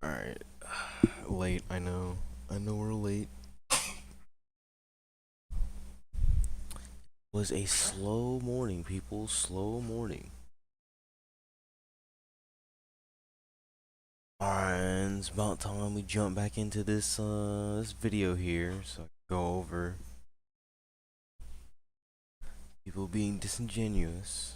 Alright. Late, I know. I know we're late. Was a slow morning, people. Slow morning. Alright, it's about time we jump back into this video here so I can go over people being disingenuous.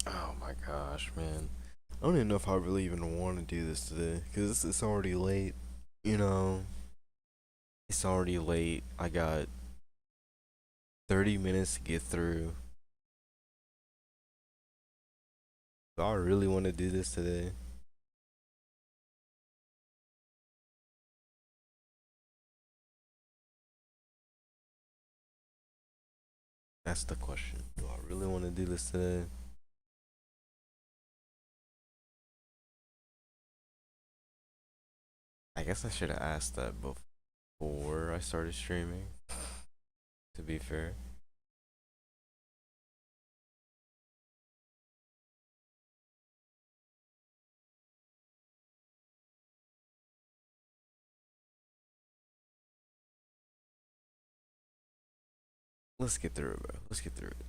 Oh my gosh, man. I don't even know if I really even want to do this today because it's already late. You know, it's already late. I got 30 minutes to get through. Do I really want to do this today? That's the question. Do I really want to do this today? I guess I should have asked that before I started streaming, to be fair. Let's get through it, bro. Let's get through it.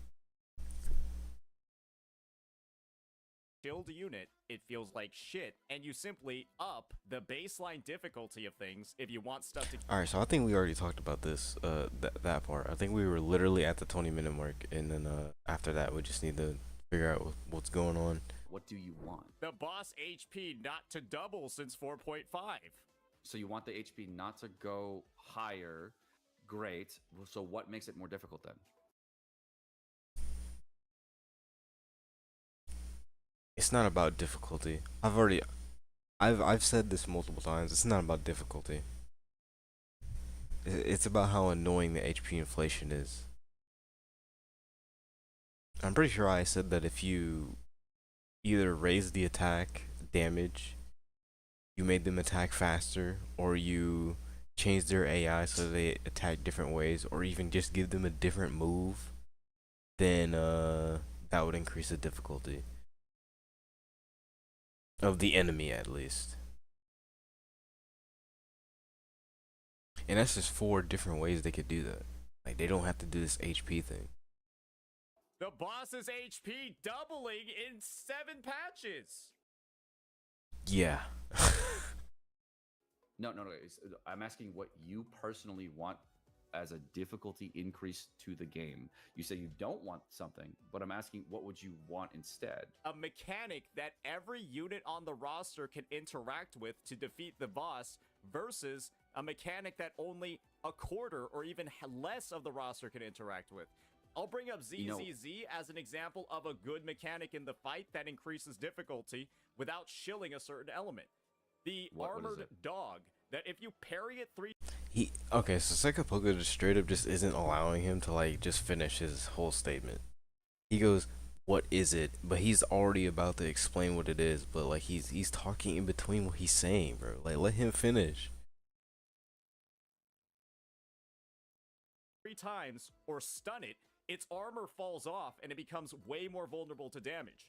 Build a unit, it feels like shit, and you simply up the baseline difficulty of things if you want stuff to. Alright, so I think we already talked about this, that part. I think we were literally at the 20-minute mark, and then after that, we just need to figure out what's going on. What do you want? The boss HP not to double since 4.5. So you want the HP not to go higher. Great. So what makes it more difficult then? It's not about difficulty. I've said this multiple times. It's not about difficulty. It's about how annoying the HP inflation is. I'm pretty sure I said that if you either raise the attack damage, you made them attack faster, or you change their AI so they attack different ways, or even just give them a different move, then that would increase the difficulty of the enemy at least. And that's just 4 different ways they could do that. Like, they don't have to do this HP thing. The boss's HP doubling in 7 patches. Yeah. No. I'm asking what you personally want as a difficulty increase to the game. You say you don't want something, but I'm asking what would you want instead? A mechanic that every unit on the roster can interact with to defeat the boss versus a mechanic that only a quarter or even less of the roster can interact with. I'll bring up ZZZ as an example of a good mechanic in the fight that increases difficulty without shilling a certain element. The armored dog, that if you parry it 3 Okay, so Seka Pogo just straight up just isn't allowing him to like just finish his whole statement. He goes, "What is it?" But he's already about to explain what it is, but like he's talking in between what he's saying, bro. Like, let him finish. times or stun it, its armor falls off and it becomes way more vulnerable to damage.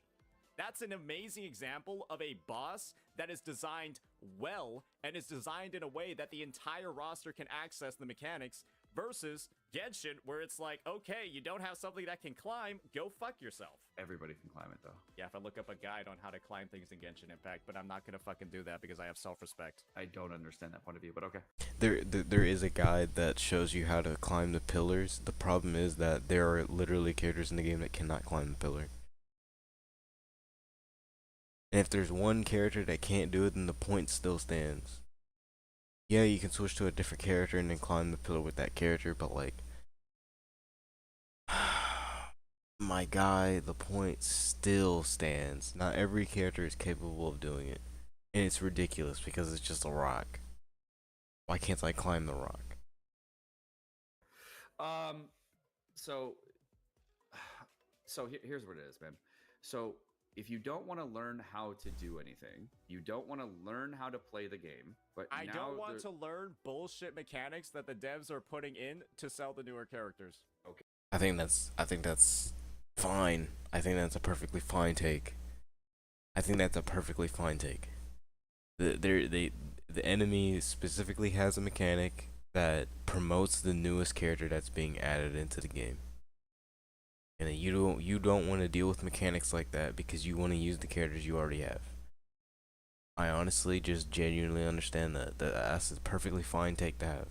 That's an amazing example of a boss that is designed well and is designed in a way that the entire roster can access the mechanics versus Genshin, where it's like, okay, you don't have something that can climb, go fuck yourself. Everybody can climb it though. Yeah, if I look up a guide on how to climb things in Genshin Impact, but I'm not gonna fucking do that because I have self-respect. I don't understand that point of view, but okay. There is a guide that shows you how to climb the pillars. The problem is that there are literally characters in the game that cannot climb the pillar. And if there's one character that can't do it, then the point still stands. Yeah, you can switch to a different character and then climb the pillar with that character, but like, my guy, the point still stands. Not every character is capable of doing it. And it's ridiculous because it's just a rock. Why can't I climb the rock? So here's what it is, man. So if you don't want to learn how to do anything, you don't want to learn how to play the game, but I now don't want to learn bullshit mechanics that the devs are putting in to sell the newer characters. I think that's fine. I think that's a perfectly fine take. The enemy specifically has a mechanic that promotes the newest character that's being added into the game. And you don't want to deal with mechanics like that because you want to use the characters you already have. I honestly just genuinely understand that. That's a perfectly fine take to have.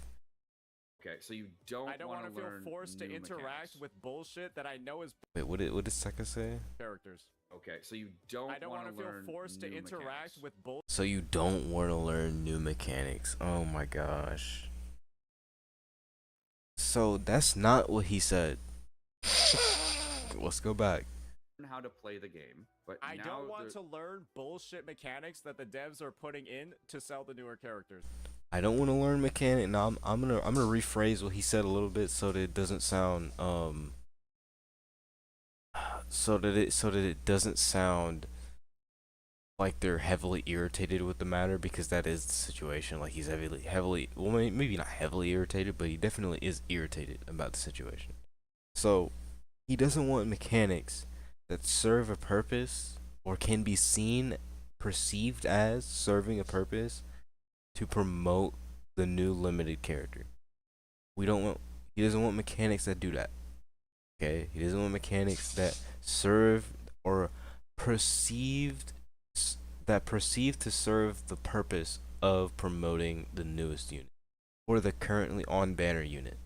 Okay, so you don't I don't want want to to learn feel forced to new interact mechanics. with bullshit that I know is Wait, what did Seka say? characters. Okay, so you don't I don't want want to to learn feel forced to new interact mechanics. with bullshit. So you don't want to learn new mechanics. Oh my gosh. So that's not what he said. Let's go back. How to play the game, but I now don't want to learn bullshit mechanics that the devs are putting in to sell the newer characters. I don't want to learn mechanic. No, I'm gonna rephrase what he said a little bit so that it doesn't sound so that it doesn't sound like they're heavily irritated with the matter, because that is the situation. Like he's heavily well, maybe not heavily irritated, but he definitely is irritated about the situation. So he doesn't want mechanics that serve a purpose or can be seen, perceived as serving a purpose to promote the new limited character. He doesn't want mechanics that do that. Okay? He doesn't want mechanics that serve or perceived perceive to serve the purpose of promoting the newest unit or the currently on banner unit.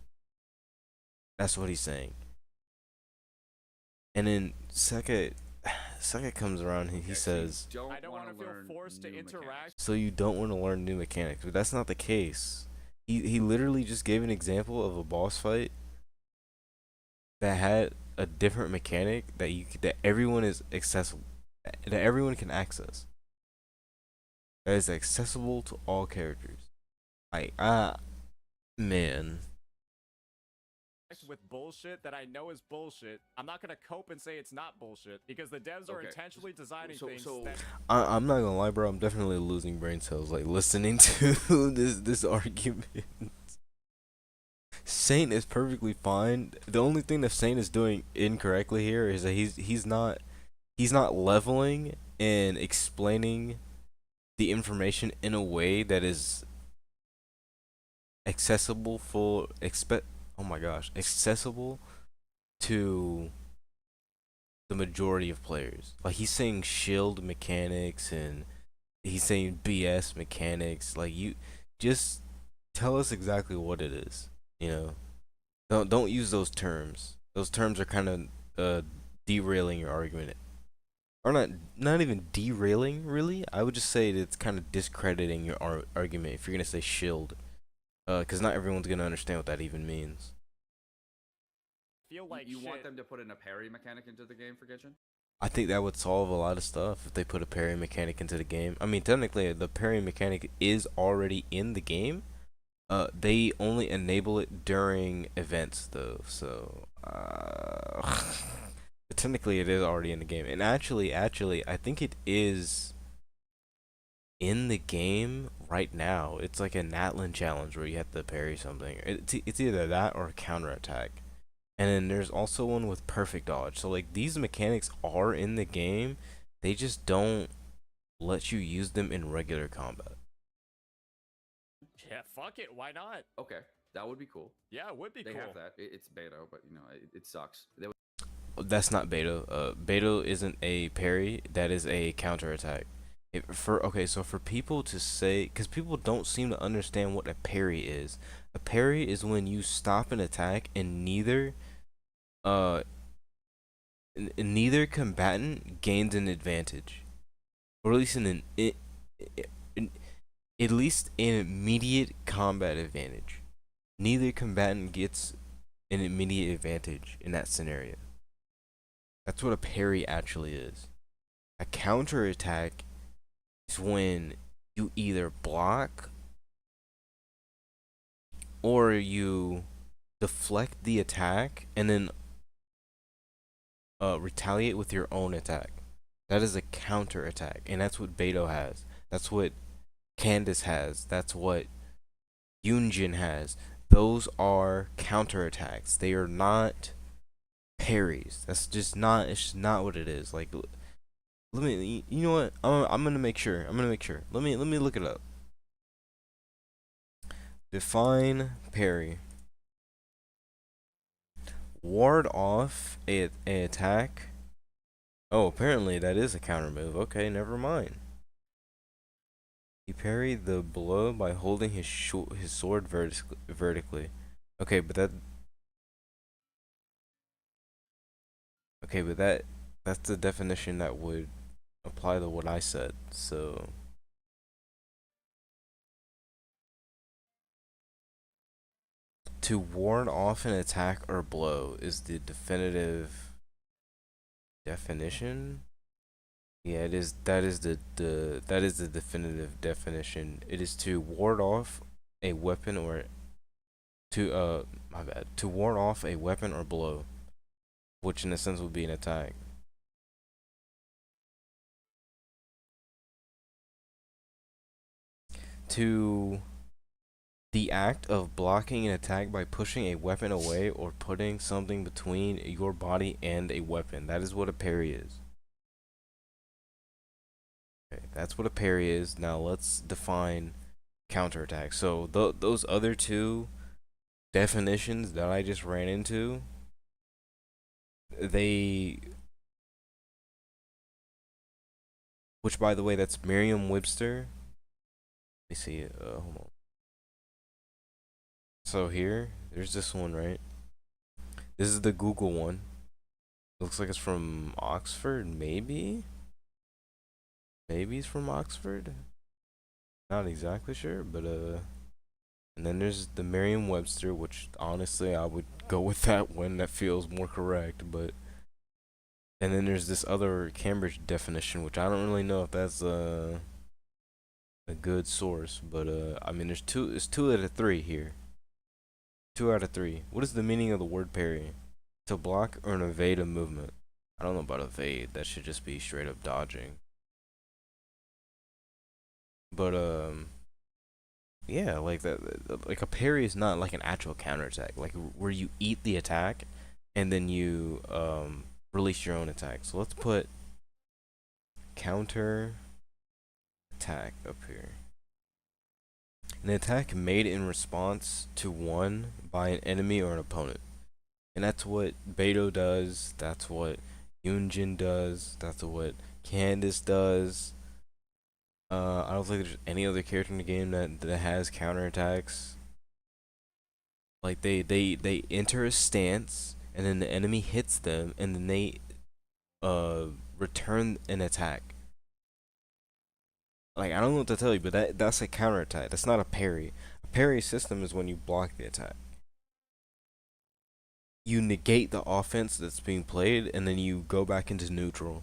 That's what he's saying. And then Seka comes around and he says, I don't want to feel forced to interact. so you don't want to learn new mechanics, but that's not the case. He literally just gave an example of a boss fight that had a different mechanic that everyone is accessible, that everyone can access. That is accessible to all characters. Man. With bullshit that I know is bullshit. I'm not gonna cope and say it's not bullshit because the devs are intentionally designing things that I'm not gonna lie, bro. I'm definitely losing brain cells like listening to this argument. Saint is perfectly fine. The only thing that Saint is doing incorrectly here is that he's not leveling and explaining the information in a way that is accessible accessible to the majority of players. Like he's saying shield mechanics and he's saying BS mechanics. Like, you just tell us exactly what it is. You know, don't use those terms. Those terms are kind of derailing your argument, or not even derailing really. I would just say that it's kind of discrediting your argument if you're gonna say shield, because not everyone's gonna understand what that even means. feel like you shit. want them to put in a parry mechanic into the game for Genshin? I think that would solve a lot of stuff if they put a parry mechanic into the game. I mean, technically, the parry mechanic is already in the game. They only enable it during events, though. So, but technically, it is already in the game. And actually, I think it is in the game right now. It's like a Natlan challenge where you have to parry something. It's either that or a counterattack. And then there's also one with perfect dodge. So like these mechanics are in the game, they just don't let you use them in regular combat. Yeah, fuck it. Why not? Okay, that would be cool. Yeah, it would be They cool. have that. It's beta, but you know it sucks. That's not beta. Beta isn't a parry. That is a counterattack. So for people to say, because people don't seem to understand what a parry is. A parry is when you stop an attack and neither combatant gains an advantage, or at least an immediate combat advantage. Neither combatant gets an immediate advantage in that scenario. That's what a parry actually is. A counterattack is when you either block or you deflect the attack and then retaliate with your own attack. That is a counter attack, and that's what Beto has. That's what Candace has. That's what Yunjin has. Those are counter attacks. They are not parries. That's just not. It's just not what it is. Like, let me. You know what? I'm gonna make sure. I'm gonna make sure. Let me look it up. Define parry. Ward off a attack. Oh, apparently that is a counter move. Okay, never mind. He parried the blow by holding his sword vertically. Okay, but that. Okay, but that's the definition that would apply to what I said. So to ward off an attack or blow is the definitive definition. Yeah, it is. That is the definitive definition. It is to ward off a weapon or to my bad, to ward off a weapon or blow, which in a sense would be an attack. To the act of blocking an attack by pushing a weapon away or putting something between your body and a weapon. That is what a parry is. Okay, that's what a parry is. Now let's define counterattack. So those other two definitions that I just ran into, which by the way, that's Merriam-Webster. Let me see. Hold on. So here, there's this one, right? This is the Google one. Looks like it's from Oxford, maybe? Maybe it's from Oxford? Not exactly sure, but and then there's the Merriam-Webster, which honestly I would go with that one. That feels more correct, but and then there's this other Cambridge definition, which I don't really know if that's a good source, but I mean it's two out of three here. 2 out of 3. What is the meaning of the word parry? To block or evade a movement. I don't know about evade. That should just be straight up dodging. But yeah, like that. Like a parry is not like an actual counterattack. Like where you eat the attack, and then you release your own attack. So let's put counter attack up here. An attack made in response to one by an enemy or an opponent. And that's what Beto does, that's what Yunjin does, that's what Candace does. I don't think there's any other character in the game that has counterattacks. Like they enter a stance and then the enemy hits them and then they return an attack. Like I don't know what to tell you, but that's a counterattack. That's not a parry. A parry system is when you block the attack. You negate the offense that's being played, and then you go back into neutral.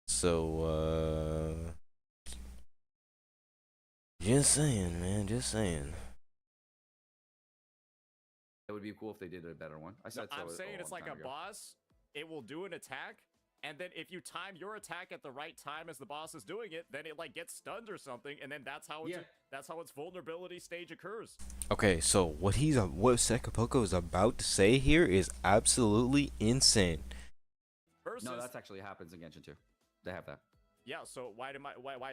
So just saying, man. Just saying. It would be cool if they did a better one. I No, said so. I'm saying it's like a boss. It will do an attack, and then if you time your attack at the right time as the boss is doing it, then it like gets stunned or something, and then that's how its vulnerability stage occurs. Okay, so what Sekapoko is about to say here is absolutely insane. Versus, No, that actually happens in Genshin 2. They have that. Yeah, so why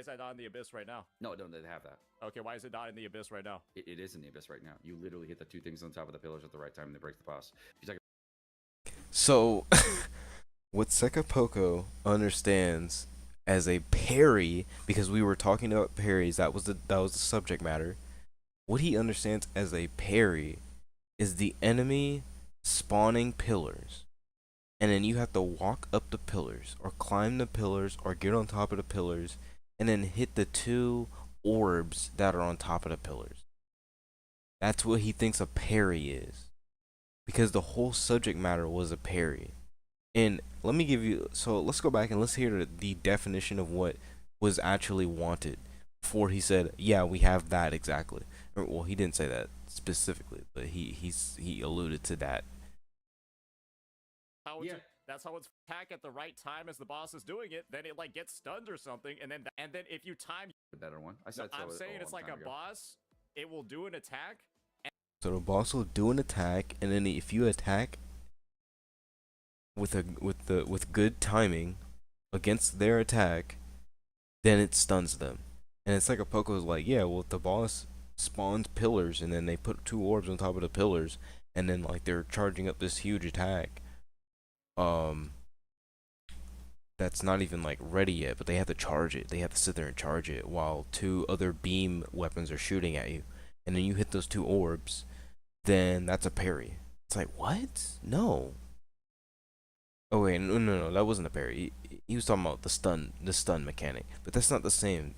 is that not in the Abyss right now? No, they have that. Okay, why is it not in the Abyss right now? It is in the Abyss right now. You literally hit the two things on top of the pillars at the right time and they break the boss. If you So, what Sekapoko understands as a parry, because we were talking about parries, that was the subject matter. What he understands as a parry is the enemy spawning pillars, and then you have to walk up the pillars, or climb the pillars, or get on top of the pillars, and then hit the two orbs that are on top of the pillars. That's what he thinks a parry is, because the whole subject matter was a parry. And let me give you, so let's go back and let's hear the definition of what was actually wanted before he said, yeah, we have that exactly. Well, he didn't say that specifically, but he alluded to that. How That's how it's attack at the right time as the boss is doing it. Then it like gets stunned or something, and then if you time. The better one. I No, said so. I'm saying a it's long like time a ago. boss. It will do an attack. So the boss will do an attack, and then if you attack with good timing against their attack, then it stuns them. And it's like a Poke's like, yeah, well, if the boss spawns pillars, and then they put 2 orbs on top of the pillars, and then like they're charging up this huge attack. Um, that's not even like ready yet, but they have to charge it. They have to sit there and charge it while 2 other beam weapons are shooting at you, and then you hit those 2 orbs. Then that's a parry. It's like what? No. Oh wait, no, that wasn't a parry. He was talking about the stun mechanic, but that's not the same.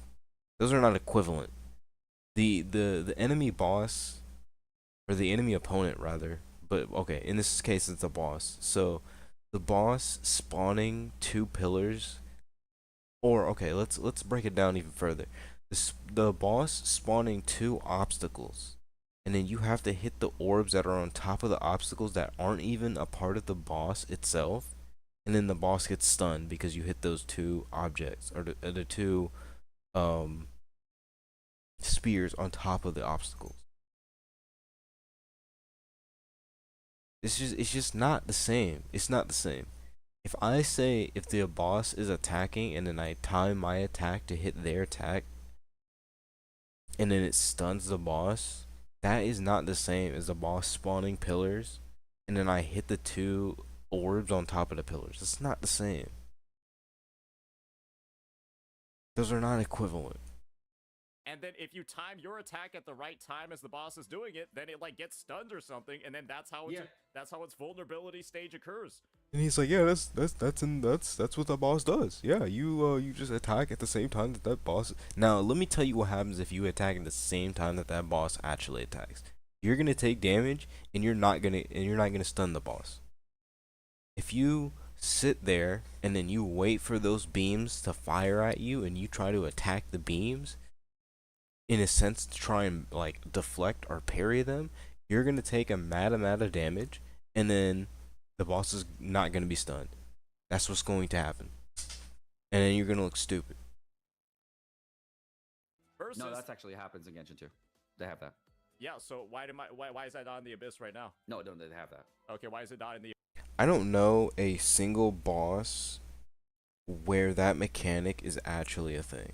Those are not equivalent. The enemy boss, or the enemy opponent rather, but okay, in this case it's a boss. So the boss spawning 2 pillars, or okay, let's break it down even further. The boss spawning 2 obstacles, and then you have to hit the orbs that are on top of the obstacles that aren't even a part of the boss itself, and then the boss gets stunned because you hit those 2 objects, or the 2 spears on top of the obstacles. It's just not the same. It's not the same. If the boss is attacking and then I time my attack to hit their attack and then it stuns the boss, that is not the same as the boss spawning pillars and then I hit the 2 orbs on top of the pillars. It's not the same. Those are not equivalent. And then if you time your attack at the right time as the boss is doing it, then it like gets stunned or something, and then that's how its vulnerability stage occurs. And he's like, yeah, that's what the boss does. Yeah, you just attack at the same time that that boss. Now let me tell you what happens if you attack at the same time that that boss actually attacks. You're gonna take damage, and you're not gonna stun the boss. If you sit there and then you wait for those beams to fire at you, and you try to attack the beams, in a sense to try and like deflect or parry them, you're gonna take a mad amount of damage, and then the boss is not gonna be stunned. That's what's going to happen, and then you're gonna look stupid. Versus, No, that's actually happens in Genshin too. They have that. yeah. So why is that not in the abyss right now? No, they have that. Okay, why is it not in the? I don't know a single boss where that mechanic is actually a thing.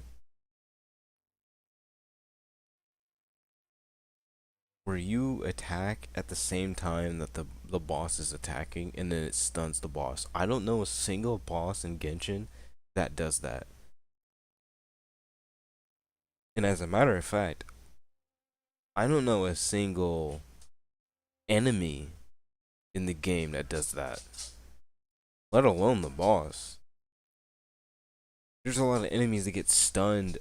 Where you attack at the same time that the boss is attacking, and then it stuns the boss. I don't know a single boss in Genshin that does that. And as a matter of fact, I don't know a single enemy in the game that does that. Let alone the boss. There's a lot of enemies that get stunned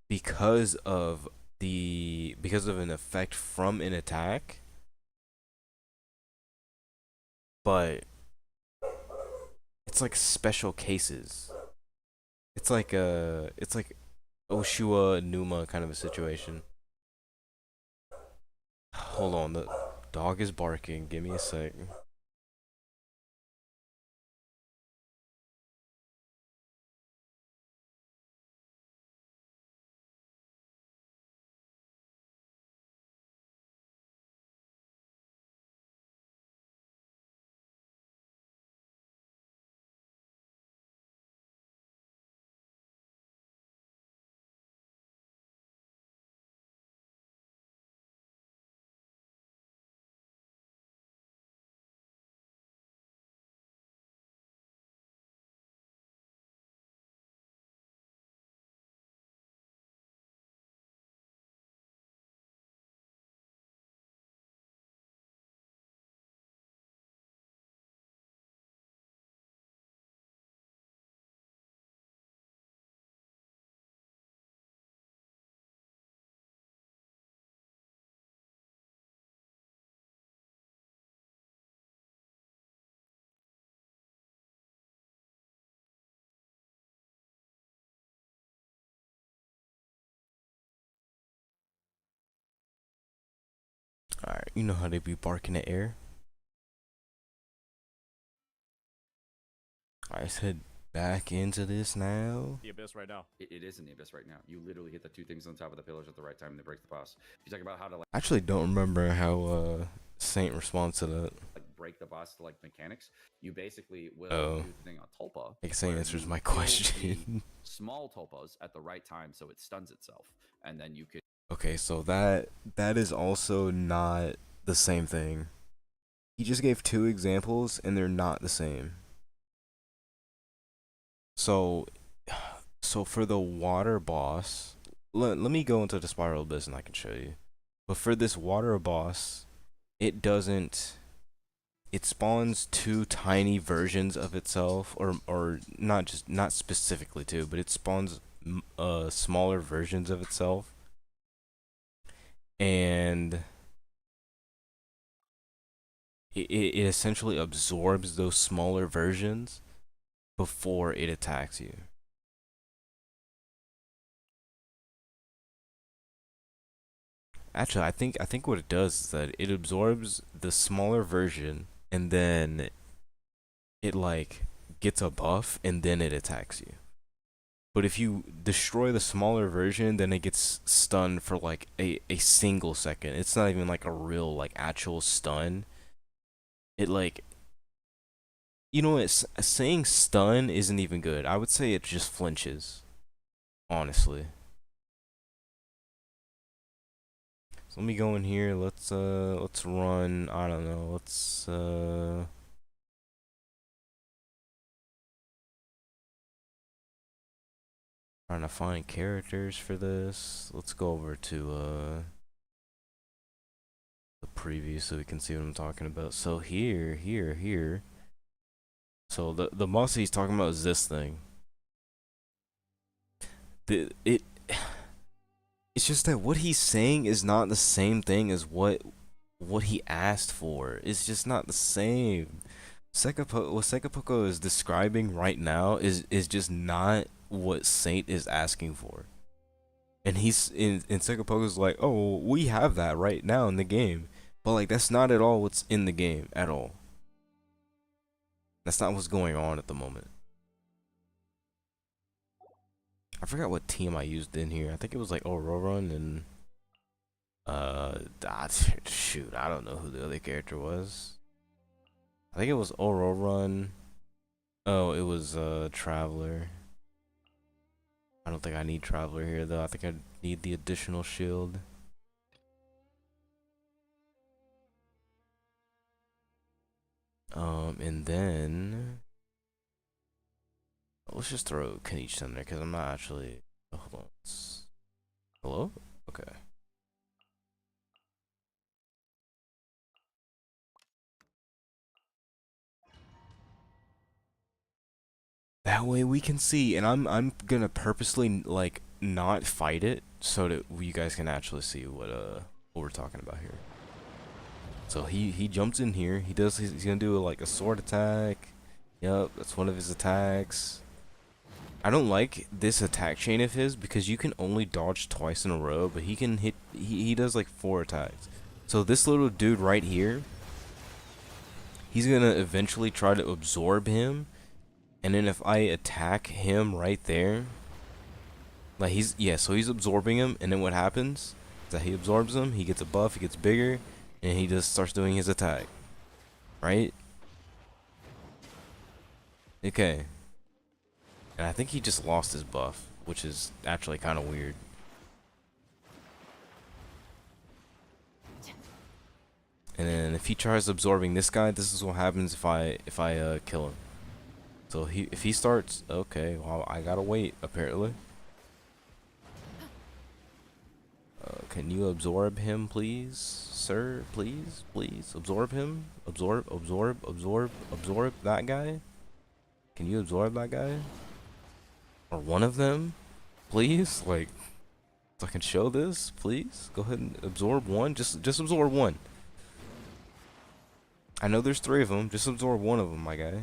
because of an effect from an attack. But it's like special cases. It's like Oshua Numa kind of a situation. Hold on, the dog is barking. Give me a sec. Alright, you know how they be barking the air. I said back into this now. The abyss right now. It is in the abyss right now. You literally hit the two things on top of the pillars at the right time and they break the boss. If you talk about how to I actually don't remember how Saint responds to that. break the boss to like mechanics, you basically will Oh. do the thing on Tulpa. Like Saint where answers you my kill the question. small Tulpas at the right time so it stuns itself, and then you could. Okay, so that is also not the same thing. He just gave two examples and they're not the same. So for the water boss, let me go into the spiral abyss and I can show you. But for this water boss, it spawns two tiny versions of itself, or not specifically two, but it spawns smaller versions of itself, and it essentially absorbs those smaller versions before it attacks you. Actually, I think what it does is that it absorbs the smaller version and then it like gets a buff and then it attacks you. But if you destroy the smaller version, then it gets stunned for like a single second. It's not even like a real like actual stun. It like, you know what, saying stun isn't even good. I would say it just flinches, honestly. So let me go in here. Let's run, I don't know. Let's trying to find characters for this. Let's go over to the preview so we can see what I'm talking about. So here. So the boss he's talking about is this thing. It's just that what he's saying is not the same thing as what he asked for. It's just not the same. What Sekapoko is describing right now is just not what Saint is asking for. And he's in Sekapoko's like, oh, we have that right now in the game. But like that's not at all what's in the game at all. That's not what's going on at the moment. I forgot what team I used in here. I think it was like Ororon and shoot, I don't know who the other character was. I think it was Ororon. Oh, it was Traveler. I don't think I need Traveler here though. I think I need the additional shield. And then let's just throw Kenichi in there because I'm not actually. Oh, hold on. Hello? Okay. That way we can see, and I'm gonna purposely like not fight it so that you guys can actually see what we're talking about here. So he jumps in here. He's gonna do like a sword attack. Yep, that's one of his attacks. I don't like this attack chain of his because you can only dodge twice in a row, but he can hit. He does like 4 attacks. So this little dude right here, he's gonna eventually try to absorb him, and then if I attack him right there, like so he's absorbing him, and then what happens is that he absorbs him, he gets a buff, he gets bigger, and he just starts doing his attack, right? Okay. And I think he just lost his buff, which is actually kind of weird. And then if he tries absorbing this guy, this is what happens if I kill him. So if he starts, okay, well I gotta wait apparently. Can you absorb him, please, sir? Please absorb him. Absorb that guy. Can you absorb that guy? Or one of them, please? Like, so I can show this, please. Go ahead and absorb one. Just absorb one. I know there's 3 of them. Just absorb one of them, my guy.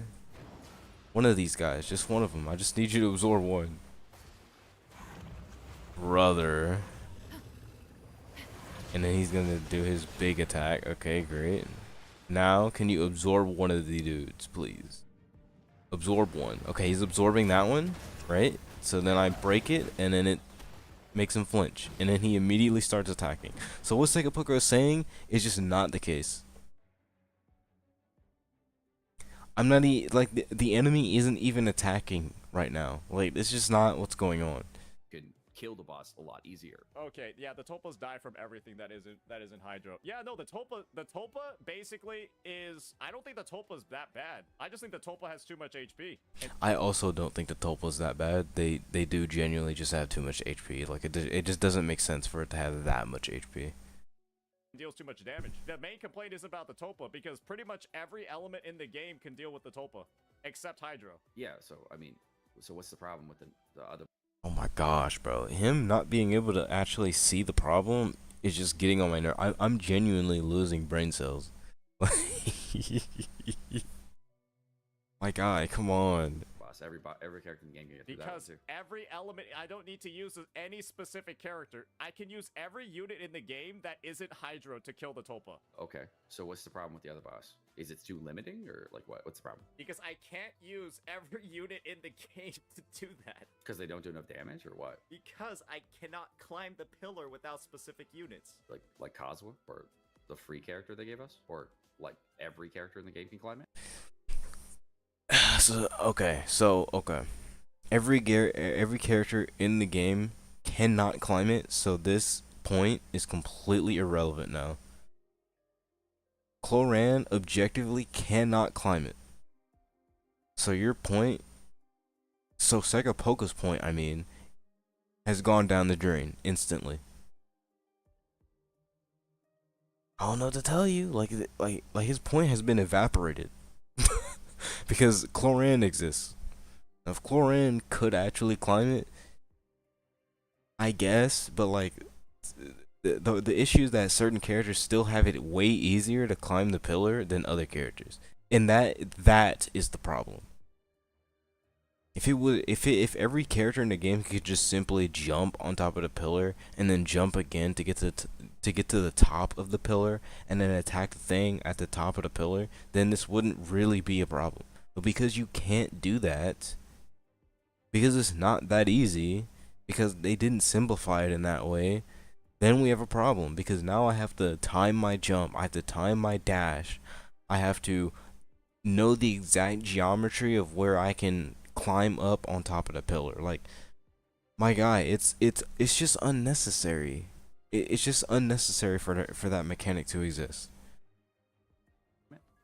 One of these guys, just one of them. I just need you to absorb one. Brother. And then he's gonna do his big attack. Okay, great. Now, can you absorb one of the dudes, please? absorb one. Okay, he's absorbing that one, right? So then I break it, and then it makes him flinch, and then he immediately starts attacking. So what Sekapoko is saying is just not the case. I'm not like the enemy isn't even attacking right now. Like it's just not what's going on. You can kill the boss a lot easier. Okay, yeah, the Tulpas die from everything that isn't Hydro. Yeah, no, the Tulpa basically is. I don't think the Tulpa's that bad. I just think the Tulpa has too much HP. And I also don't think the Tulpa's that bad. They do genuinely just have too much HP. Like it just doesn't make sense for it to have that much HP. deals too much damage. The main complaint is about the Tulpa because pretty much every element in the game can deal with the Tulpa, except Hydro. Yeah, so I mean, so what's the problem with the other? Oh my gosh, bro. Him not being able to actually see the problem is just getting on my nerve. I'm genuinely losing brain cells. My guy, come on. Boss, every character in the game can get through Because that one too. every element, I don't need to use any specific character. I can use every unit in the game that isn't Hydro to kill the Tulpa. Okay, so what's the problem with the other boss? Is it too limiting, or like what? What's the problem? Because I can't use every unit in the game to do that. Because they don't do enough damage, or what? Because I cannot climb the pillar without specific units. Like Kazuha, or the free character they gave us, or like every character in the game can climb it. Okay. Every character in the game cannot climb it, so this point is completely irrelevant now. Cloran objectively cannot climb it. So your point, so Sekapoka's point, I mean, has gone down the drain instantly. I don't know what to tell you. Like his point has been evaporated because Cloran exists. Now, if Cloran could actually climb it, I guess, but like the issue is that certain characters still have it way easier to climb the pillar than other characters, and that is the problem. If every character in the game could just simply jump on top of the pillar and then jump again to get to the top of the pillar and then attack the thing at the top of the pillar, then this wouldn't really be a problem. But because you can't do that, because it's not that easy, because they didn't simplify it in that way, then we have a problem. Because now I have to time my jump, I have to time my dash, I have to know the exact geometry of where I can climb up on top of the pillar. Like, my guy, it's just unnecessary. It's just unnecessary for that mechanic to exist.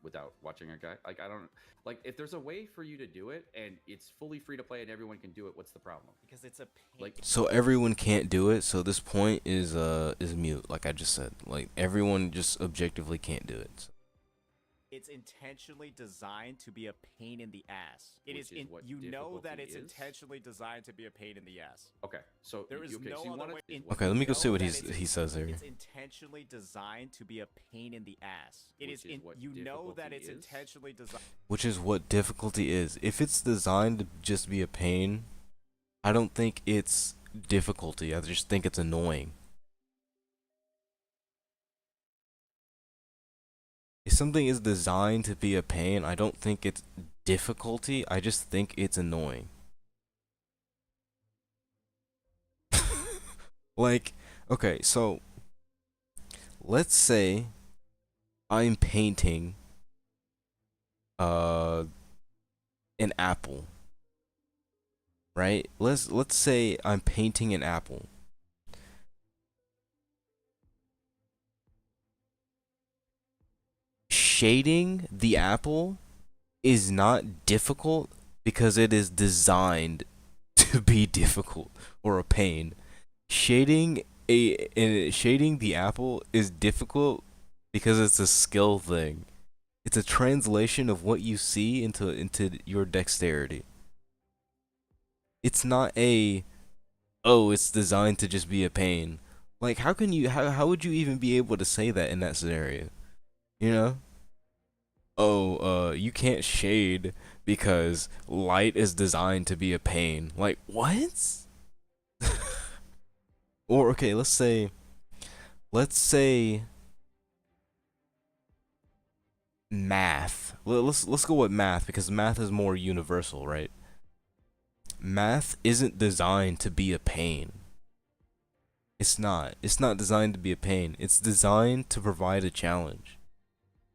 Without watching a guy, like I don't like if there's a way for you to do it and it's fully free to play and everyone can do it. What's the problem? Because it's a pain. Like So everyone can't do it. So this point is mute. Like I just said, like everyone just objectively can't do it. It's intentionally designed to be a pain in the ass. It Which is what you know that difficulty it's is? intentionally designed to be a pain in the ass. okay, so There is okay, no so you other wanna- way. is Okay, let me go know see what that he says here. It's intentionally designed to be a pain in the ass. Which is what you know that difficulty it's is? intentionally designed. Which is what difficulty is. If it's designed to just be a pain, I don't think it's difficulty. I just think it's annoying. If something is designed to be a pain, I don't think it's difficulty. I just think it's annoying. Like, okay, so let's say I'm painting an apple. Right? Let's say I'm painting an apple. Shading the apple is not difficult because it is designed to be difficult or a pain. Shading the apple is difficult because it's a skill thing. It's a translation of what you see into your dexterity. It's not it's designed to just be a pain. Like how would you even be able to say that in that scenario? You know? You can't shade because light is designed to be a pain. Like, what? Or, okay, let's say math. Let's go with math because math is more universal, right? Math isn't designed to be a pain. It's not. It's not designed to be a pain. It's designed to provide a challenge.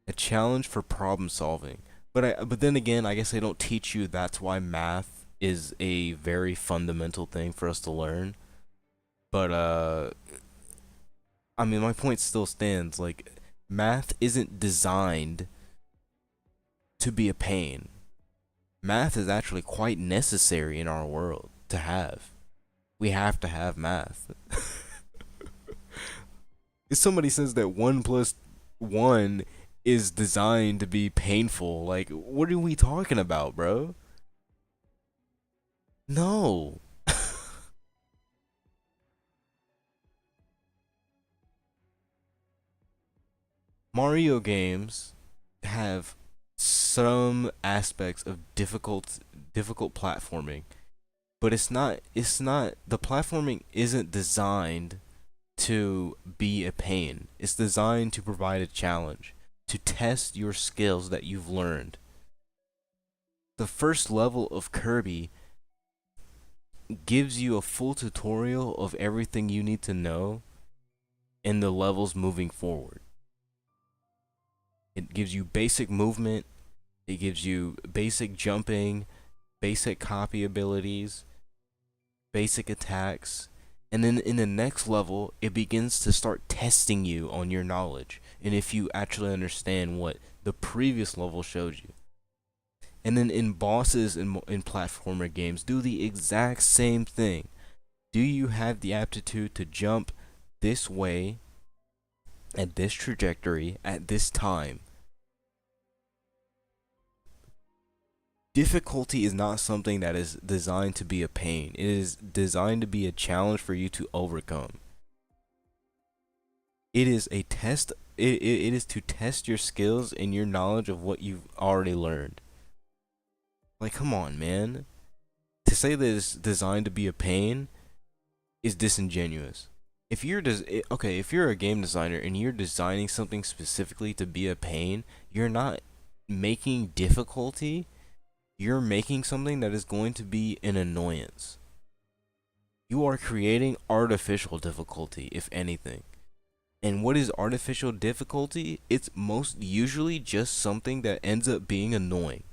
A challenge for problem solving. But then again, I guess they don't teach you that's why math is a very fundamental thing for us to learn. But I mean, my point still stands. Like, math isn't designed to be a pain. Math is actually quite necessary in our world to have. We have to have math. If somebody says that 1 plus 1 is designed to be painful, like, what are we talking about, bro? No. Mario games have some aspects of difficult platforming, but it's not the platforming isn't designed to be a pain. It's designed to provide a challenge, to test your skills that you've learned. The first level of Kirby gives you a full tutorial of everything you need to know in the levels moving forward. It gives you basic movement, it gives you basic jumping, basic copy abilities, basic attacks, and then in the next level, it begins to start testing you on your knowledge and if you actually understand what the previous level showed you. And then in bosses in platformer games, do the exact same thing. Do you have the aptitude to jump this way, at this trajectory, at this time? Difficulty is not something that is designed to be a pain. It is designed to be a challenge for you to overcome. It is a test. It is to test your skills and your knowledge of what you've already learned. Like, come on, man. To say that it's designed to be a pain is disingenuous. If you're if you're a game designer and you're designing something specifically to be a pain, you're not making difficulty. You're making something that is going to be an annoyance. You are creating artificial difficulty, if anything. And what is artificial difficulty? It's most usually just something that ends up being annoying.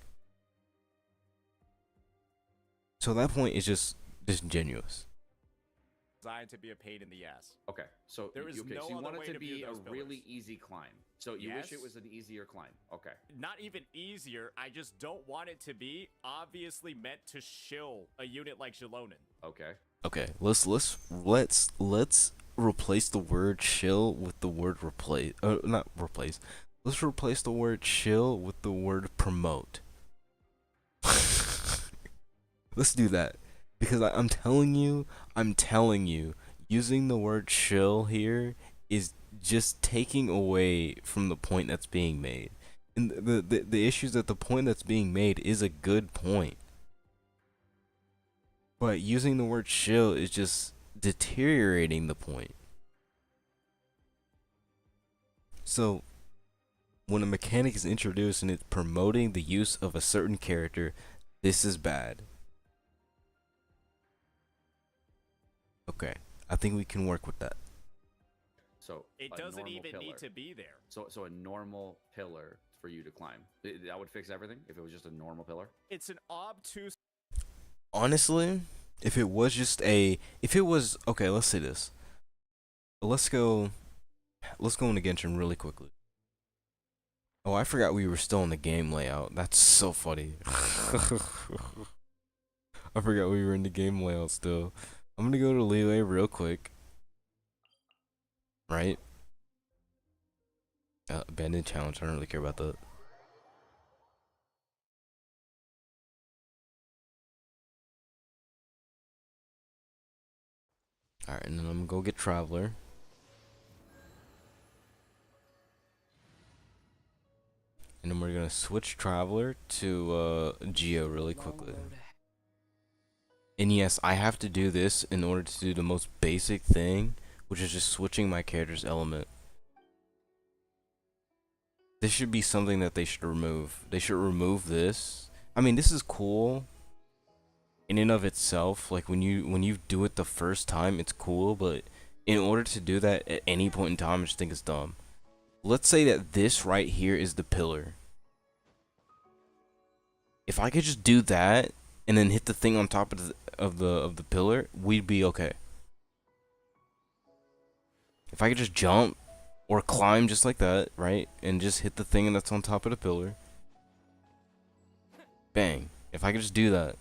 So that point is just disingenuous. Designed to be a pain in the ass. Okay, so There is okay, no so you other want way it to to view be a those really pillars. easy climb. So you wish it Yes. was an easier climb. Okay. Not even easier. I just don't want it to be obviously meant to shill a unit like Xilonen. Okay. Okay, let's replace the word chill with the word replace. Not replace. Let's replace the word chill with the word promote. Let's do that. Because I'm telling you, using the word chill here is just taking away from the point that's being made. And the issue is that the point that's being made is a good point. But using the word chill is just deteriorating the point. So, when a mechanic is introduced and it's promoting the use of a certain character, this is bad. Okay, I think we can work with that. So It a doesn't normal even pillar. need to be there. So a normal pillar for you to climb. That would fix everything if it was just a normal pillar. It's an obtuse. Honestly, if it was okay, let's say this. Let's go into Genshin really quickly. Oh, I forgot we were still in the game layout. That's so funny. I forgot we were in the game layout still. I'm gonna go to Liyue real quick. Right? Abandoned challenge. I don't really care about that. Alright, and then I'm gonna go get Traveler. And then we're gonna switch Traveler to Geo really quickly. And yes, I have to do this in order to do the most basic thing, which is just switching my character's element. this should be something that they should remove. They should remove this. I mean, this is cool in and of itself. Like when you do it the first time, it's cool, but in order to do that at any point in time, I just think it's dumb. Let's say that this right here is the pillar. If I could just do that and then hit the thing on top of the pillar, we'd be okay. If I could just jump or climb just like that, right? And just hit the thing that's on top of the pillar. Bang. If I could just do that.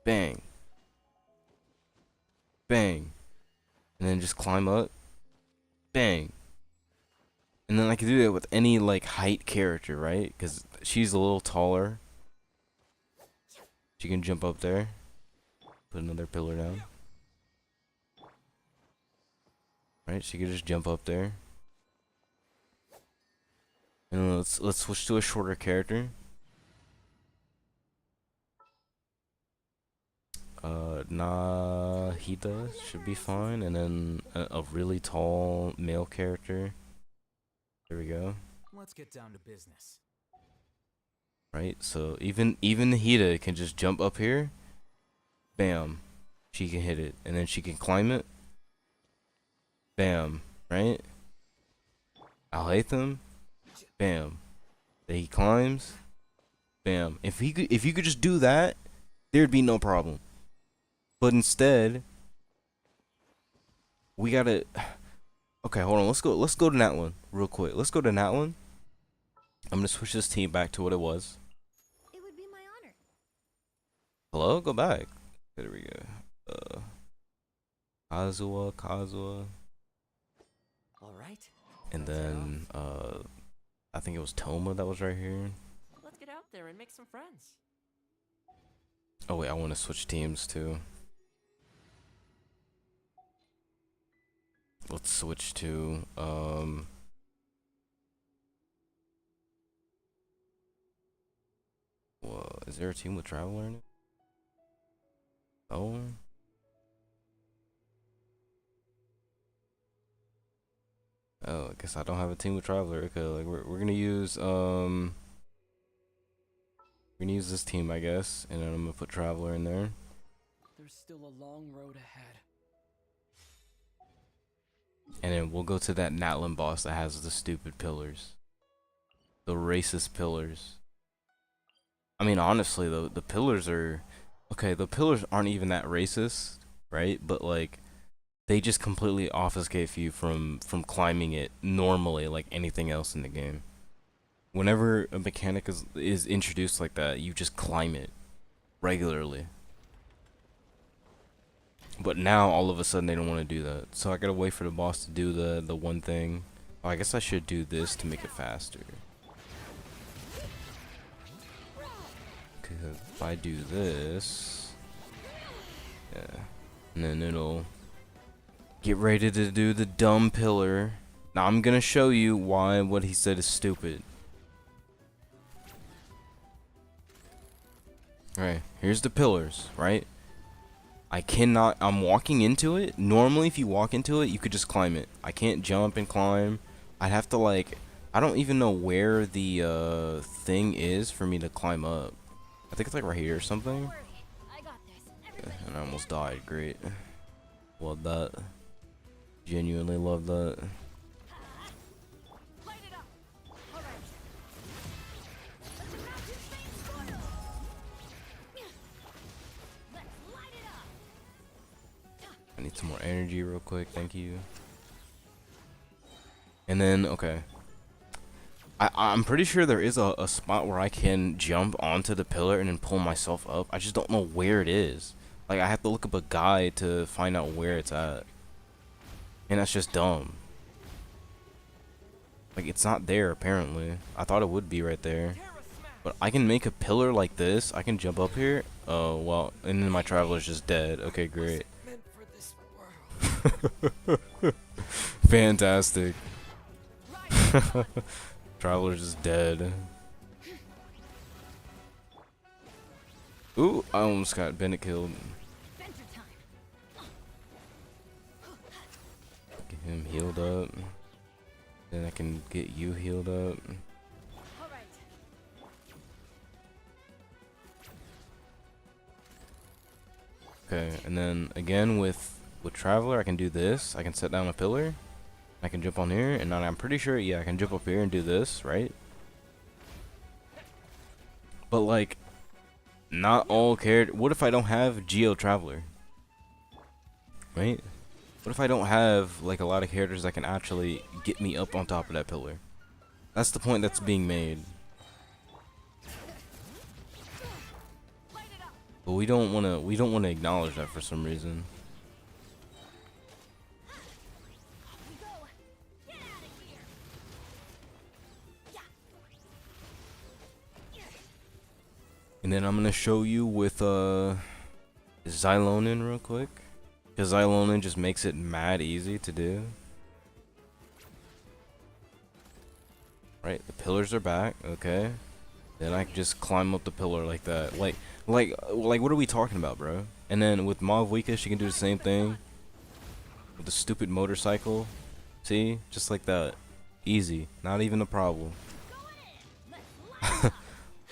Bang. Bang. And then just climb up. Bang. And then I could do that with any like height character, right? Because she's a little taller. She can jump up there. Put another pillar down. Right? She could just jump up there. And let's switch to a shorter character. Nahida should be fine, and then a really tall male character. There we go. Let's get down to business. Right, so even Nahida can just jump up here. Bam, she can hit it, and then she can climb it. Bam, right? Al-Haytham, bam. Then he climbs. Bam. If you could just do that, there'd be no problem. But instead, we gotta. Okay, hold on. Let's go to that one real quick. Let's go to that one. I'm gonna switch this team back to what it was. It would be my honor. Hello, go back. There we go. Kazuha. All right. And then I think it was Toma that was right here. Let's get out there and make some friends. Oh wait, I want to switch teams too. Let's switch to well, is there a team with Traveler in it? Oh. Oh, I guess I don't have a team with Traveler. Okay, like we're gonna use this team, I guess, and then I'm gonna put Traveler in there. There's still a long road ahead. And then we'll go to that Natlan boss that has the stupid pillars. The racist pillars. I mean, honestly, though, the pillars are... Okay, the pillars aren't even that racist, right? But, like, they just completely obfuscate you from climbing it normally, like anything else in the game. Whenever a mechanic is introduced like that, you just climb it regularly. But now, all of a sudden, they don't want to do that. So I gotta wait for the boss to do the one thing. Oh, I guess I should do this to make it faster. Because if I do this... Yeah. And then it'll... Get ready to do the dumb pillar. Now I'm gonna show you why what he said is stupid. Alright, here's the pillars, right? I'm walking into it. Normally, if you walk into it, you could just climb it. I can't jump and climb. I'd have to, like, I don't even know where the thing is for me to climb up. I think it's like right here or something. Don't worry. I got this. Yeah, and I almost died. Great. Love that. Genuinely love that. Light it up. All right. Let the mountain flames boil. Let's light it up. I need some more energy real quick. Thank you. And then, okay. I'm pretty sure there is a spot where I can jump onto the pillar and then pull myself up. I just don't know where it is. Like, I have to look up a guide to find out where it's at. And that's just dumb. Like, it's not there, apparently. I thought it would be right there. But I can make a pillar like this. I can jump up here. Oh, well, and then my Traveler's just dead. Okay, great. Meant for this world. Fantastic. Traveler's just dead. Ooh, I almost got Bennett killed. Adventure time. Get him healed up. Then I can get you healed up. Okay, and then again with Traveler, I can do this. I can set down a pillar. I can jump on here, and then I'm pretty sure, yeah, I can jump up here and do this, right? But like, not all character. What if I don't have Geo Traveler? Right? What if I don't have like a lot of characters that can actually get me up on top of that pillar? That's the point that's being made. But we don't want to acknowledge that for some reason. And then I'm gonna show you with Xylonin real quick, because Xylonin just makes it mad easy to do. Right, the pillars are back. Okay, then I can just climb up the pillar like that. Like what are we talking about, bro? And then with Mavuika, she can do the same thing with the stupid motorcycle. See, just like that, easy, not even a problem.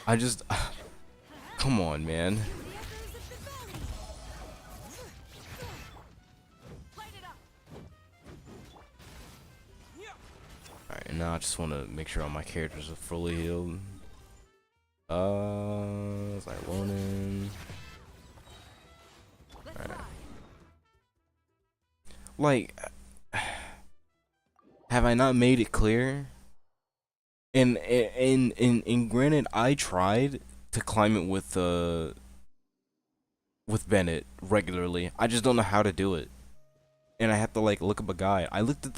I just. Come on, man. Alright, now I just want to make sure all my characters are fully healed. Xylonin. Alright. Like, have I not made it clear? And granted, I tried to climb it with Bennett regularly. I just don't know how to do it, and I have to like look up a guide. I looked at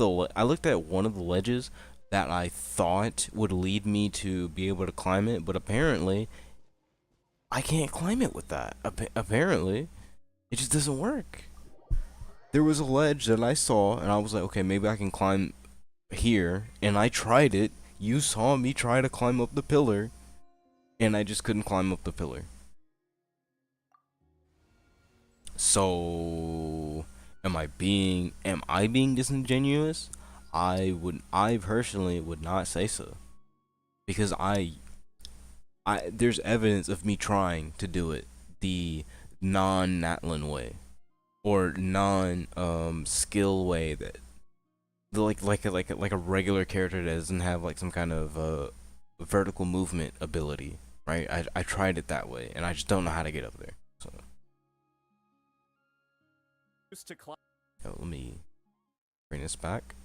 one of the ledges that I thought would lead me to be able to climb it, but apparently I can't climb it with that. Apparently it just doesn't work. There was a ledge that I saw and I was like, okay, maybe I can climb here, and I tried it. You saw me try to climb up the pillar, and I just couldn't climb up the pillar. So, am I being disingenuous? I personally would not say so, because there's evidence of me trying to do it the non-Natlin way, or skill way, that like a regular character that doesn't have like some kind of vertical movement ability. Right, I tried it that way, and I just don't know how to get up there. So, let me bring this back.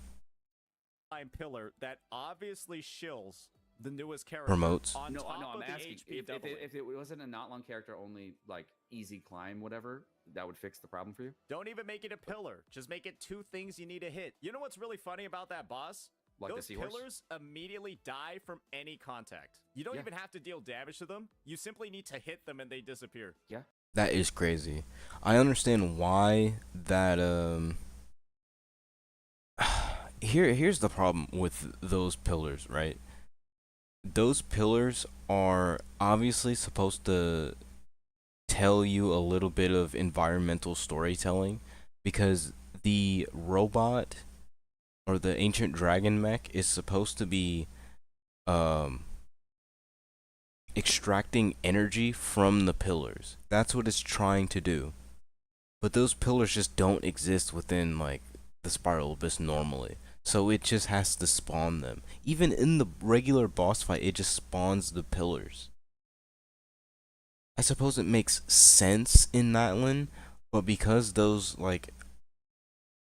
Pillar that obviously shills the newest character. Promotes. On No, top no, of I'm the asking HP doubling. if it wasn't a not long character, only like easy climb, whatever, that would fix the problem for you. Don't even make it a pillar. Just make it 2 things you need to hit. You know what's really funny about that boss? Like those the seahorse? pillars immediately die from any contact. You don't Yeah. even have to deal damage to them. You simply need to hit them and they disappear. Yeah. That is crazy. I understand why that here's the problem with those pillars, right? Those pillars are obviously supposed to tell you a little bit of environmental storytelling, because the robot or the ancient dragon mech is supposed to be extracting energy from the pillars. That's what it's trying to do. But those pillars just don't exist within like the Spiral Abyss normally. So it just has to spawn them. Even in the regular boss fight, it just spawns the pillars. I suppose it makes sense in Natlin, but because those like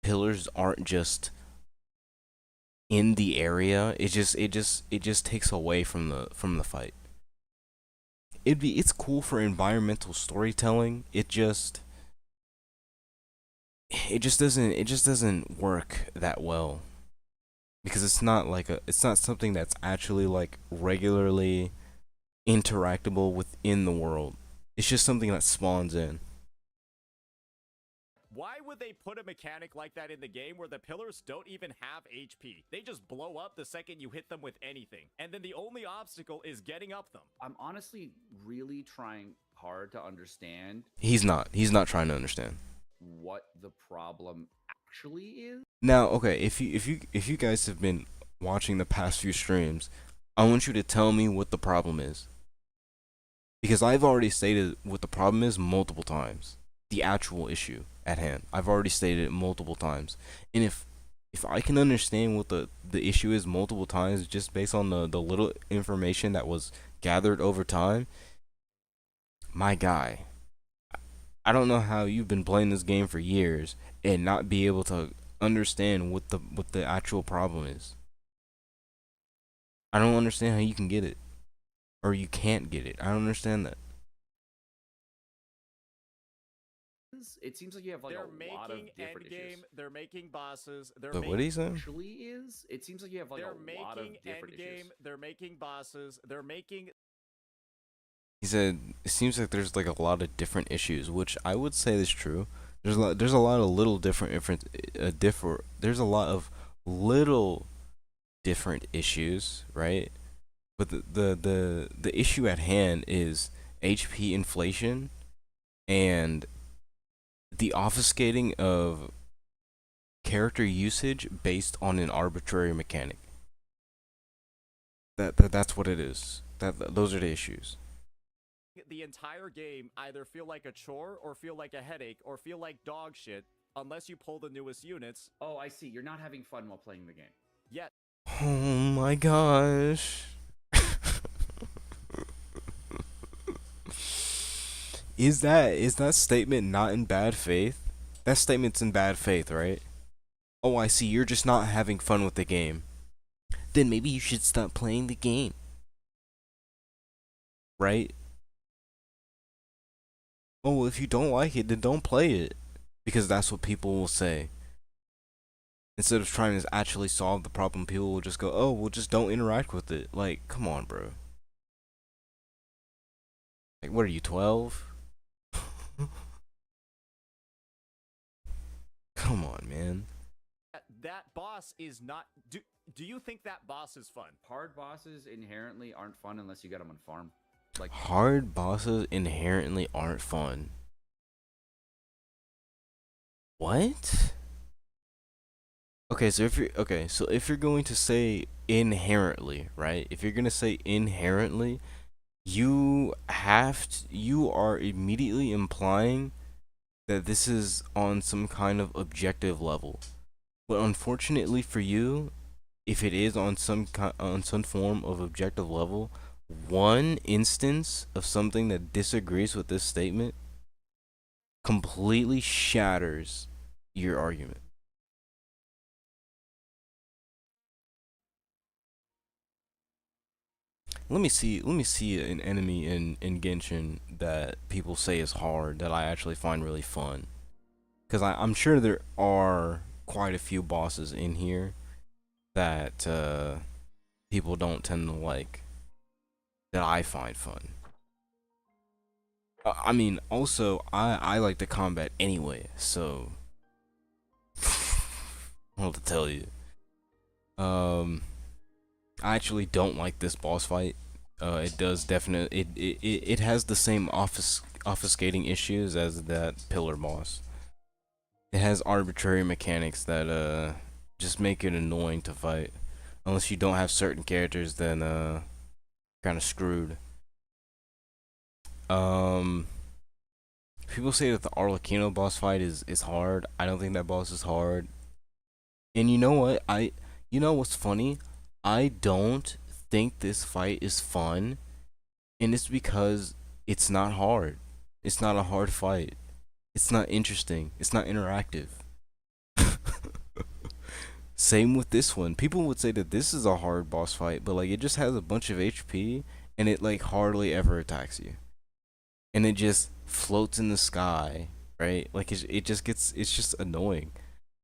pillars aren't just in the area, it just takes away from the fight. It's cool for environmental storytelling. It just doesn't work that well, because it's not something that's actually like regularly interactable within the world. It's just something that spawns in. Why would they put a mechanic like that in the game where the pillars don't even have HP? They just blow up the second you hit them with anything. And then the only obstacle is getting up them. I'm honestly really trying hard to understand He's not trying to understand. what the problem actually is. Now, okay, if you guys have been watching the past few streams, I want you to tell me what the problem is. Because I've already stated what the problem is multiple times. the actual issue at hand. I've already stated it multiple times. And if I can understand what the issue is multiple times just based on the little information that was gathered over time, my guy, I don't know how you've been playing this game for years and not be able to understand what the actual problem is. I don't understand how you can get it or you can't get it. I don't understand that. It seems like you have like They're a lot of making different endgame. issues. They're making bosses. They're But making. what did he say? Actually, is it seems like you have like They're a lot of making different endgame. issues. They're making bosses. They're making. He said it seems like there's like a lot of different issues, which I would say is true. There's a lot of little there's a lot of little different issues, right? But the issue at hand is HP inflation and the obfuscating of character usage based on an arbitrary mechanic. That's what it is. Those are the issues. The entire game either feel like a chore or feel like a headache or feel like dog shit unless you pull the newest units. Oh, I see. You're not having fun while playing the game. Yet Oh my gosh. Is that statement not in bad faith? That statement's in bad faith, right? Oh, I see. You're just not having fun with the game. Then maybe you should stop playing the game. Right? Oh, well, if you don't like it, then don't play it. Because that's what people will say. Instead of trying to actually solve the problem, people will just go, oh, well, just don't interact with it. Like, come on, bro. Like, what are you, 12? Come on, man. that boss is not. Do you think that boss is fun? Hard bosses inherently aren't fun unless you get them on farm. Like Hard bosses inherently aren't fun. What? Okay, so if you're going to say inherently, right? If you're gonna say inherently, you you are immediately implying that this is on some kind of objective level. But unfortunately for you, if it is on on some form of objective level, one instance of something that disagrees with this statement completely shatters your argument. Let me see an enemy in Genshin that people say is hard that I actually find really fun. Cause I'm sure there are quite a few bosses in here that people don't tend to like that I find fun. I mean, also I like the combat anyway, so I don't know what to tell you. I actually don't like this boss fight. It does definitely it has the same obfuscating issues as that pillar boss. It has arbitrary mechanics that just make it annoying to fight. Unless you don't have certain characters, then kind of screwed. People say that the Arlecchino boss fight is hard. I don't think that boss is hard. And you know what? You know what's funny? I don't think this fight is fun, and it's because it's not hard. It's not a hard fight. It's not interesting. It's not interactive. Same with this one. People would say that this is a hard boss fight, but like it just has a bunch of HP and it like hardly ever attacks you. And it just floats in the sky, right? Like it just gets it's just annoying.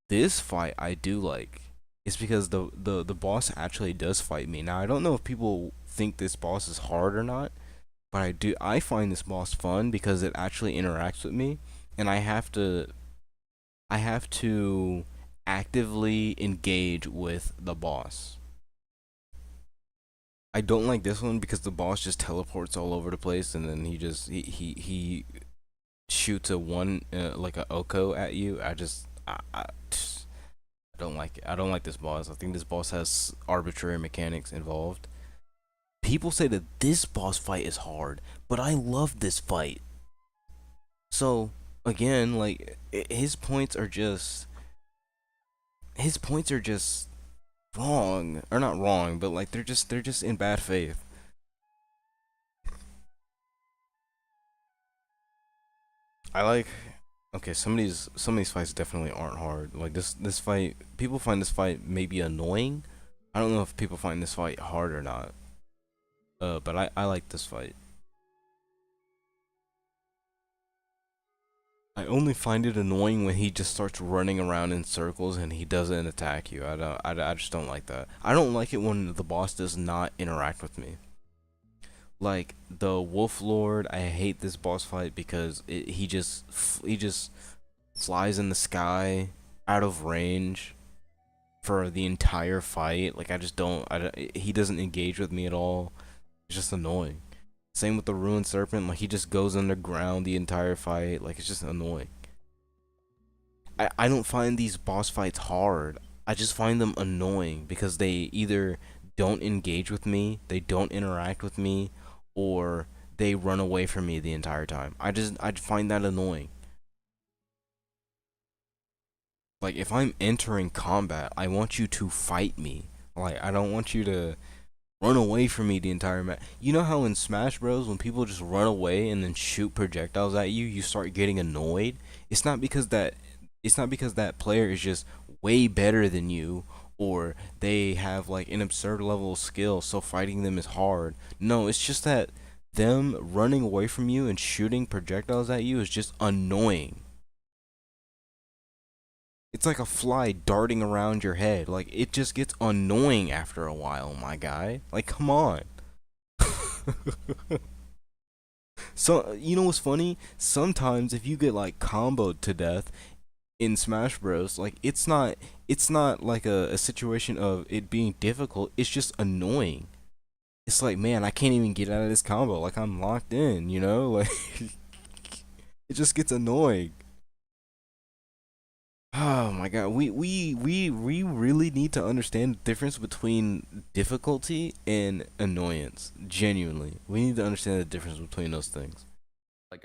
This fight I do like. It's because the boss actually does fight me. Now I don't know if people think this boss is hard or not, but I find this boss fun because it actually interacts with me and I have to actively engage with the boss. I don't like this one because the boss just teleports all over the place and then he shoots a one like a Oko at you. I don't like it. I don't like this boss. I think this boss has arbitrary mechanics involved. People say that this boss fight is hard, but I love this fight. So, again, like his points are just wrong, or not wrong, but like they're just in bad faith. I like okay, some of these fights definitely aren't hard. Like this fight, people find this fight maybe annoying. I don't know if people find this fight hard or not. But I like this fight. I only find it annoying when he just starts running around in circles and he doesn't attack you. I just don't like that. I don't like it when the boss does not interact with me. Like the Wolf Lord, I hate this boss fight because he just flies in the sky out of range for the entire fight. Like he doesn't engage with me at all. It's just annoying. Same with the Ruined Serpent, like he just goes underground the entire fight. Like it's just annoying. I don't find these boss fights hard. I just find them annoying because they either don't engage with me, they don't interact with me, or they run away from me the entire time. I find that annoying. Like if I'm entering combat, I want you to fight me. Like I don't want you to run away from me the entire match. You know how in Smash Bros when people just run away and then shoot projectiles at you, you start getting annoyed? It's not because that player is just way better than you or they have like an absurd level of skill, so fighting them is hard. No, it's just that them running away from you and shooting projectiles at you is just annoying. It's like a fly darting around your head. Like it just gets annoying after a while, my guy. Like come on. So you know what's funny? Sometimes if you get like comboed to death in Smash Bros, like it's not like a situation of it being difficult. It's just annoying. It's like man, I can't even get out of this combo. Like I'm locked in, you know? Like it just gets annoying. Oh my god, we really need to understand the difference between difficulty and annoyance. Genuinely, we need to understand the difference between those things. Like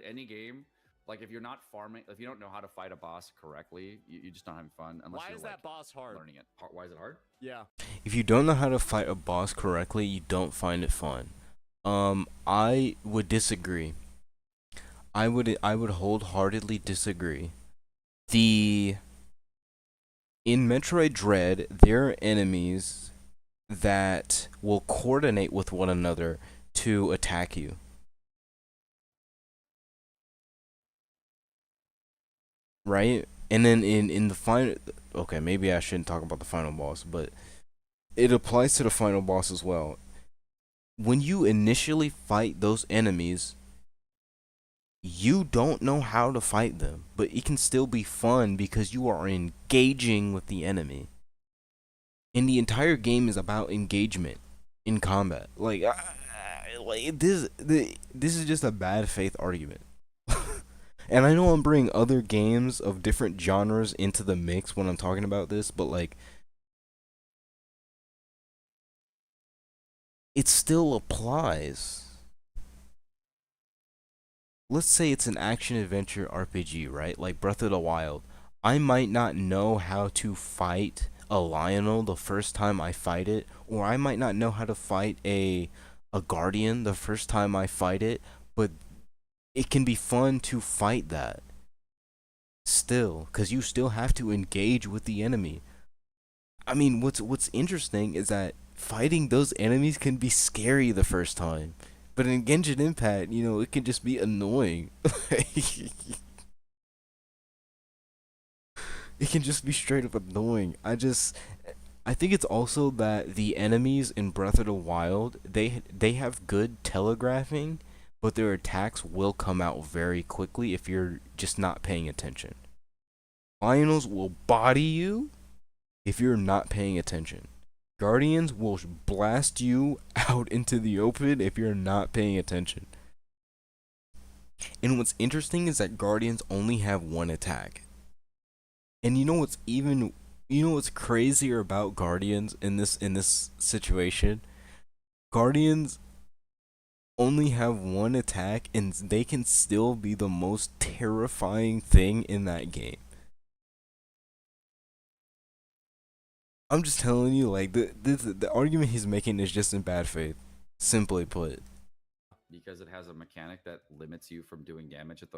any game, like if you're not farming, if you don't know how to fight a boss correctly, you just not having fun unless Why you're is like that boss hard? learning it. Why is it hard? Yeah. If you don't know how to fight a boss correctly, you don't find it fun. I would disagree. I would wholeheartedly disagree. The In Metroid Dread, there are enemies that will coordinate with one another to attack you. Right? And then in the final, okay, maybe I shouldn't talk about the final boss, but it applies to the final boss as well. When you initially fight those enemies, you don't know how to fight them, but it can still be fun because you are engaging with the enemy. And the entire game is about engagement in combat. Like this is just a bad faith argument. And I know I'm bringing other games of different genres into the mix when I'm talking about this, but like it still applies. Let's say it's an action adventure RPG, right? Like Breath of the Wild. I might not know how to fight a Lionel the first time I fight it, or I might not know how to fight a Guardian the first time I fight it, but it can be fun to fight that still, cuz you still have to engage with the enemy. I mean, what's interesting is that fighting those enemies can be scary the first time. But in Genshin Impact, it can just be annoying. It can just be straight up annoying. I think it's also that the enemies in Breath of the Wild, they have good telegraphing, but their attacks will come out very quickly if you're just not paying attention. Lionels will body you if you're not paying attention. Guardians will blast you out into the open if you're not paying attention. And what's interesting is that Guardians only have one attack. And you know what's crazier about Guardians in this situation? Guardians only have one attack and they can still be the most terrifying thing in that game. I'm just telling you, like the argument he's making is just in bad faith. Simply put. because it has a mechanic that limits you from doing damage at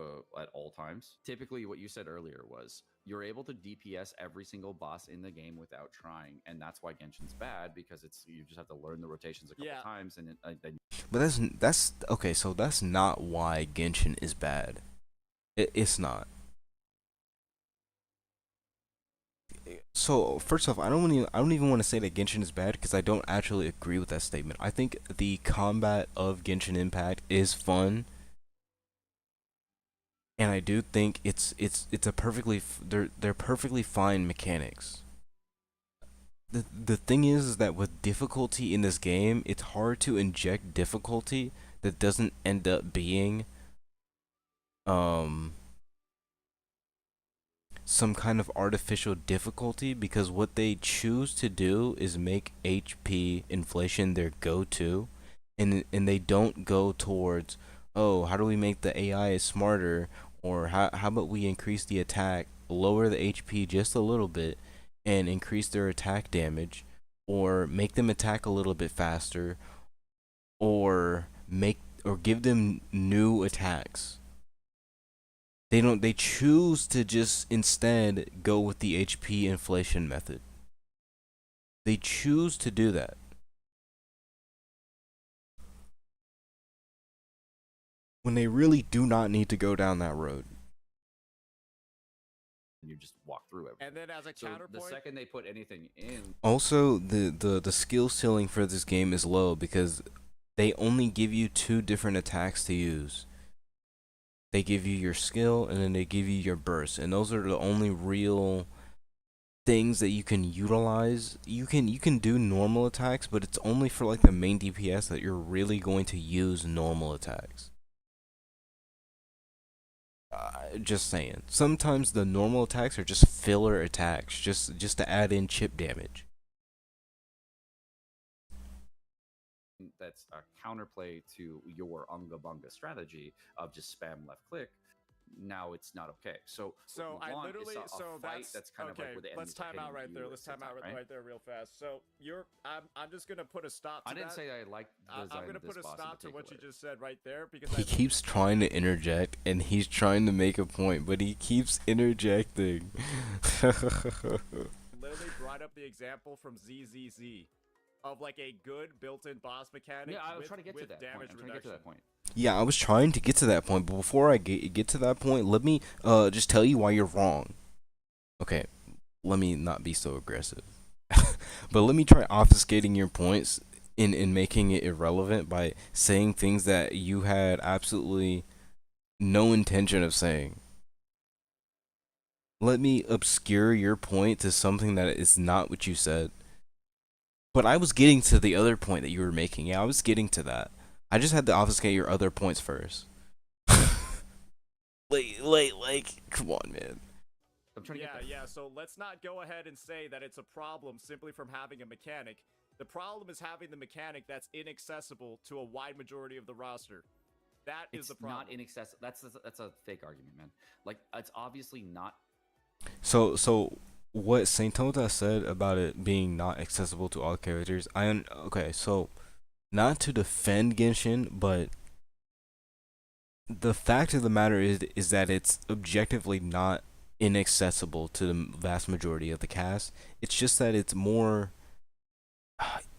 all times. Typically, what you said earlier was you're able to DPS every single boss in the game without trying, and that's why Genshin's bad because it's you just have to learn the rotations a couple Yeah. times, and then But that's okay. So that's not why Genshin is bad. It's not. So first off, I don't even want to say that Genshin is bad because I don't actually agree with that statement. I think the combat of Genshin Impact is fun, and I do think it's a they're perfectly fine mechanics. The thing is that with difficulty in this game, it's hard to inject difficulty that doesn't end up being um some kind of artificial difficulty, because what they choose to do is make HP inflation their go-to, and they don't go towards, oh, how do we make the AI smarter, or how about we increase the attack, lower the HP just a little bit and increase their attack damage, or make them attack a little bit faster, or give them new attacks. They choose to just instead go with the HP inflation method. They choose to do that. When they really do not need to go down that road. you just walk through everything. And then as a So the counterpoint, second they put anything in, Also, the skill ceiling for this game is low because they only give you two different attacks to use. They give you your skill and then they give you your burst, and those are the only real things that you can utilize. You can do normal attacks, but it's only for like the main DPS that you're really going to use normal attacks. Just saying. Sometimes the normal attacks are just filler attacks, just to add in chip damage. that's a counterplay to your unga bunga strategy of just spam left click. Now it's not okay. So so what we I want is literally, a so fight that's kind of okay. like where the Let's enemies are time out hitting right you there. at Let's the same time out time, right there real fast. So I'm just gonna put a stop to I didn't that. say I liked the I'm design gonna of this put a boss in stop to what you particular. just said right there because He keeps trying to interject and he's trying to make a point, but he keeps interjecting. literally brought up the example from ZZZ of like a good built-in boss mechanic. Yeah, I was with, trying to get to with that point. damage I'm trying to get to that point. Yeah, I was trying to get to that point, but before I get to that point, let me just tell you why you're wrong. Okay, let me not be so aggressive. But let me try obfuscating your points in making it irrelevant by saying things that you had absolutely no intention of saying. Let me obscure your point to something that is not what you said. But I was getting to the other point that you were making. Yeah, I was getting to that. I just had to obfuscate your other points first. Come on, man. I'm trying to get there. Yeah. So let's not go ahead and say that it's a problem simply from having a mechanic. The problem is having the mechanic that's inaccessible to a wide majority of the roster. That is It's the problem. not inaccessible. That's a fake argument, man. Like it's obviously not. So what Saint Tota said about it being not accessible to all characters, okay, so not to defend Genshin, but the fact of the matter is that it's objectively not inaccessible to the vast majority of the cast. It's just that it's more,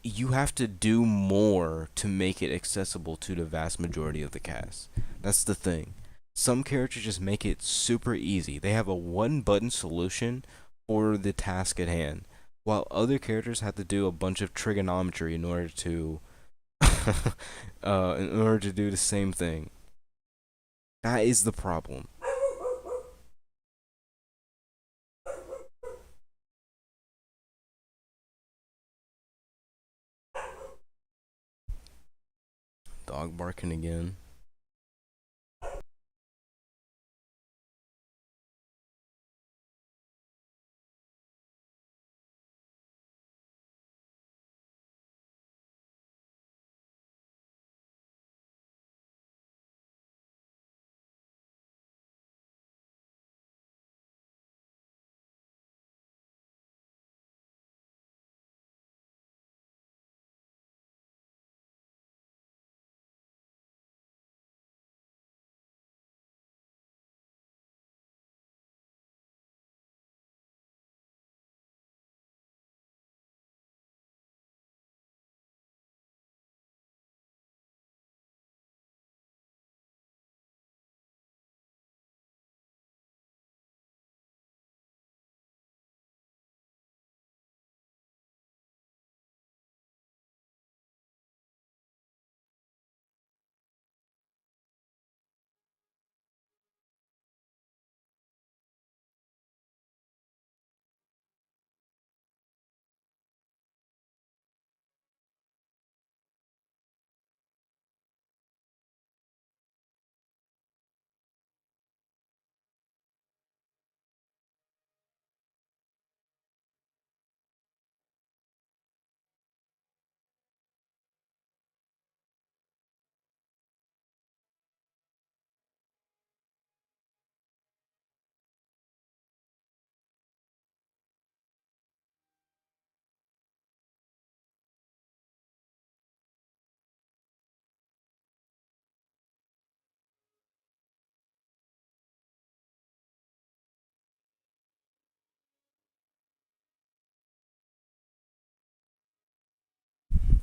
you have to do more to make it accessible to the vast majority of the cast. That's the thing. Some characters just make it super easy. They have a one button solution for the task at hand, while other characters have to do a bunch of trigonometry in order to in order to do the same thing. That is the problem. Dog barking again.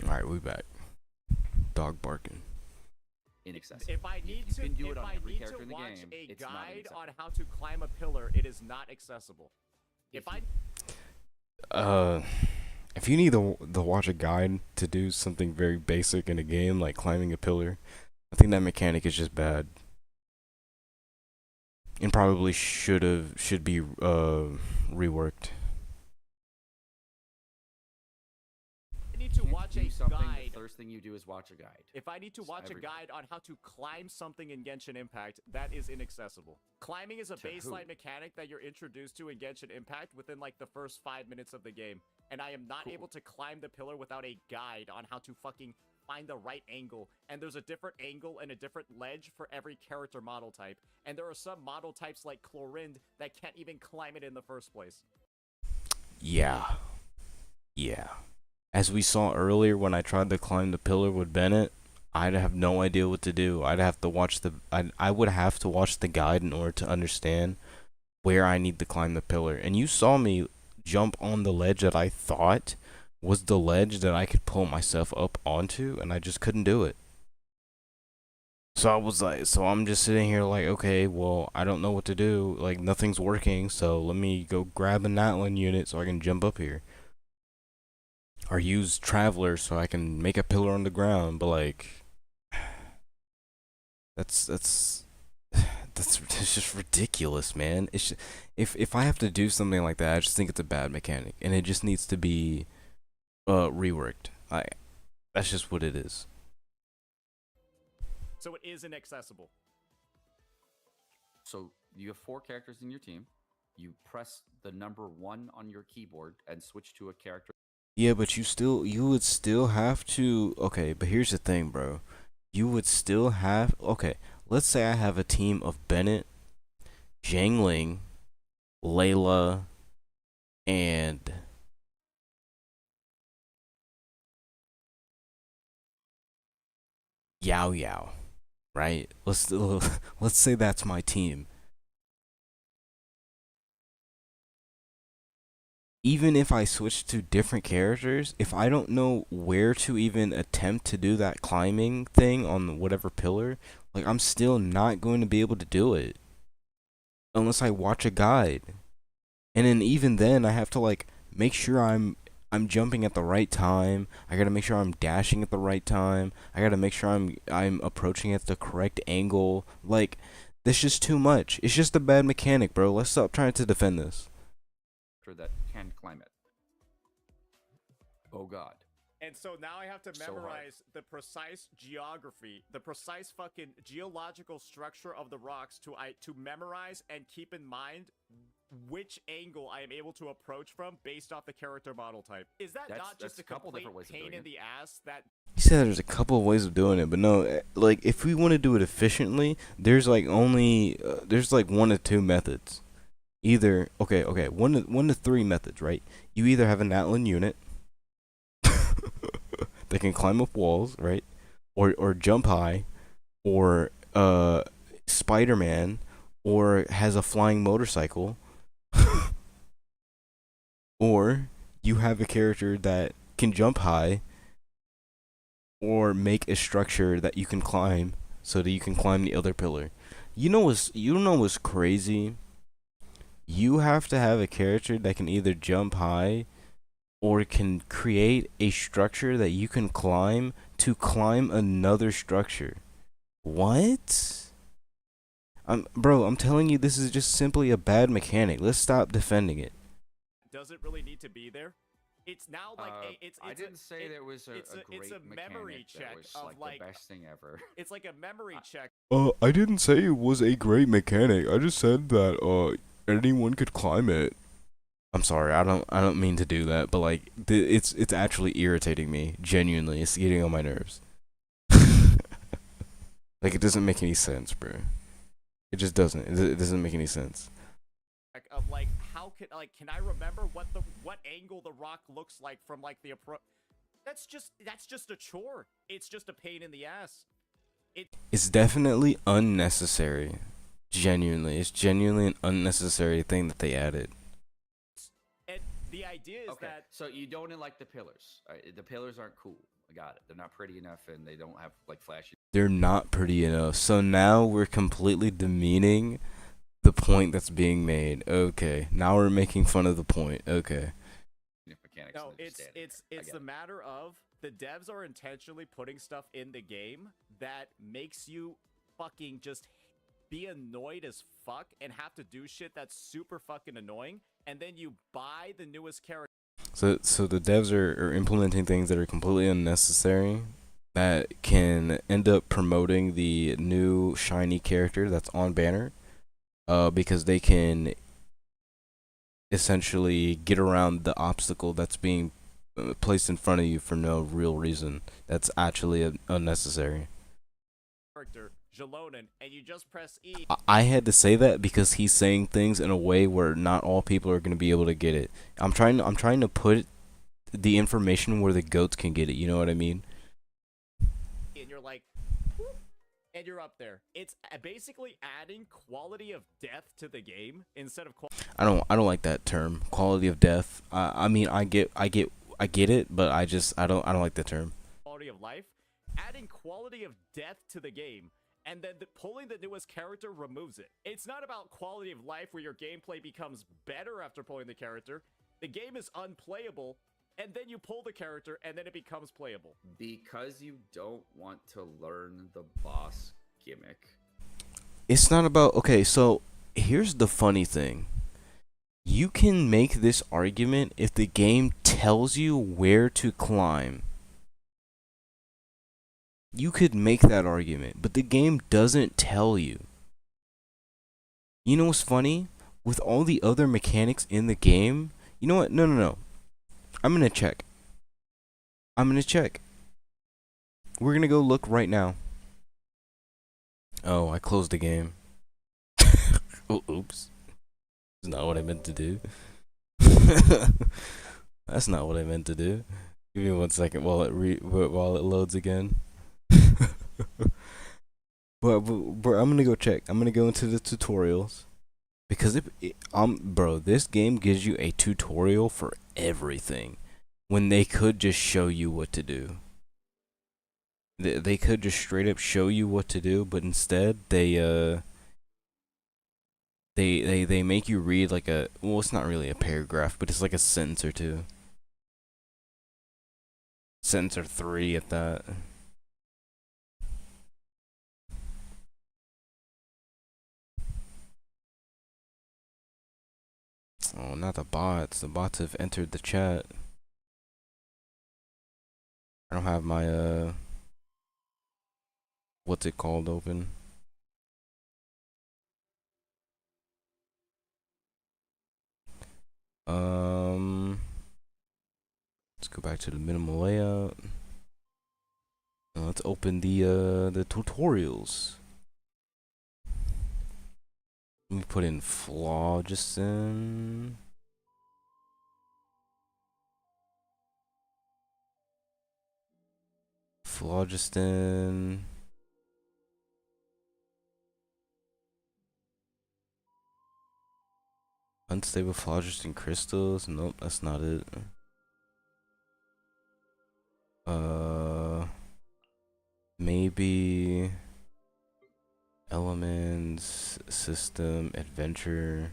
All right, we back. Dog barking. Inaccessible. If I need you to, can do if it on I every need character to in the watch game, a it's not guide inaccessible. on how to climb a pillar, it is not accessible. If I If you need to watch a guide to do something very basic in a game like climbing a pillar, I think that mechanic is just bad. And probably should be reworked. need to Can't watch do a something, guide, the first thing you do is watch a guide. if I need to Just watch a everybody. guide on how to climb something in Genshin Impact, that is inaccessible. Climbing is a To who? baseline mechanic that you're introduced to in Genshin Impact within like the first 5 minutes of the game, and I am not Cool. able to climb the pillar without a guide on how to fucking find the right angle. And there's a different angle and a different ledge for every character model type, and there are some model types like Chlorinde that can't even climb it in the first place. Yeah. As we saw earlier when I tried to climb the pillar with Bennett, I'd have no idea what to do. I would have to watch the guide in order to understand where I need to climb the pillar. And you saw me jump on the ledge that I thought was the ledge that I could pull myself up onto, and I just couldn't do it. So I'm just sitting here like, okay, well, I don't know what to do. Like, nothing's working, so let me go grab a Natlin unit so I can jump up here. Or use Traveler so I can make a pillar on the ground, but like, that's just ridiculous, man. It's just, if I have to do something like that, I just think it's a bad mechanic, and it just needs to be reworked. That's just what it is. So it is inaccessible. So you have 4 characters in your team. You press the number 1 on your keyboard and switch to a character. Yeah, but you would still have to. Okay, but here's the thing, bro. You would still have. Okay, let's say I have a team of Bennett, Jiangling, Layla, and Yao Yao, right? Let's say that's my team. Even if I switch to different characters, if I don't know where to even attempt to do that climbing thing on whatever pillar, like, I'm still not going to be able to do it unless I watch a guide. And then even then, I have to like make sure I'm jumping at the right time. I gotta make sure I'm dashing at the right time. I gotta make sure I'm approaching at the correct angle. Like, that's just too much. It's just a bad mechanic, bro. Let's stop trying to defend this. That can climb it. Oh god. And so now I have to So hard. memorize the precise geography, the precise fucking geological structure of the rocks to memorize and keep in mind which angle I am able to approach from based off the character model type. Is that That's- not just that's a a couple complete different ways of pain doing in it. the ass that He said there's a couple of ways of doing it, but no, like, if we want to do it efficiently, there's like only there's like 1 to 2 methods. Either okay, 1 to 3 methods, right? You either have an Natlin unit that can climb up walls, right? Or jump high, or Spider-Man, or has a flying motorcycle, or you have a character that can jump high, or make a structure that you can climb so that you can climb the other pillar. You know what's crazy? You have to have a character that can either jump high or can create a structure that you can climb to climb another structure. What? Bro, I'm telling you, this is just simply a bad mechanic. Let's stop defending it. doesn't really need to be there. It's now like I didn't say there was it's a a great memory mechanic check that was of, like like- the best thing ever. it's like a memory check. I didn't say it was a great mechanic. I just said that anyone could climb it. I'm sorry. I don't mean to do that, but like it's actually irritating me. Genuinely, it's getting on my nerves. Like, it doesn't make any sense, bro. It just doesn't. It doesn't make any sense. Of like how can I remember what angle the rock looks like from like the approach? That's just a chore. It's just a pain in the ass. It's definitely unnecessary. Genuinely, it's genuinely an unnecessary thing that they added. And the idea is Okay, that so you don't like the pillars. The pillars aren't cool. I got it. They're not pretty enough, and they don't have like flashy They're not pretty enough. So now we're completely demeaning the point that's being made. Okay, now we're making fun of the point. Okay. mechanics. No, and they're just standing it's there. I it's get the it. matter of the devs are intentionally putting stuff in the game that makes you fucking just be annoyed as fuck and have to do shit that's super fucking annoying, and then you buy the newest character. So the devs are implementing things that are completely unnecessary that can end up promoting the new shiny character that's on banner, because they can essentially get around the obstacle that's being placed in front of you for no real reason. That's actually unnecessary. Jalonen, and you just press E. I had to say that because he's saying things in a way where not all people are going to be able to get it. I'm trying to put the information where the goats can get it. You know what I mean? And you're like, whoop, and you're up there. It's basically adding quality of death to the game instead of I don't like that term, quality of death. I mean, I get it, but I don't like the term. quality of life. Adding quality of death to the game, and then pulling the newest character removes it. It's not about quality of life where your gameplay becomes better after pulling the character. The game is unplayable, and then you pull the character, and then it becomes playable. Because you don't want to learn the boss gimmick. It's not about, okay, so here's the funny thing. You can make this argument if the game tells you where to climb. You could make that argument, but the game doesn't tell you. You know what's funny? With all the other mechanics in the game, you know what? No. I'm gonna check. We're gonna go look right now. Oh, I closed the game. Oh, oops. That's not what I meant to do. That's not what I meant to do. Give me 1 second while it loads again. but I'm gonna go check. I'm gonna go into the tutorials because bro, this game gives you a tutorial for everything when they could just show you what to do. They could just straight up show you what to do, but instead they make you read like well, it's not really a paragraph, but it's like a sentence or two. Sentence or three at that. Oh, not the bots. The bots have entered the chat. I don't have my what's it called open. Let's go back to the minimal layout. Let's open the tutorials. Let me put in Phlogiston. Phlogiston. Unstable phlogiston crystals. Nope, that's not it. Maybe elements, system, adventure.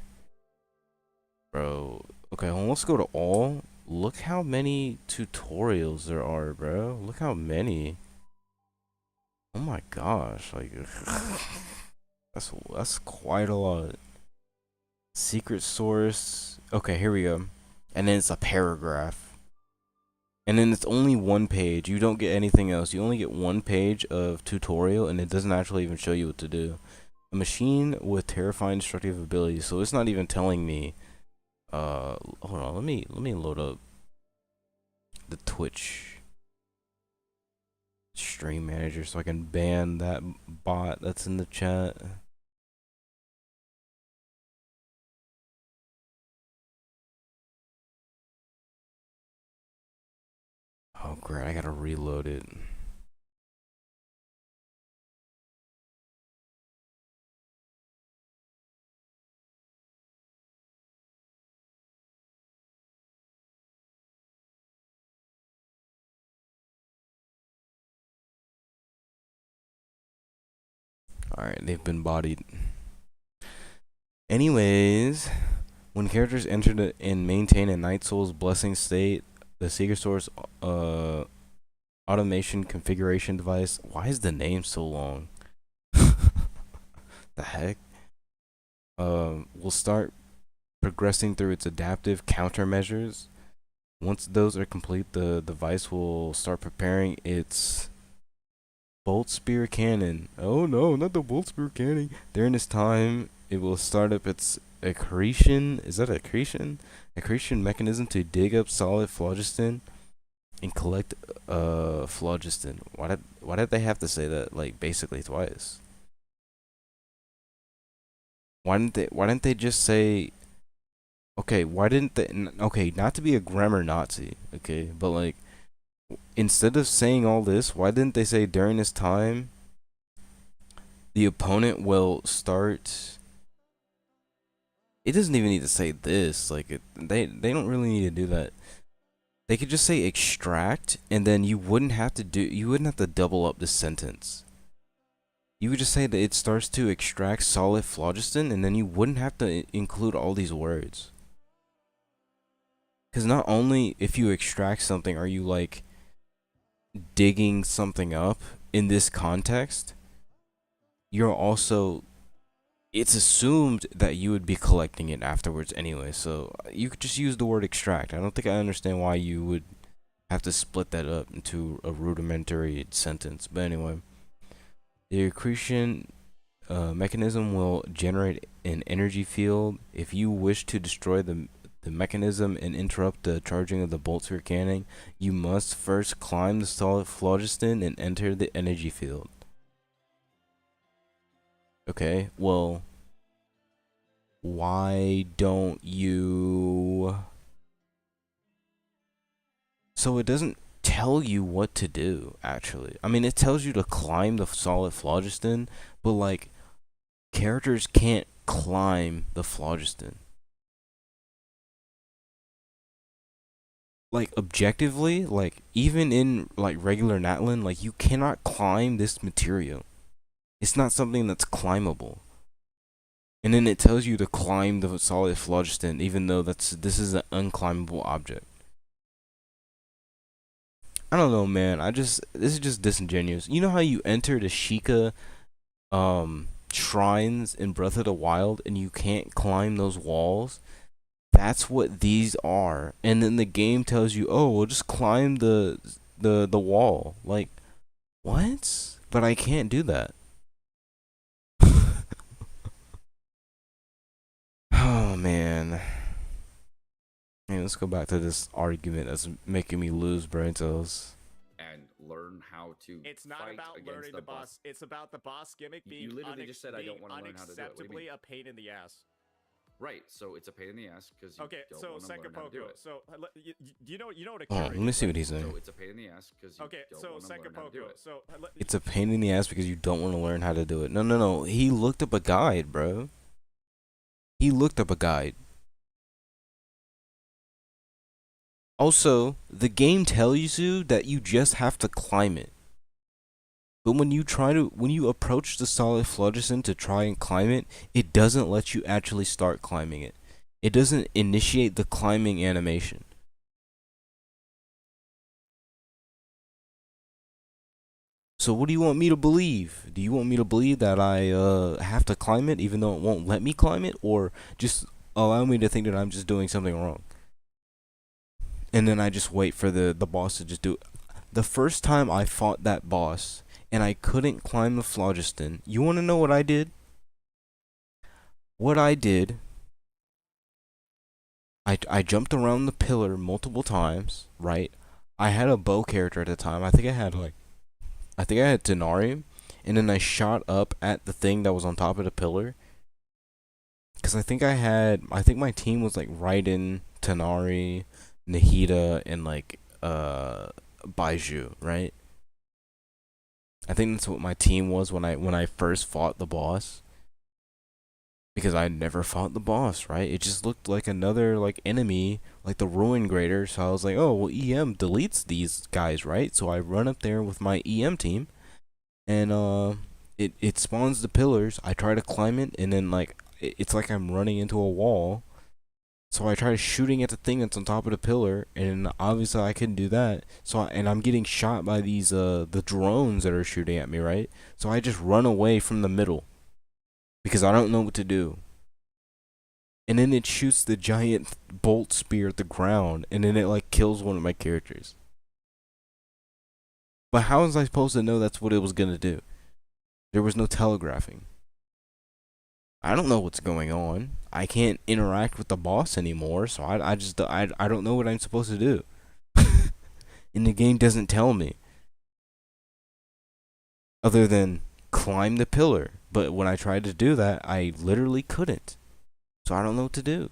Bro, okay, well, let's go to all. Look how many tutorials there are, bro. Look how many. Oh my gosh, like that's quite a lot. Secret source. Okay, here we go. And then it's a paragraph. And then it's only 1 page. You don't get anything else. You only get 1 page of tutorial, and it doesn't actually even show you what to do. A machine with terrifying destructive abilities. So it's not even telling me. Hold on. Let me load up the Twitch stream manager so I can ban that bot that's in the chat. Oh great, I gotta reload it. Alright, they've been bodied. Anyways, when characters enter and maintain a Night Soul's blessing state, the Secret Source automation configuration device. Why is the name so long? The heck? Will start progressing through its adaptive countermeasures. Once those are complete, the device will start preparing its Bolt Spear Cannon. Oh no, not the Bolt Spear Cannon. During this time, it will start up its accretion. Is that accretion? Accretion mechanism to dig up solid phlogiston and collect phlogiston. Why did they have to say that like basically twice? Why didn't they just say okay, why didn't they okay, not to be a grammar Nazi, okay, but like instead of saying all this, why didn't they say during this time the opponent will start. It doesn't even need to say this, like they don't really need to do that. They could just say extract and then you wouldn't have to double up the sentence. You would just say that it starts to extract solid phlogiston and then you wouldn't have to include all these words. Because not only if you extract something are you like digging something up in this context, you're also, it's assumed that you would be collecting it afterwards anyway, so you could just use the word extract. I don't think I understand why you would have to split that up into a rudimentary sentence, but anyway. The accretion mechanism will generate an energy field. If you wish to destroy the mechanism and interrupt the charging of the Bolt Spear Cannon, you must first climb the solid phlogiston and enter the energy field. Okay, well, why don't you... So it doesn't tell you what to do, actually. I mean, it tells you to climb the solid phlogiston, but like, characters can't climb the phlogiston. Like, objectively, like, even in like regular Natlan, like, you cannot climb this material. It's not something that's climbable. And then it tells you to climb the solid phlogiston, even though this is an unclimbable object. I don't know, man. This is just disingenuous. You know how you enter the Sheikah shrines in Breath of the Wild and you can't climb those walls? That's what these are. And then the game tells you, "Oh, we'll just climb the wall." Like, what? But I can't do that. Oh man. Hey, let's go back to this argument that's making me lose brain cells. And learn how to. It's not fight about against learning the boss. It's about the boss gimmick being You literally just said I don't want to learn how to do it. What do you unacceptably mean? a pain in the ass. Right, so it's a pain in the ass because you Okay, don't so want to learn how to do Second it. So you know what a Oh, carry let me is, see right? what he's saying. So it's a pain in the ass because you Okay, don't so want to Second learn how to do it. So It's a pain in the ass because you don't want to learn how to do it. No. He looked up a guide, bro. He looked up a guide. Also, the game tells you that you just have to climb it. But when you approach the solid phlogiston to try and climb it, it doesn't let you actually start climbing it. It doesn't initiate the climbing animation. So what do you want me to believe? Do you want me to believe that I have to climb it even though it won't let me climb it, or just allow me to think that I'm just doing something wrong? And then I just wait for the boss to just do it. The first time I fought that boss and I couldn't climb the phlogiston, you want to know what I did? What I did, I jumped around the pillar multiple times, right? I had a bow character at the time. I think I had Tenari, and then I shot up at the thing that was on top of the pillar. Cause I think my team was like Raiden, Tenari, Nahida, and like Baiju, right? I think that's what my team was when I first fought the boss. Because I never fought the boss, right? It just looked like another like enemy, like the Ruin Grader. So I was like, oh well, EM deletes these guys, right? So I run up there with my EM team, and it spawns the pillars. I try to climb it, and then like it's like I'm running into a wall. So I try shooting at the thing that's on top of the pillar, and obviously I couldn't do that. And I'm getting shot by these the drones that are shooting at me, right? So I just run away from the middle because I don't know what to do. And then it shoots the giant bolt spear at the ground, and then it like kills one of my characters. But how was I supposed to know that's what it was gonna do? There was no telegraphing. I don't know what's going on. I can't interact with the boss anymore, so I don't know what I'm supposed to do. And the game doesn't tell me. Other than climb the pillar. But when I tried to do that, I literally couldn't. So I don't know what to do.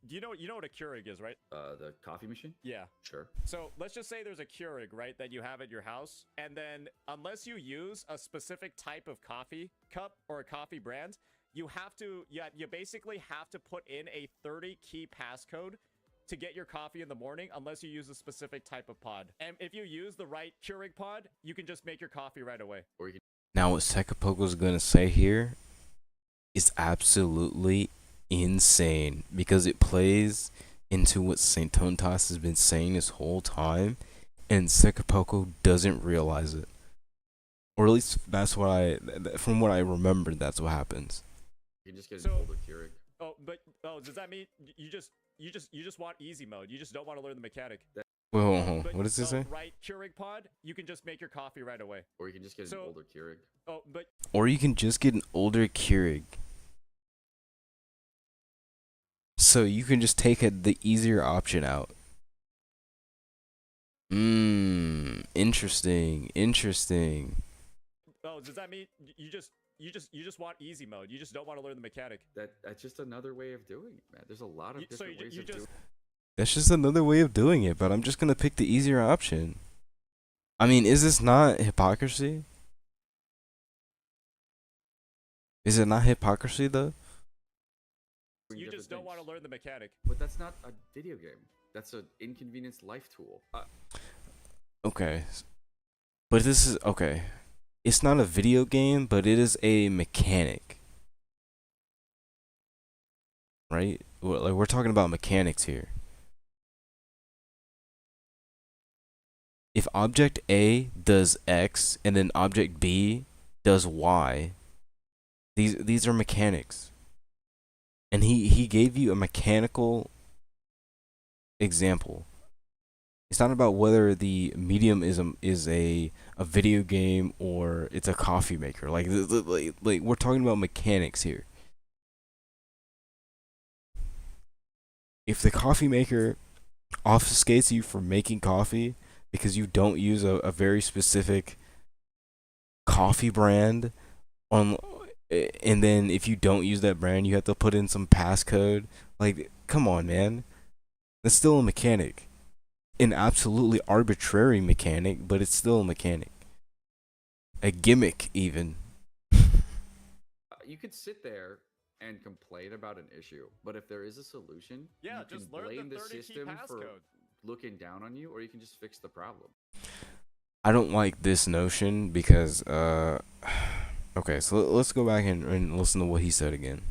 You know what a Keurig is, right? The coffee machine? Yeah. Sure. So let's just say there's a Keurig, right, that you have at your house, and then unless you use a specific type of coffee cup or a coffee brand, you basically have to put in a 30-key passcode to get your coffee in the morning unless you use a specific type of pod. And if you use the right Keurig pod, you can just make your coffee right away. Or you can Now what Sekapoko's gonna say here is absolutely insane because it plays into what Saint Tontas has been saying this whole time, and Sekapoko doesn't realize it. Or at least that's what from what I remember, that's what happens. you can just get an So- older Keurig. Does that mean you just want easy mode? You just don't want to learn the mechanic. Wait, hold on. But What does it say? Right Keurig pod, you can just make your coffee right away. Or you can just get an So- older Keurig. Or you can just get an older Keurig. So you can just take the easier option out. Interesting. Does that mean you just want easy mode? You just don't want to learn the mechanic. That's just another way of doing it, man. There's a lot of different ways of doing it. That's just another way of doing it, but I'm just gonna pick the easier option. I mean, is this not hypocrisy? Is it not hypocrisy though? You Different just don't things. want to learn the mechanic. But that's not a video game. That's an inconvenience life tool. Okay. But this is okay. It's not a video game, but it is a mechanic. Right? Like we're talking about mechanics here. If object A does X and then object B does Y, these are mechanics. And he gave you a mechanical example. It's not about whether the medium is a video game or it's a coffee maker. Like we're talking about mechanics here. If the coffee maker obfuscates you from making coffee because you don't use a very specific coffee brand on, and then if you don't use that brand, you have to put in some passcode. Like, come on, man. That's still a mechanic. An absolutely arbitrary mechanic, but it's still a mechanic. A gimmick, even. You could sit there and complain about an issue, but if there is a solution, Yeah, you just can learn blame the the 30-key system for passcode. looking down on you, or you can just fix the problem. I don't like this notion because, okay, so let's go back and listen to what he said again.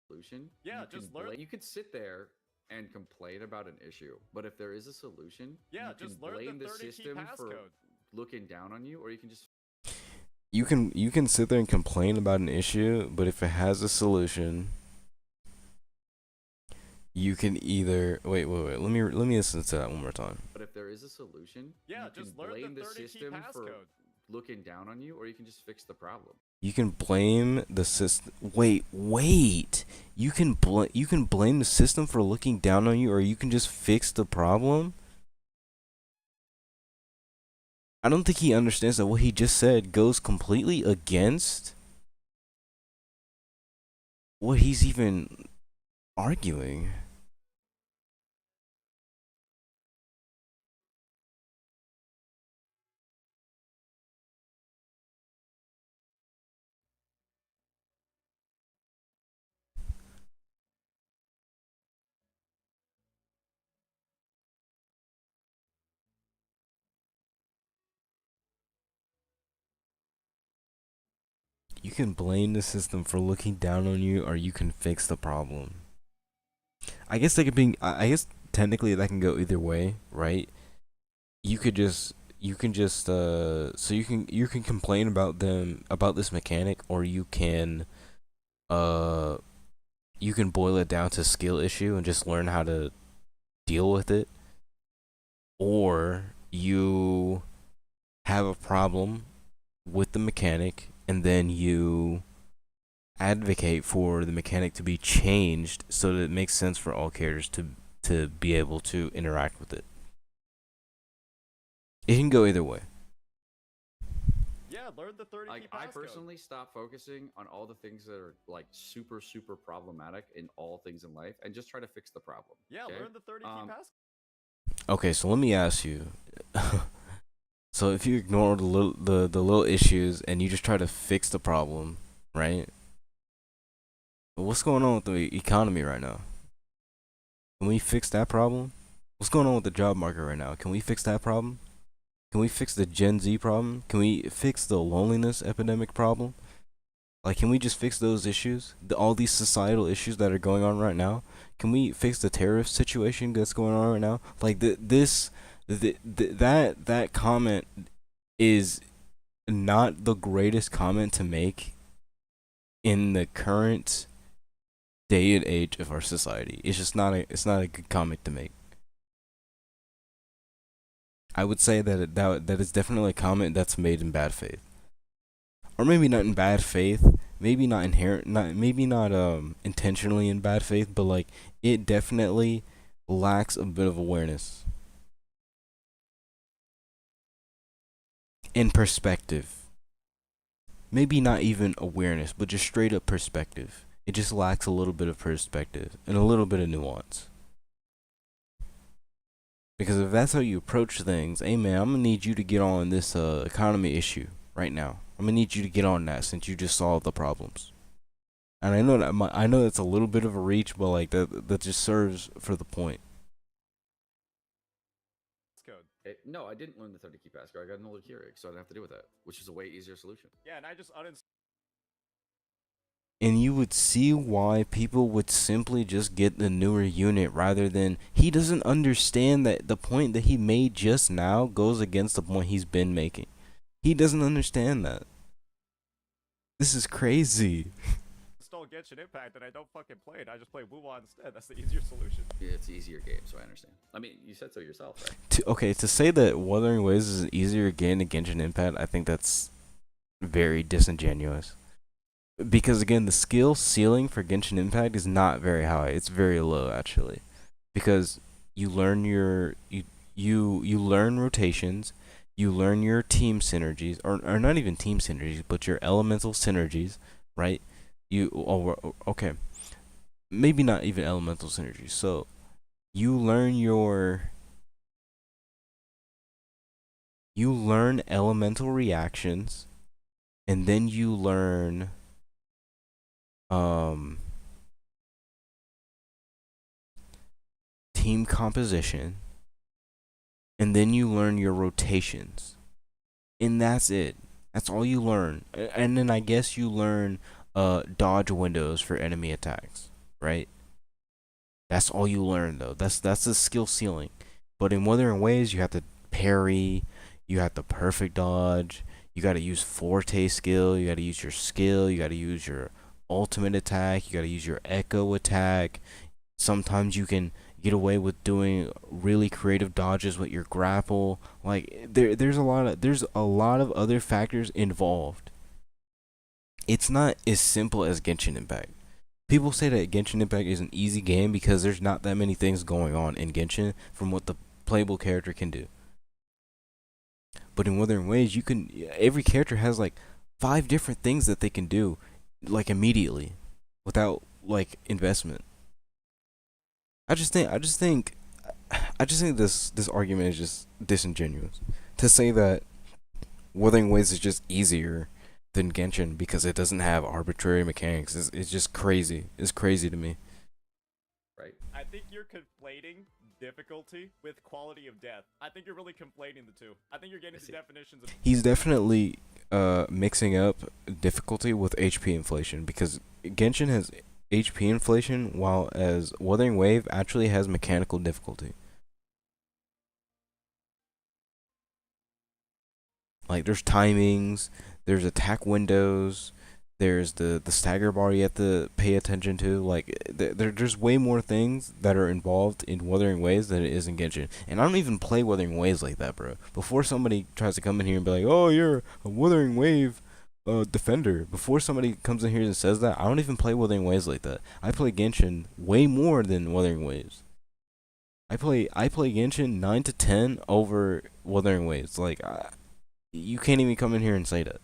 Solution. Yeah, you just can learn- You could sit there and complain about an issue, but if there is a solution, Yeah, you can just learn blame the the 30-key system for passcode. looking down on you, or you can just You can sit there and complain about an issue, but if it has a solution, you can either wait. Let me listen to that one more time. But if there is a solution, Yeah, you just can learn blame the the 30-key system for passcode. looking down on you, or you can just fix the problem. You can blame the system. Wait. You can blame the system for looking down on you, or you can just fix the problem. I don't think he understands that what he just said goes completely against what he's even arguing. you can blame the system for looking down on you, or you can fix the problem. I guess they could be. I guess technically that can go either way, right? So you can complain about them about this mechanic, or you can boil it down to skill issue and just learn how to deal with it, or you have a problem with the mechanic and then you advocate for the mechanic to be changed so that it makes sense for all characters to be able to interact with it. It can go either way. Yeah, learn the 30 Like, key I passcode. personally stopped focusing on all the things that are like super problematic in all things in life and just try to fix the problem. Yeah, okay? learn the 30 key passcode. Okay, so let me ask you. So if you ignore the little issues and you just try to fix the problem, right? What's going on with the economy right now? Can we fix that problem? What's going on with the job market right now? Can we fix that problem? Can we fix the Gen Z problem? Can we fix the loneliness epidemic problem? Like, can we just fix those issues? All these societal issues that are going on right now? Can we fix the tariff situation that's going on right now? Like, that comment is not the greatest comment to make in the current day and age of our society. It's just not a good comment to make. I would say that is definitely a comment that's made in bad faith, or maybe not in bad faith, maybe not intentionally in bad faith, but like it definitely lacks a bit of awareness and perspective. Maybe not even awareness, but just straight up perspective. It just lacks a little bit of perspective and a little bit of nuance. Because if that's how you approach things, hey man, I'm gonna need you to get on this economy issue right now. I'm gonna need you to get on that since you just solved the problems. And I know I know that's a little bit of a reach, but like that just serves for the point. Code. No, I didn't learn the 30 key passcode. I got an older Keurig, so I didn't have to deal with that, which is a way easier solution. Yeah, and I just uninstalled. And you would see why people would simply just get the newer unit rather than he doesn't understand that the point that he made just now goes against the point he's been making. He doesn't understand that. This is crazy. Install Genshin Impact and I don't fucking play it. I just play WoWa instead. That's the easier solution. Yeah, it's an easier game, so I understand. I mean, you said so yourself, right? To say that Wuthering Waves is an easier game than Genshin Impact, I think that's very disingenuous. Because again, the skill ceiling for Genshin Impact is not very high. It's very low actually. Because you learn you learn rotations, you learn your team synergies, or not even team synergies, but your elemental synergies, right? Okay. Maybe not even elemental synergies. So you learn elemental reactions, and then you learn team composition, and then you learn your rotations, and that's it. That's all you learn. And then I guess you learn dodge windows for enemy attacks, right? That's all you learn though. That's the skill ceiling. But in Wuthering Waves, you have to parry, you have to perfect dodge, you got to use forte skill, you got to use your skill, you got to use your ultimate attack, you got to use your echo attack. Sometimes you can get away with doing really creative dodges with your grapple. Like there's a lot of other factors involved. It's not as simple as Genshin Impact. People say that Genshin Impact is an easy game because there's not that many things going on in Genshin from what the playable character can do. But in Wuthering Waves, every character has like 5 different things that they can do, like immediately, without like investment. I just think this argument is just disingenuous. To say that Wuthering Waves is just easier than Genshin because it doesn't have arbitrary mechanics is just crazy. It's crazy to me. Right. I think you're conflating difficulty with quality of death. I think you're really conflating the two. I think you're getting the definitions of. He's definitely mixing up difficulty with HP inflation, because Genshin has HP inflation, while as Wuthering Wave actually has mechanical difficulty. Like there's timings, there's attack windows, there's the stagger bar you have to pay attention to. Like there's way more things that are involved in Wuthering Waves than it is in Genshin. And I don't even play Wuthering Waves like that, bro. Before somebody tries to come in here and be like, "Oh, you're a Wuthering Wave defender," before somebody comes in here and says that, I don't even play Wuthering Waves like that. I play Genshin way more than Wuthering Waves. I play Genshin 9 to 10 over Wuthering Waves. Like you can't even come in here and say that.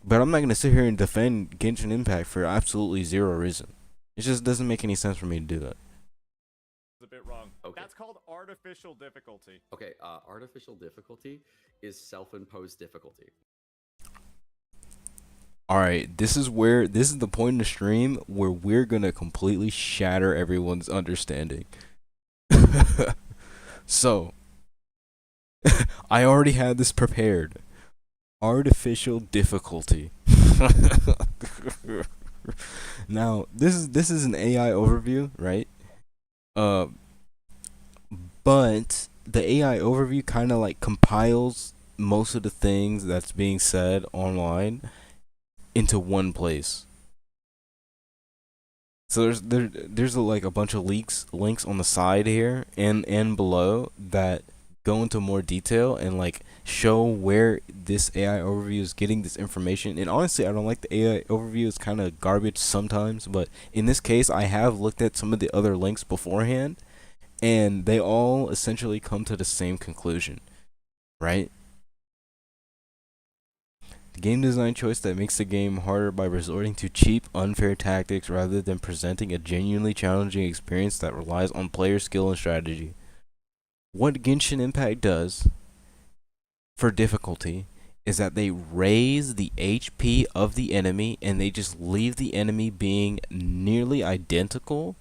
But I'm not gonna sit here and defend Genshin Impact for absolutely zero reason. It just doesn't make any sense for me to do that. It's a bit wrong. Okay. That's called artificial difficulty. Okay, artificial difficulty is self-imposed difficulty. Alright, this is the point in the stream where we're gonna completely shatter everyone's understanding. So, I already had this prepared. Artificial difficulty. Now, this is an AI overview, right? But the AI overview kind of like compiles most of the things that's being said online into one place. So there's like a bunch of links on the side here and below that go into more detail and like show where this AI overview is getting this information. And honestly, I don't like the AI overview. It's kind of garbage sometimes, but in this case, I have looked at some of the other links beforehand, and they all essentially come to the same conclusion, right? The game design choice that makes the game harder by resorting to cheap, unfair tactics rather than presenting a genuinely challenging experience that relies on player skill and strategy. What Genshin Impact does for difficulty is that they raise the HP of the enemy and they just leave the enemy being nearly identical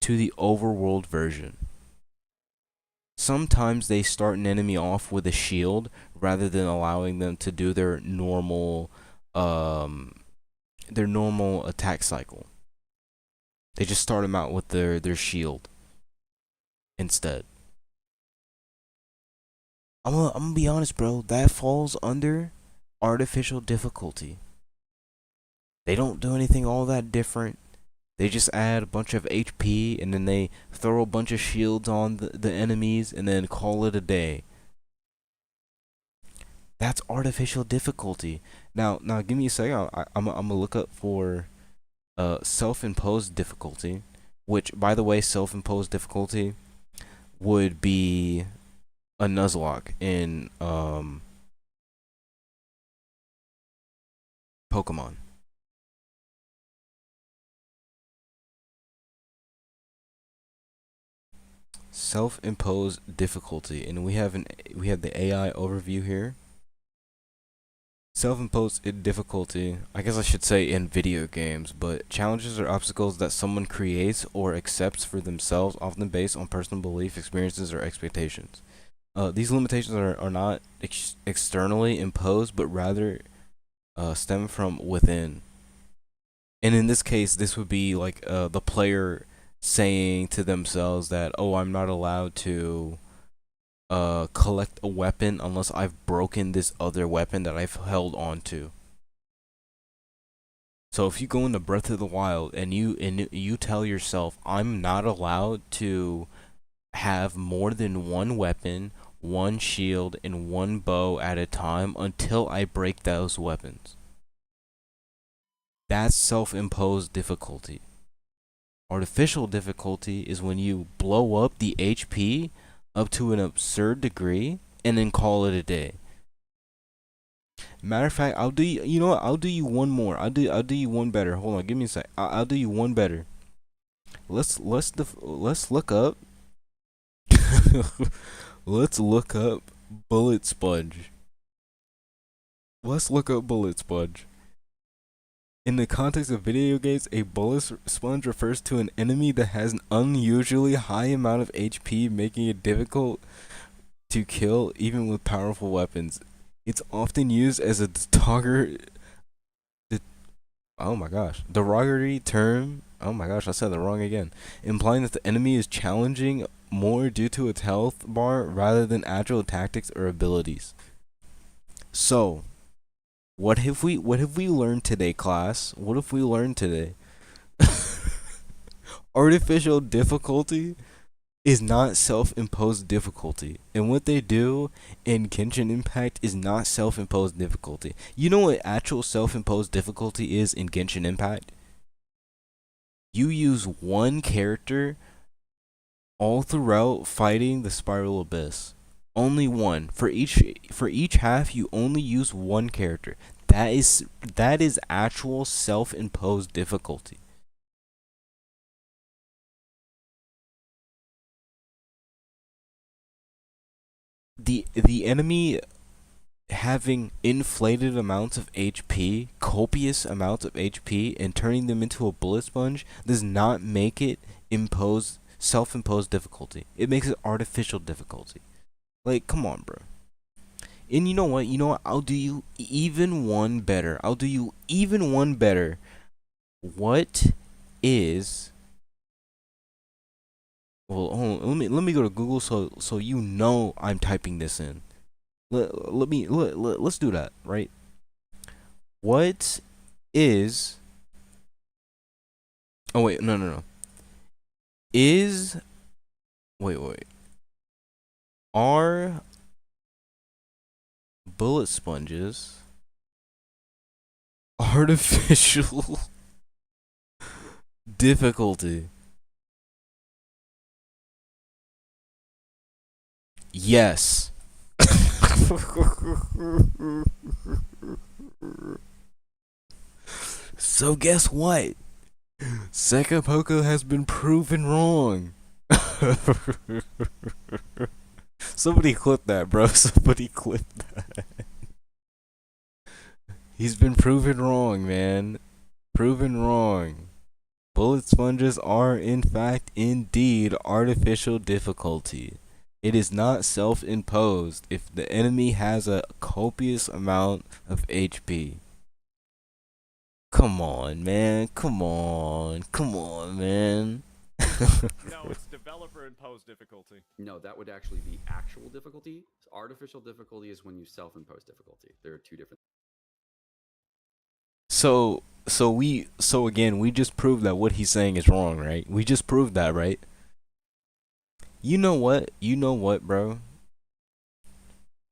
to the overworld version. Sometimes they start an enemy off with a shield rather than allowing them to do their normal attack cycle. They just start them out with their shield instead. I'm gonna be honest, bro. That falls under artificial difficulty. They don't do anything all that different. They just add a bunch of HP and then they throw a bunch of shields on the enemies and then call it a day. That's artificial difficulty. Now give me a second. I'm gonna look up for self-imposed difficulty, which, by the way, self-imposed difficulty would be a Nuzlocke in Pokemon. Self-imposed difficulty, and we have the AI overview here. Self-imposed difficulty, I guess I should say in video games, but challenges or obstacles that someone creates or accepts for themselves, often based on personal belief, experiences, or expectations. These limitations are not externally imposed, but rather stem from within. And in this case, this would be like the player saying to themselves that, "Oh, I'm not allowed to collect a weapon unless I've broken this other weapon that I've held on to." So if you go into Breath of the Wild and you tell yourself, "I'm not allowed to have more than one weapon, one shield, and one bow at a time until I break those weapons," that's self-imposed difficulty. Artificial difficulty is when you blow up the HP up to an absurd degree and then call it a day. Matter of fact, I'll do you. You know what? I'll do you one more. I'll do you one better. Hold on, give me a sec. I'll do you one better. Let's look up. Let's look up Bullet Sponge. Let's look up Bullet Sponge. In the context of video games, a bullet sponge refers to an enemy that has an unusually high amount of HP, making it difficult to kill even with powerful weapons. It's often used as a oh my gosh, derogatory term. Oh my gosh, I said it wrong again. Implying that the enemy is challenging more due to its health bar rather than actual tactics or abilities. So, what have we learned today, class? What have we learned today? Artificial difficulty is not self-imposed difficulty, and what they do in Genshin Impact is not self-imposed difficulty. You know what actual self-imposed difficulty is in Genshin Impact? You use one character all throughout fighting the Spiral Abyss. Only one. For each half, you only use one character. That is actual self-imposed difficulty. The enemy having inflated amounts of HP, copious amounts of HP, and turning them into a bullet sponge does not make it self-imposed difficulty. It makes it artificial difficulty. Like, come on, bro. And you know what? I'll do you even one better. What is... Well, hold on, let me go to Google so you know I'm typing this in. Let's do that, right? What is... Oh wait, no. Wait. Are bullet sponges artificial difficulty? Yes. So guess what? Sekka Poco has been proven wrong. Somebody clip that, bro. Somebody clip that. He's been proven wrong, man. Proven wrong. Bullet sponges are, in fact, indeed artificial difficulty. It is not self-imposed if the enemy has a copious amount of HP. Come on, man. Come on, man. No, it's developer-imposed difficulty. No, that would actually be actual difficulty. Artificial difficulty is when you self-impose difficulty. There are two different. So again, we just proved that what he's saying is wrong, right? We just proved that, right? You know what, bro?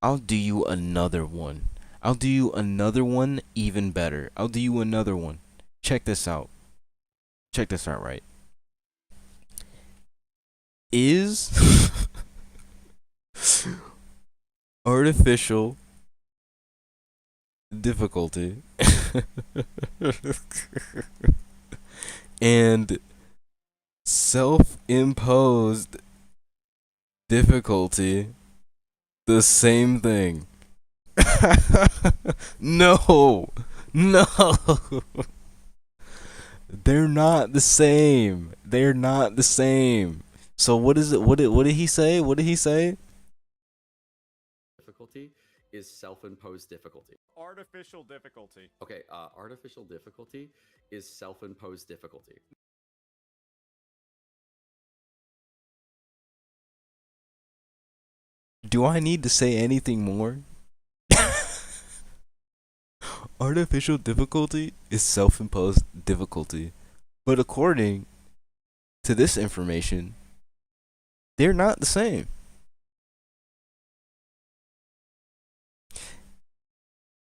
I'll do you another one. I'll do you another one even better. I'll do you another one. Check this out. Right? Is artificial difficulty and self-imposed difficulty the same thing? No. They're not the same. So what is it? What did he say? Difficulty is self-imposed difficulty. Artificial difficulty. Okay, artificial difficulty is self-imposed difficulty. Do I need to say anything more? Artificial difficulty is self-imposed difficulty. But according to this information, they're not the same.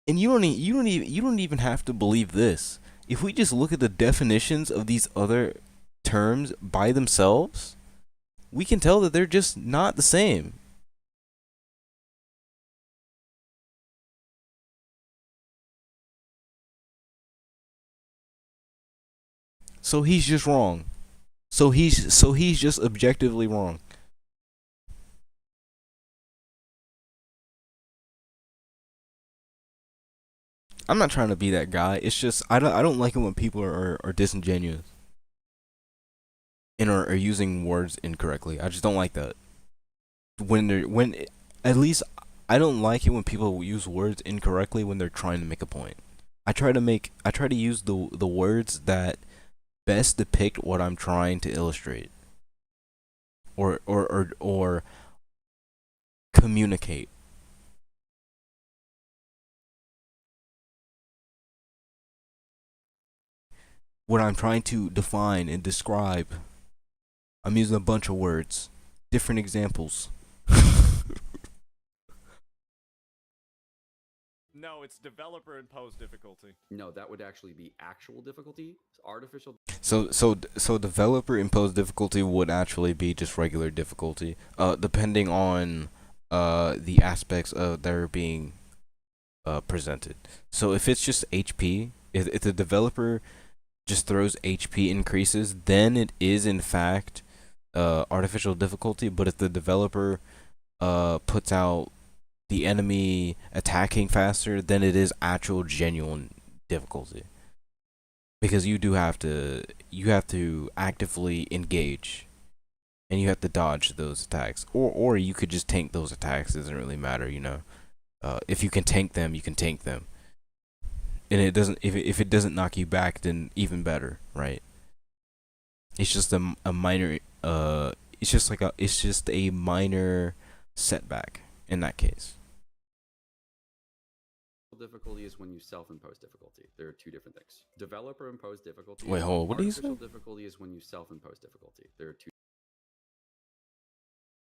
And you don't even have to believe this. If we just look at the definitions of these other terms by themselves, we can tell that they're just not the same. So he's just wrong. So he's just objectively wrong. I'm not trying to be that guy. It's just I don't like it when people are disingenuous and are using words incorrectly. I just don't like that. At least I don't like it when people use words incorrectly when they're trying to make a point. I try to use the words that best depict what I'm trying to illustrate or communicate. What I'm trying to define and describe. I'm using a bunch of words, different examples. No, it's developer imposed difficulty. No, that would actually be actual difficulty. Artificial So developer imposed difficulty would actually be just regular difficulty, depending on the aspects of that are being presented. So if it's just HP, if the developer just throws HP increases, then it is in fact artificial difficulty. But if the developer puts out the enemy attacking faster, then it is actual genuine difficulty. Because you have to actively engage, and you have to dodge those attacks, or you could just tank those attacks. It doesn't really matter, you know. If you can tank them, you can tank them, and it doesn't. If it doesn't knock you back, then even better, right? It's just a minor. It's just a minor setback in that case. difficulty is when you self-impose difficulty. There are two different things. Developer imposed difficulty. Wait, hold on. What did you say? Artificial difficulty is when you self-impose difficulty. There are two.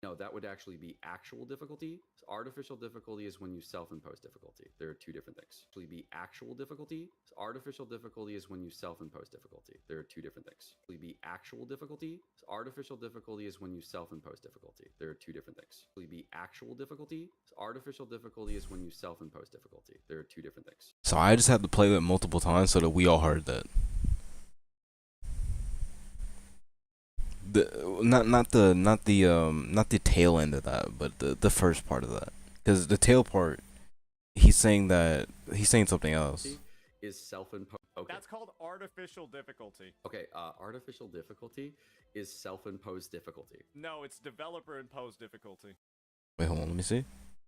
No, that would actually be actual difficulty. Artificial difficulty is when you self-impose difficulty. There are two different things. Actually, be actual difficulty. Artificial difficulty is when you self-impose difficulty. There are two different things. Actually, be actual difficulty. Artificial difficulty is when you self-impose difficulty. There are two different things. Actually, be actual difficulty. Artificial difficulty is when you self-impose difficulty. There are two different things. So I just had to play that multiple times so that we all heard that. Not the tail end of that, but the first part of that. Because the tail part, he's saying something else. Is self-imposed. Okay. That's called artificial difficulty. Okay, artificial difficulty is self-imposed difficulty. No, it's developer imposed difficulty. Wait, hold on, let me see.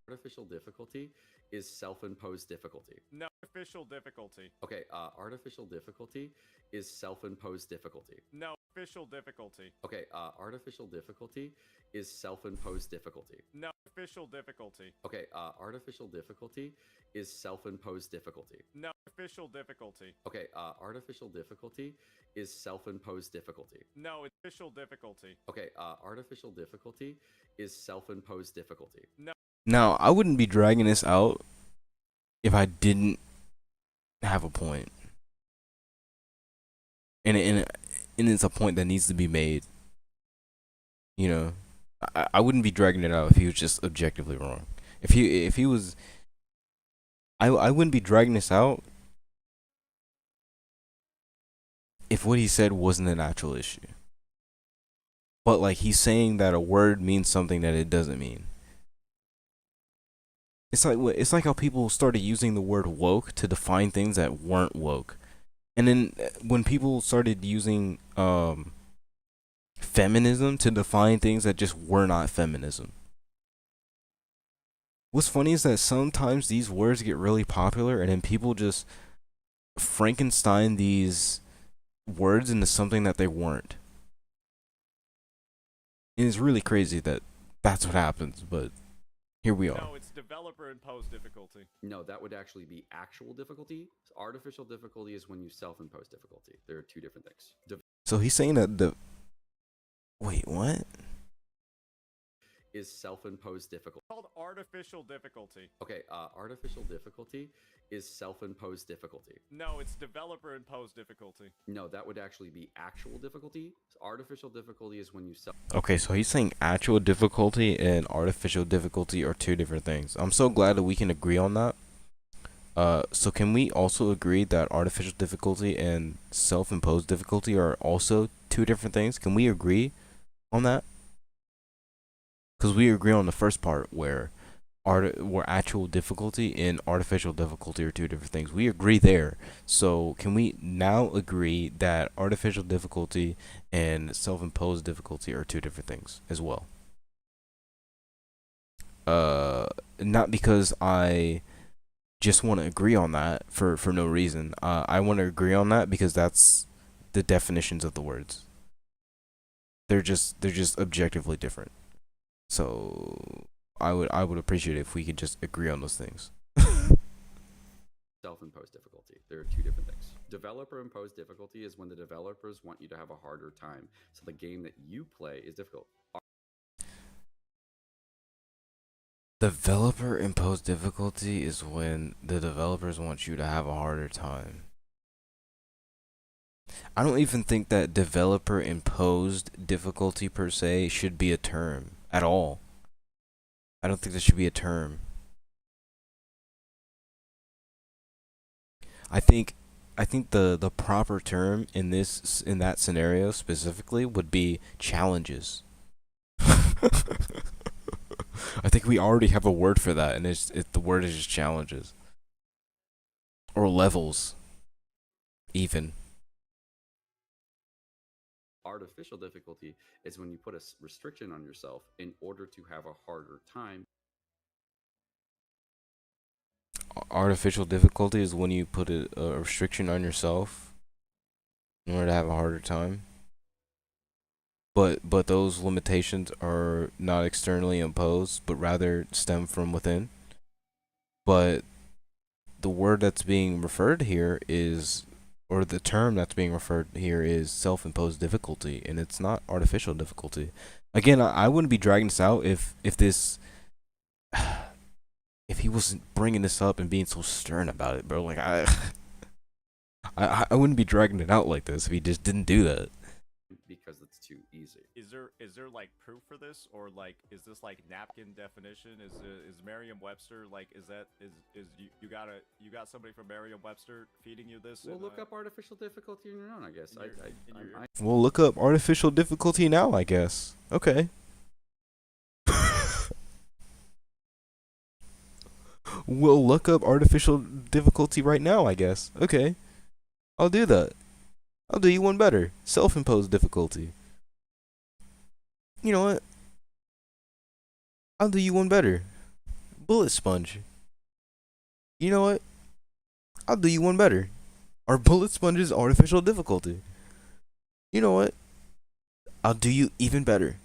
Artificial difficulty is self-imposed difficulty. No, artificial difficulty. Okay, artificial difficulty is self-imposed difficulty. No, artificial difficulty. Okay, artificial difficulty is self-imposed difficulty. No, artificial difficulty. Okay, artificial difficulty is self-imposed difficulty. No, artificial difficulty. Okay, artificial difficulty is self-imposed difficulty. No, it's artificial difficulty. Okay, artificial difficulty is self-imposed difficulty. No. Now, I wouldn't be dragging this out if I didn't have a point. And it's a point that needs to be made. You know, I wouldn't be dragging it out if he was just objectively wrong. If he was, I wouldn't be dragging this out if what he said wasn't an actual issue. But like he's saying that a word means something that it doesn't mean. It's like how people started using the word woke to define things that weren't woke. And then when people started using feminism to define things that just were not feminism. What's funny is that sometimes these words get really popular and then people just Frankenstein these words into something that they weren't. And it's really crazy that that's what happens, but here we are. No, it's developer imposed difficulty. No, that would actually be actual difficulty. Artificial difficulty is when you self-impose difficulty. There are two different things. So he's saying that wait, what? Is self-imposed difficulty. It's called artificial difficulty. Okay, artificial difficulty is self-imposed difficulty. No, it's developer imposed difficulty. No, that would actually be actual difficulty. Artificial difficulty is when you Okay, so he's saying actual difficulty and artificial difficulty are two different things. I'm so glad that we can agree on that. So can we also agree that artificial difficulty and self-imposed difficulty are also two different things? Can we agree on that? Because we agree on the first part where actual difficulty and artificial difficulty are two different things. We agree there. So can we now agree that artificial difficulty and self-imposed difficulty are two different things as well? not because I just want to agree on that for no reason. I want to agree on that because that's the definitions of the words. They're just objectively different. So I would appreciate it if we could just agree on those things. Self-imposed difficulty. There are two different things. Developer-imposed difficulty is when the developers want you to have a harder time, so the game that you play is difficult. Developer imposed difficulty is when the developers want you to have a harder time. I don't even think that developer imposed difficulty per se should be a term at all. I don't think that should be a term. I think the proper term in that scenario specifically would be challenges. I think we already have a word for that, and the word is just challenges or levels, even. Artificial difficulty is when you put a restriction on yourself in order to have a harder time. Artificial difficulty is when you put a restriction on yourself in order to have a harder time. But those limitations are not externally imposed, but rather stem from within. But the word that's being referred here is, or the term that's being referred here is self-imposed difficulty, and it's not artificial difficulty. Again, I wouldn't be dragging this out if this if he wasn't bringing this up and being so stern about it, bro. Like I wouldn't be dragging it out like this if he just didn't do that. Because it's too easy. Is there like proof for this, or like is this like napkin definition? Is Merriam-Webster like is you got somebody from Merriam-Webster feeding you this? We'll look up artificial difficulty on your own, I guess. We'll look up artificial difficulty now, I guess. Okay. We'll look up artificial difficulty right now, I guess. Okay. I'll do that. I'll do you one better. Self-imposed difficulty. You know what? I'll do you one better. Bullet sponge. You know what? I'll do you one better. Are bullet sponges artificial difficulty? You know what? I'll do you even better.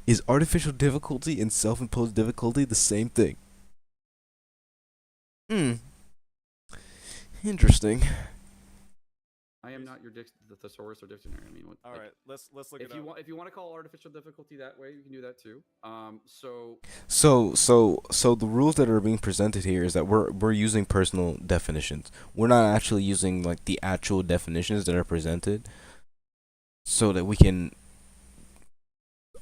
Is artificial difficulty and self-imposed difficulty the same thing? Interesting. I am not your thesaurus or dictionary. I mean, All right, let's look if it up. if you want to call artificial difficulty that way, you can do that too. So the rules that are being presented here is that we're using personal definitions. We're not actually using like the actual definitions that are presented, so that we can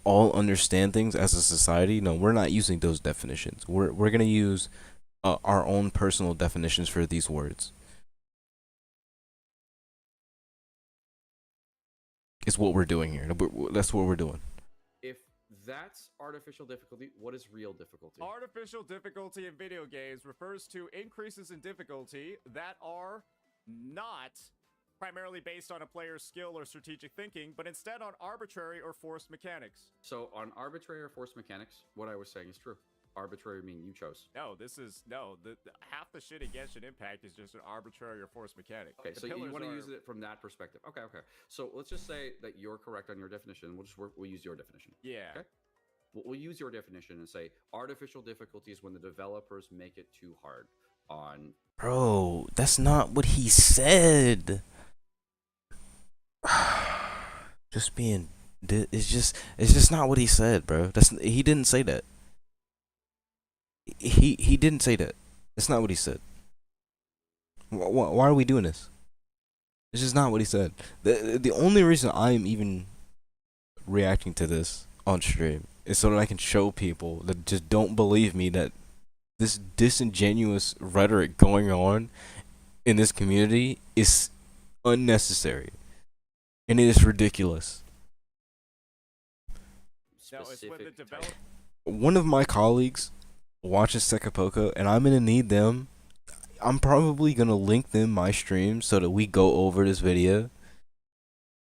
all understand things as a society. No, we're not using those definitions. We're gonna use our own personal definitions for these words. Is what we're doing here. That's what we're doing. If that's artificial difficulty, what is real difficulty? Artificial difficulty in video games refers to increases in difficulty that are not primarily based on a player's skill or strategic thinking, but instead on arbitrary or forced mechanics. So on arbitrary or forced mechanics, what I was saying is true. Arbitrary meaning you chose. No, half the shit in Genshin Impact is just an arbitrary or forced mechanic. Okay, so you want to use it from that perspective. Okay. So let's just say that you're correct on your definition. We'll use your definition. Yeah. Okay. We'll use your definition and say artificial difficulty is when the developers make it too hard on. Bro, that's not what he said. Just being, it's just not what he said, bro. He didn't say that. He didn't say that. That's not what he said. Why are we doing this? It's just not what he said. The only reason I'm even reacting to this on stream is so that I can show people that just don't believe me that this disingenuous rhetoric going on in this community is unnecessary. And it is ridiculous. No, it's when the developer. One of my colleagues watches Sekapoka, and I'm gonna need them. I'm probably gonna link them my stream so that we go over this video,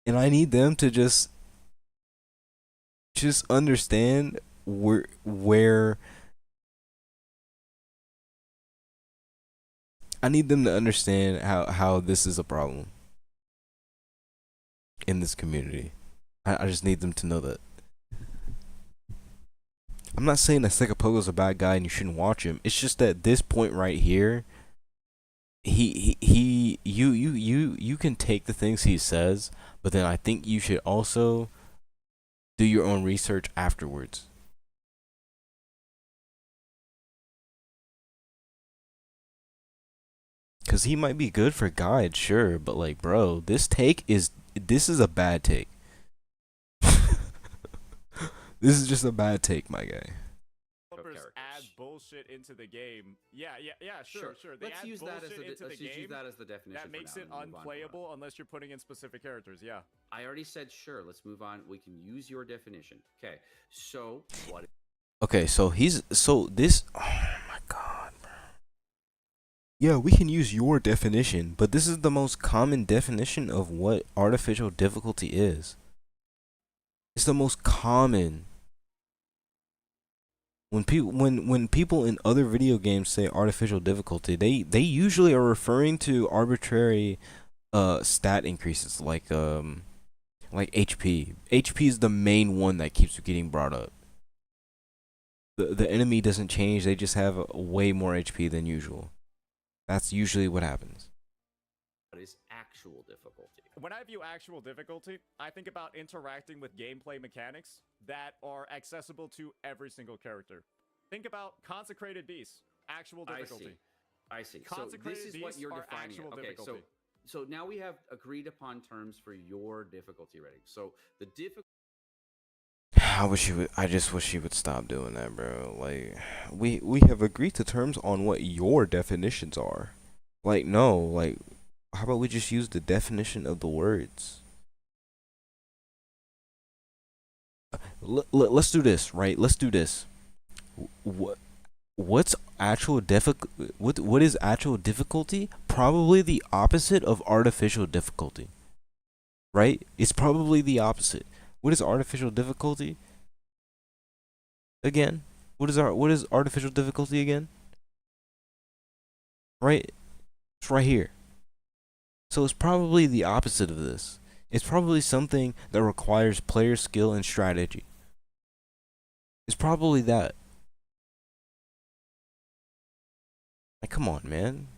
and I need them to just understand where I need them to understand how this is a problem in this community. I just need them to know that. I'm not saying that Sega Pogo's a bad guy and you shouldn't watch him. It's just that this point right here, you can take the things he says, but then I think you should also do your own research afterwards. Cause he might be good for guides, sure, but like, bro, this is a bad take. This is just a bad take, my guy. Developers add characters. bullshit into the game. Yeah, sure. They Let's add use that as bullshit into the let's use game that as the definition. that for makes now it and move on from that. unplayable unless you're putting in specific characters. Yeah. I already said sure. Let's move on. We can use your definition. Okay. So what? Okay, so this. Oh my god, bro. Yeah, we can use your definition, but this is the most common definition of what artificial difficulty is. It's the most common. When people in other video games say artificial difficulty, they usually are referring to arbitrary stat increases like HP. HP is the main one that keeps getting brought up. The enemy doesn't change, they just have way more HP than usual. That's usually what happens. What is actual difficulty? When I view actual difficulty, I think about interacting with gameplay mechanics that are accessible to every single character. Think about Consecrated Beasts, actual difficulty. I see. So Consecrated this is what beasts you're are defining. actual Okay, difficulty. so now we have agreed upon terms for your difficulty rating. So the difficulty. I just wish you would stop doing that, bro. Like, we have agreed to terms on what your definitions are. Like, no, like, how about we just use the definition of the words? Let's do this, right? Let's do this. What is actual difficulty? Probably the opposite of artificial difficulty. Right? It's probably the opposite. What is artificial difficulty? Again, what is artificial difficulty again? Right? It's right here. So it's probably the opposite of this. It's probably something that requires player skill and strategy. It's probably that. Like, come on, man.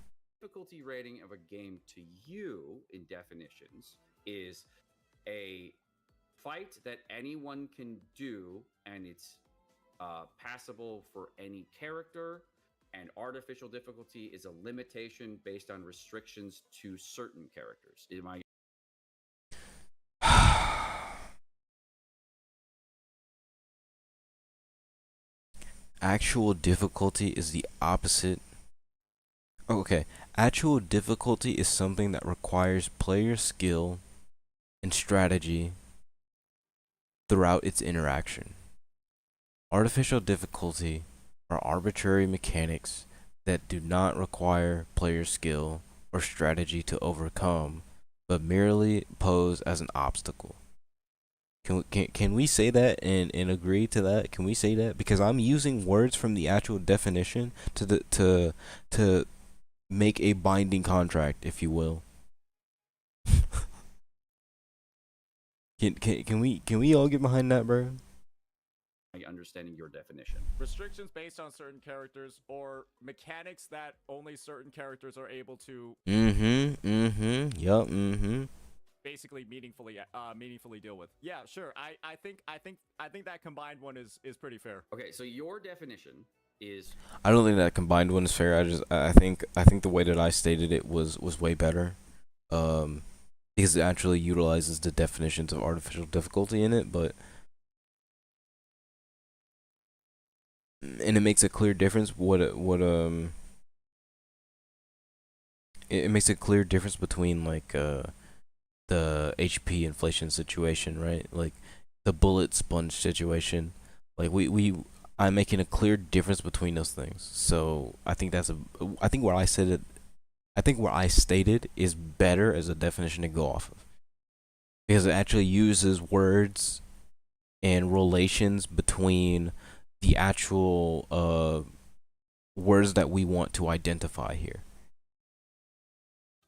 Difficulty rating of a game to you in definitions is a fight that anyone can do, and it's passable for any character. And artificial difficulty is a limitation based on restrictions to certain characters. Am I? Actual difficulty is the opposite. Okay, actual difficulty is something that requires player skill and strategy throughout its interaction. Artificial difficulty are arbitrary mechanics that do not require player skill or strategy to overcome, but merely pose as an obstacle. Can we say that and agree to that? Can we say that? Because I'm using words from the actual definition to make a binding contract, if you will. Can we all get behind that, bro? Understanding your definition. Restrictions based on certain characters or mechanics that only certain characters are able to Yup, basically meaningfully deal with. Yeah, sure. I think that combined one is pretty fair. Okay, so your definition is I don't think that combined one is fair. I think the way that I stated it was way better. Because it actually utilizes the definitions of artificial difficulty in it, but and it makes a clear difference it makes a clear difference between like the HP inflation situation, right? Like the bullet sponge situation. Like I'm making a clear difference between those things. So I think what I stated is better as a definition to go off of. Because it actually uses words and relations between the actual words that we want to identify here.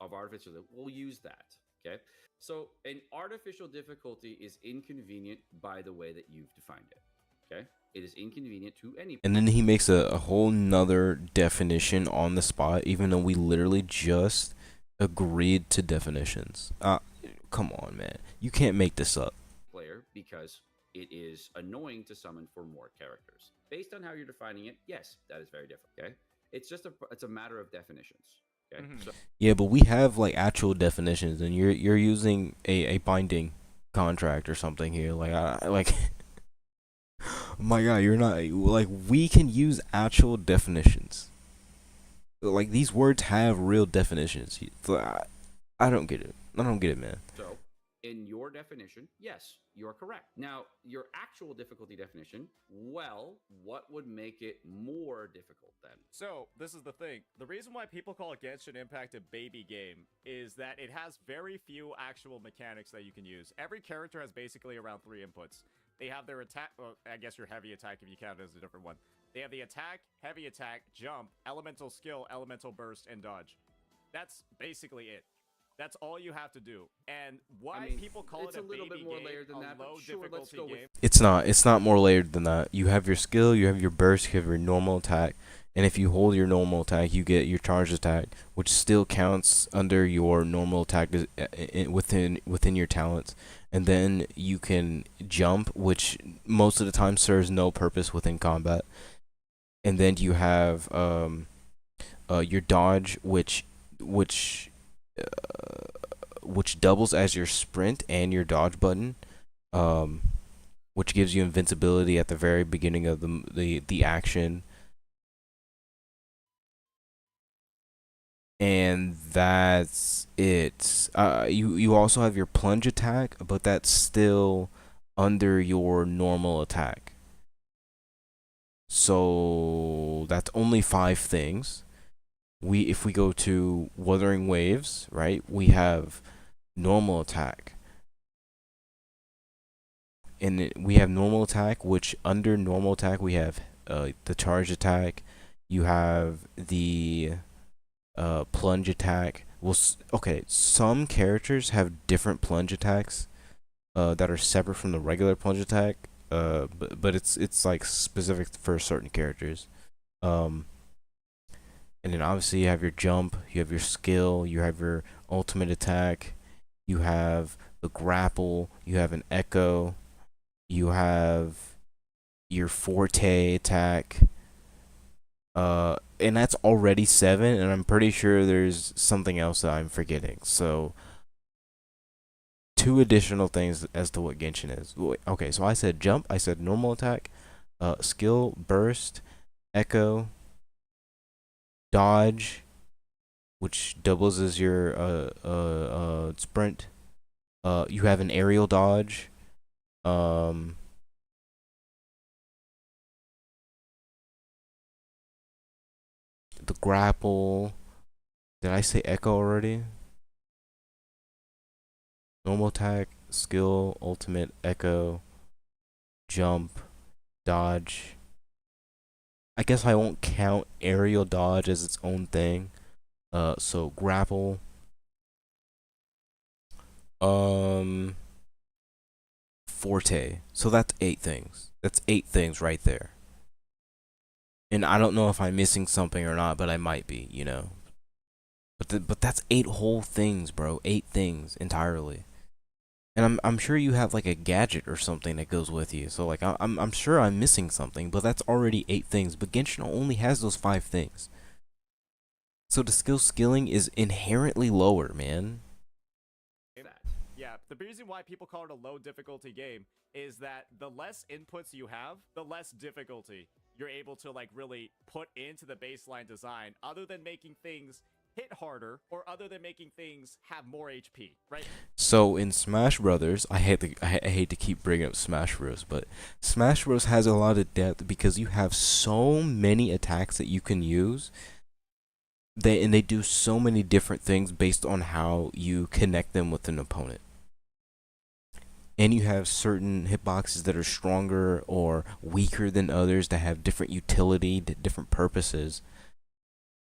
of artificial. We'll use that. Okay. So an artificial difficulty is inconvenient by the way that you've defined it. Okay. It is inconvenient to any. And then he makes a whole nother definition on the spot, even though we literally just agreed to definitions. Come on, man. You can't make this up. Player because it is annoying to summon for more characters. Based on how you're defining it, yes, that is very different. Okay. It's a matter of definitions. Okay. So Yeah, but we have like actual definitions, and you're using a binding contract or something here. Like my God, you're not like we can use actual definitions. Like these words have real definitions. I don't get it. I don't get it, man. So, in your definition, yes, you're correct. Now, your actual difficulty definition, well, what would make it more difficult then? So, this is the thing. The reason why people call Genshin Impact a baby game is that it has very few actual mechanics that you can use. Every character has basically around 3 inputs. They have their attack, well, I guess your heavy attack if you count it as a different one. They have the attack, heavy attack, jump, elemental skill, elemental burst, and dodge. That's basically it. That's all you have to do. And why I mean, people call it's it a little baby bit more game, layered than a that, but low sure, let's difficulty go with game. It's not more layered than that. You have your skill, you have your burst, you have your normal attack, and if you hold your normal attack, you get your charged attack, which still counts under your normal attack within your talents. And then you can jump, which most of the time serves no purpose within combat. And then you have your dodge, which doubles as your sprint and your dodge button, which gives you invincibility at the very beginning of the action. And that's it. You also have your plunge attack, but that's still under your normal attack. So that's only 5 things. If we go to Wuthering Waves, right? We have normal attack. And we have normal attack, which under normal attack we have the charge attack. You have the plunge attack. Well, okay, some characters have different plunge attacks that are separate from the regular plunge attack. But it's like specific for certain characters. And then obviously you have your jump, you have your skill, you have your ultimate attack, you have the grapple, you have an echo, you have your forte attack. And that's already 7, and I'm pretty sure there's something else that I'm forgetting. So 2 additional things as to what Genshin is. Okay, so I said jump, I said normal attack, skill, burst, echo, dodge, which doubles as your sprint. You have an aerial dodge. The grapple. Did I say echo already? Normal attack, skill, ultimate, echo, jump, dodge. I guess I won't count aerial dodge as its own thing. So grapple. Forte. So that's 8 things. That's 8 things right there. And I don't know if I'm missing something or not, but I might be, you know. But that's 8 whole things, bro. 8 things entirely. And I'm sure you have like a gadget or something that goes with you. So like I'm sure I'm missing something, but that's already 8 things. But Genshin only has those 5 things. So the skilling is inherently lower, man. Yeah, the reason why people call it a low difficulty game is that the less inputs you have, the less difficulty you're able to like really put into the baseline design, other than making things hit harder or other than making things have more HP, right? So in Smash Brothers, I hate to keep bringing up Smash Bros, but Smash Bros has a lot of depth because you have so many attacks that you can use. They do so many different things based on how you connect them with an opponent. And you have certain hitboxes that are stronger or weaker than others that have different utility, different purposes.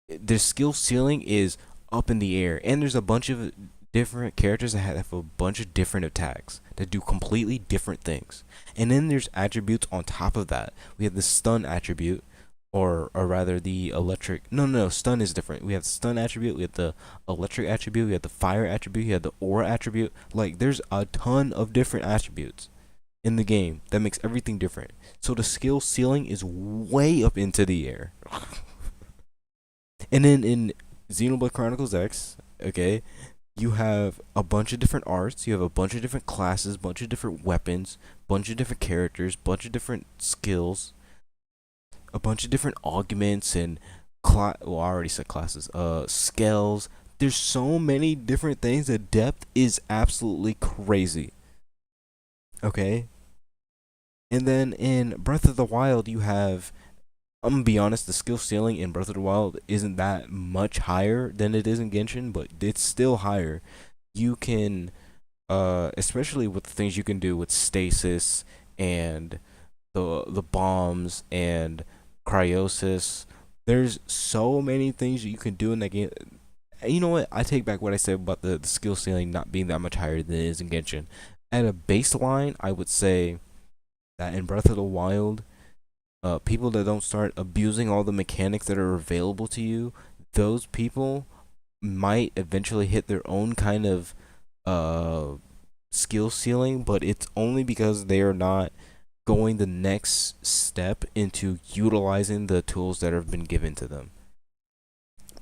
The skill ceiling is up in the air, and there's a bunch of different characters that have a bunch of different attacks that do completely different things. And then there's attributes on top of that. We have the stun attribute, or rather the electric. No, stun is different. We have the stun attribute, we have the electric attribute, we have the fire attribute, we have the aura attribute. Like, there's a ton of different attributes in the game that makes everything different. So the skill ceiling is way up into the air. And then in Xenoblade Chronicles X, okay, you have a bunch of different arts, you have a bunch of different classes, bunch of different weapons, bunch of different characters, bunch of different skills, a bunch of different augments and well, I already said classes, scales. There's so many different things. The depth is absolutely crazy. Okay? And then in Breath of the Wild, you have, I'm gonna be honest, the skill ceiling in Breath of the Wild isn't that much higher than it is in Genshin, but it's still higher. You can, especially with the things you can do with stasis and the bombs and cryosis. There's so many things that you can do in that game. You know what? I take back what I said about the skill ceiling not being that much higher than it is in Genshin. At a baseline, I would say that in Breath of the Wild, people that don't start abusing all the mechanics that are available to you, those people might eventually hit their own kind of skill ceiling, but it's only because they are not going the next step into utilizing the tools that have been given to them.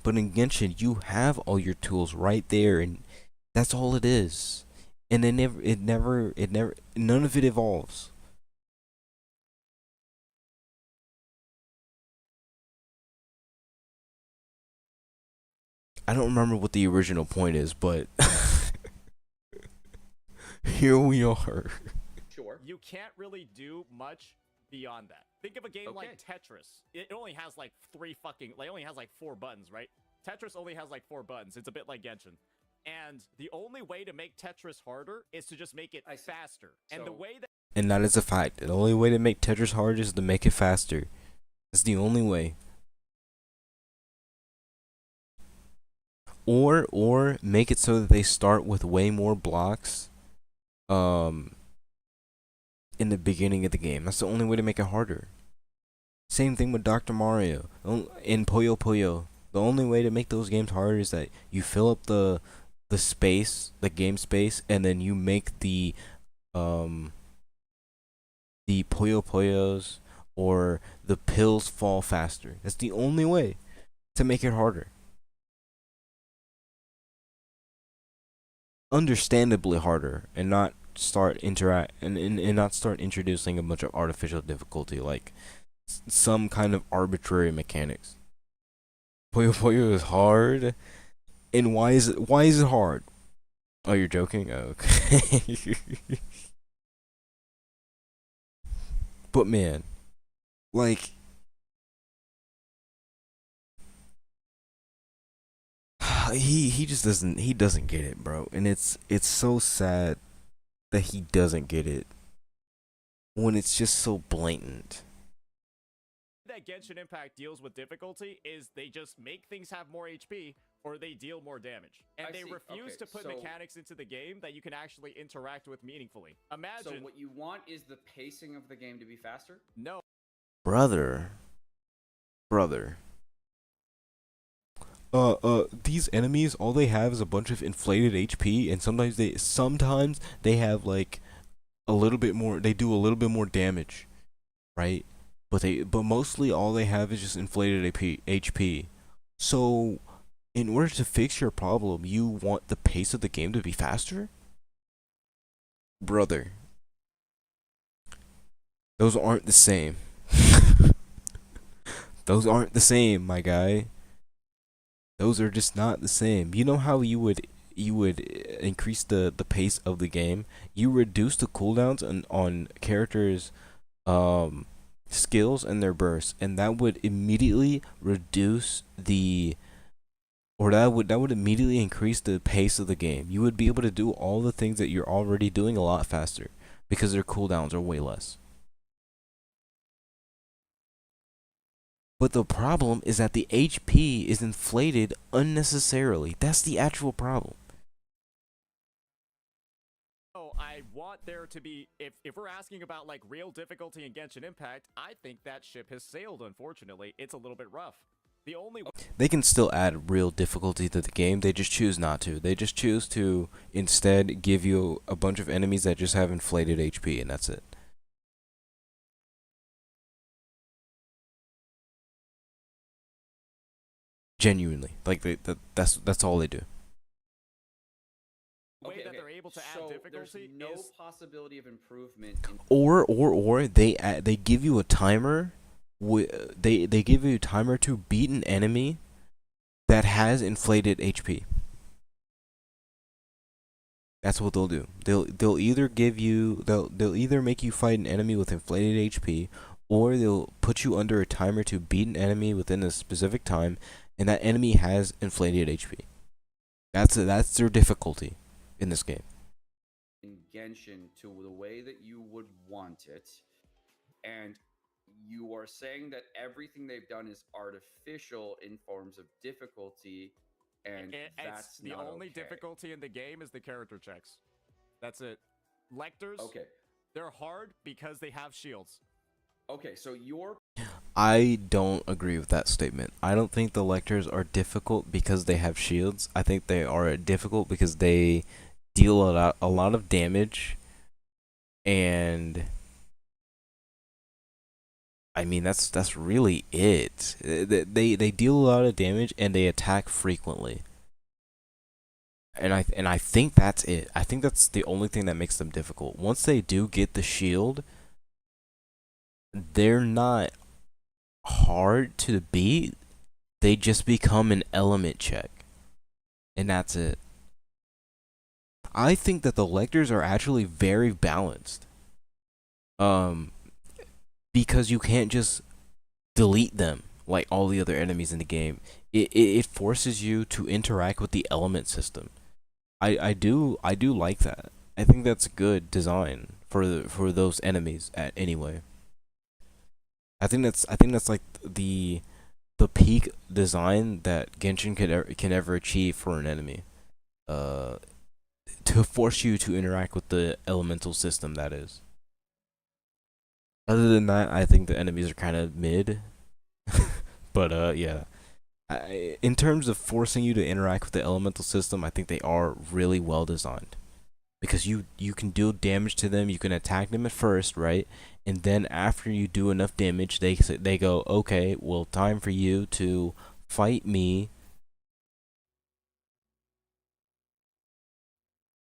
But in Genshin, you have all your tools right there, and that's all it is. And it never, none of it evolves. I don't remember what the original point is, but here we are. Sure. You can't really do much beyond that. Think of a game like Tetris. It only has like only has like 4 buttons, right? Tetris only has like 4 buttons. It's a bit like Genshin. And the only way to make Tetris harder is to just make it faster. And the way that And that is a fact. The only way to make Tetris hard is to make it faster. That's the only way. Or make it so that they start with way more blocks in the beginning of the game. That's the only way to make it harder. Same thing with Dr. Mario in Puyo Puyo. The only way to make those games harder is that you fill up the space, the game space, and then you make the Puyo Puyos or the pills fall faster. That's the only way to make it harder. Understandably harder, and not start not start introducing a bunch of artificial difficulty, like some kind of arbitrary mechanics. Puyo Puyo is hard, and why is it hard? Oh, you're joking? Oh, okay. But man, like, he just doesn't get it, bro. And it's so sad that he doesn't get it when it's just so blatant. that Genshin Impact deals with difficulty is they just make things have more HP or they deal more damage. And they refuse to put mechanics into the game that you can actually interact with meaningfully. Imagine. So what you want is the pacing of the game to be faster? No. Brother. These enemies, all they have is a bunch of inflated HP, and sometimes they have like a little bit more. They do a little bit more damage, right? But mostly all they have is just inflated HP. So, in order to fix your problem, you want the pace of the game to be faster, brother. Those aren't the same. Those aren't the same, my guy. Those are just not the same. You know how you would increase the pace of the game? You reduce the cooldowns on characters' skills and their bursts, and that would immediately reduce that would immediately increase the pace of the game. You would be able to do all the things that you're already doing a lot faster because their cooldowns are way less. But the problem is that the HP is inflated unnecessarily. That's the actual problem. Oh, I want there to be, if we're asking about like real difficulty in Genshin Impact, I think that ship has sailed, unfortunately. It's a little bit rough. The only They can still add real difficulty to the game, they just choose not to. They just choose to instead give you a bunch of enemies that just have inflated HP, and that's it. Genuinely. Like, that's all they do. way that they're able to add difficulty there's no is possibility of improvement. Or they give you a timer. They give you a timer to beat an enemy that has inflated HP. That's what they'll do. They'll either make you fight an enemy with inflated HP, or they'll put you under a timer to beat an enemy within a specific time, and that enemy has inflated HP. That's their difficulty in this game. in Genshin to the way that you would want it, and you are saying that everything they've done is artificial in forms of difficulty, and it's that's the not only okay. difficulty in the game is the character checks. That's it. Lectors, Okay, they're hard because they have shields. okay, so your I don't agree with that statement. I don't think the lectors are difficult because they have shields. I think they are difficult because they deal a lot of damage, and I mean that's really it. They deal a lot of damage and they attack frequently. And I think that's it. I think that's the only thing that makes them difficult. Once they do get the shield, they're not hard to beat. They just become an element check. And that's it. I think that the lectors are actually very balanced. Because you can't just delete them like all the other enemies in the game. It forces you to interact with the element system. I do like that. I think that's good design for those enemies anyway. I think that's like the peak design that Genshin can ever achieve for an enemy. To force you to interact with the elemental system, that is. Other than that, I think the enemies are kind of mid. But yeah. In terms of forcing you to interact with the elemental system, I think they are really well designed. Because you can deal damage to them, you can attack them at first, right? And then after you do enough damage, they go, okay, well, time for you to fight me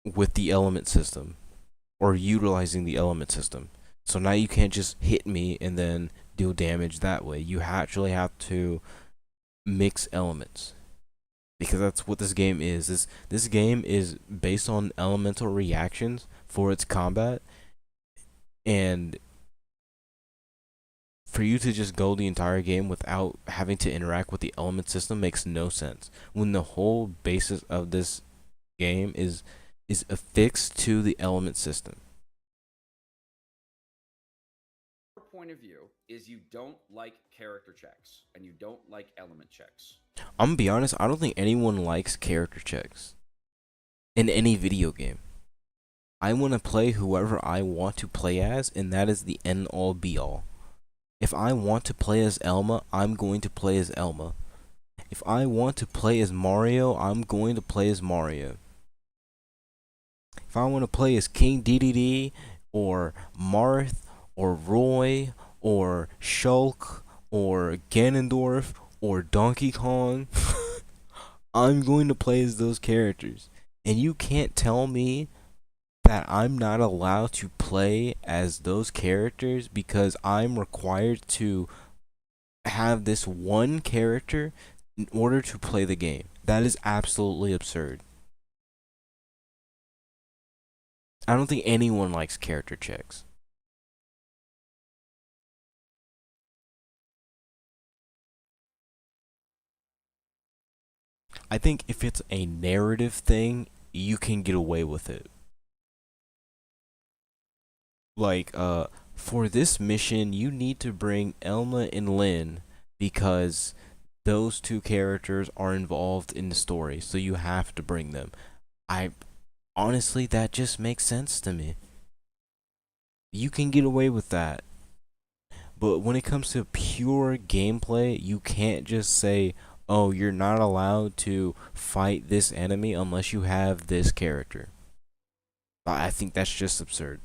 with the element system, or utilizing the element system. So now you can't just hit me and then deal damage that way. You actually have to mix elements, because that's what this game is. This game is based on elemental reactions for its combat, and for you to just go the entire game without having to interact with the element system makes no sense, when the whole basis of this game is affixed to the element system. point of view is you don't like character checks and you don't like element checks. I'm gonna be honest, I don't think anyone likes character checks in any video game. I want to play whoever I want to play as, and that is the end all be all. If I want to play as Elma, I'm going to play as Elma. If I want to play as Mario, I'm going to play as Mario. If I want to play as King Dedede, or Marth, or Roy, or Shulk, or Ganondorf, or Donkey Kong, I'm going to play as those characters. And you can't tell me that I'm not allowed to play as those characters because I'm required to have this one character in order to play the game. That is absolutely absurd. I don't think anyone likes character checks. I think if it's a narrative thing, you can get away with it. Like, for this mission, you need to bring Elma and Lynn because those two characters are involved in the story, so you have to bring them. I honestly, that just makes sense to me. You can get away with that. But when it comes to pure gameplay, you can't just say, oh, you're not allowed to fight this enemy unless you have this character. I think that's just absurd.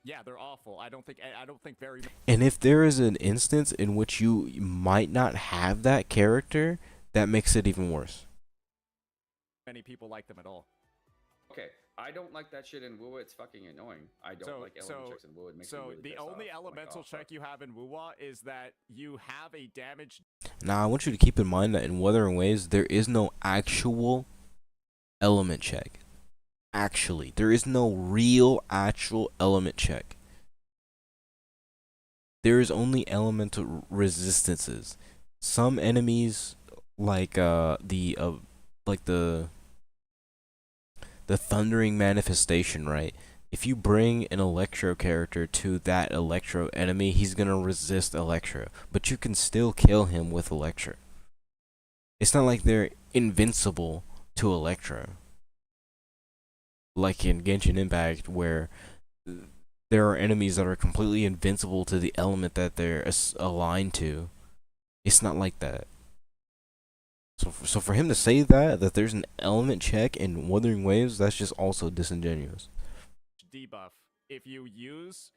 Yeah, they're awful. I don't think very And if there is an instance in which you might not have that character, that makes it even worse. many people like them at all. Okay, I don't like that shit in WoW. It's fucking annoying. I don't like element checks in WoW. It makes me So really the pissed only off. I'm like, elemental oh, fuck. check you have in WoW is that you have a damage. Now, I want you to keep in mind that in Wuthering Waves, there is no actual element check. Actually, there is no real actual element check. There is only elemental resistances. Some enemies, like the thundering manifestation, right? If you bring an electro character to that electro enemy, he's gonna resist electro, but you can still kill him with electro. It's not like they're invincible to electro, like in Genshin Impact, where there are enemies that are completely invincible to the element that they're aligned to. It's not like that. So for him to say that there's an element check in Wuthering Waves, that's just also disingenuous. Debuff if you use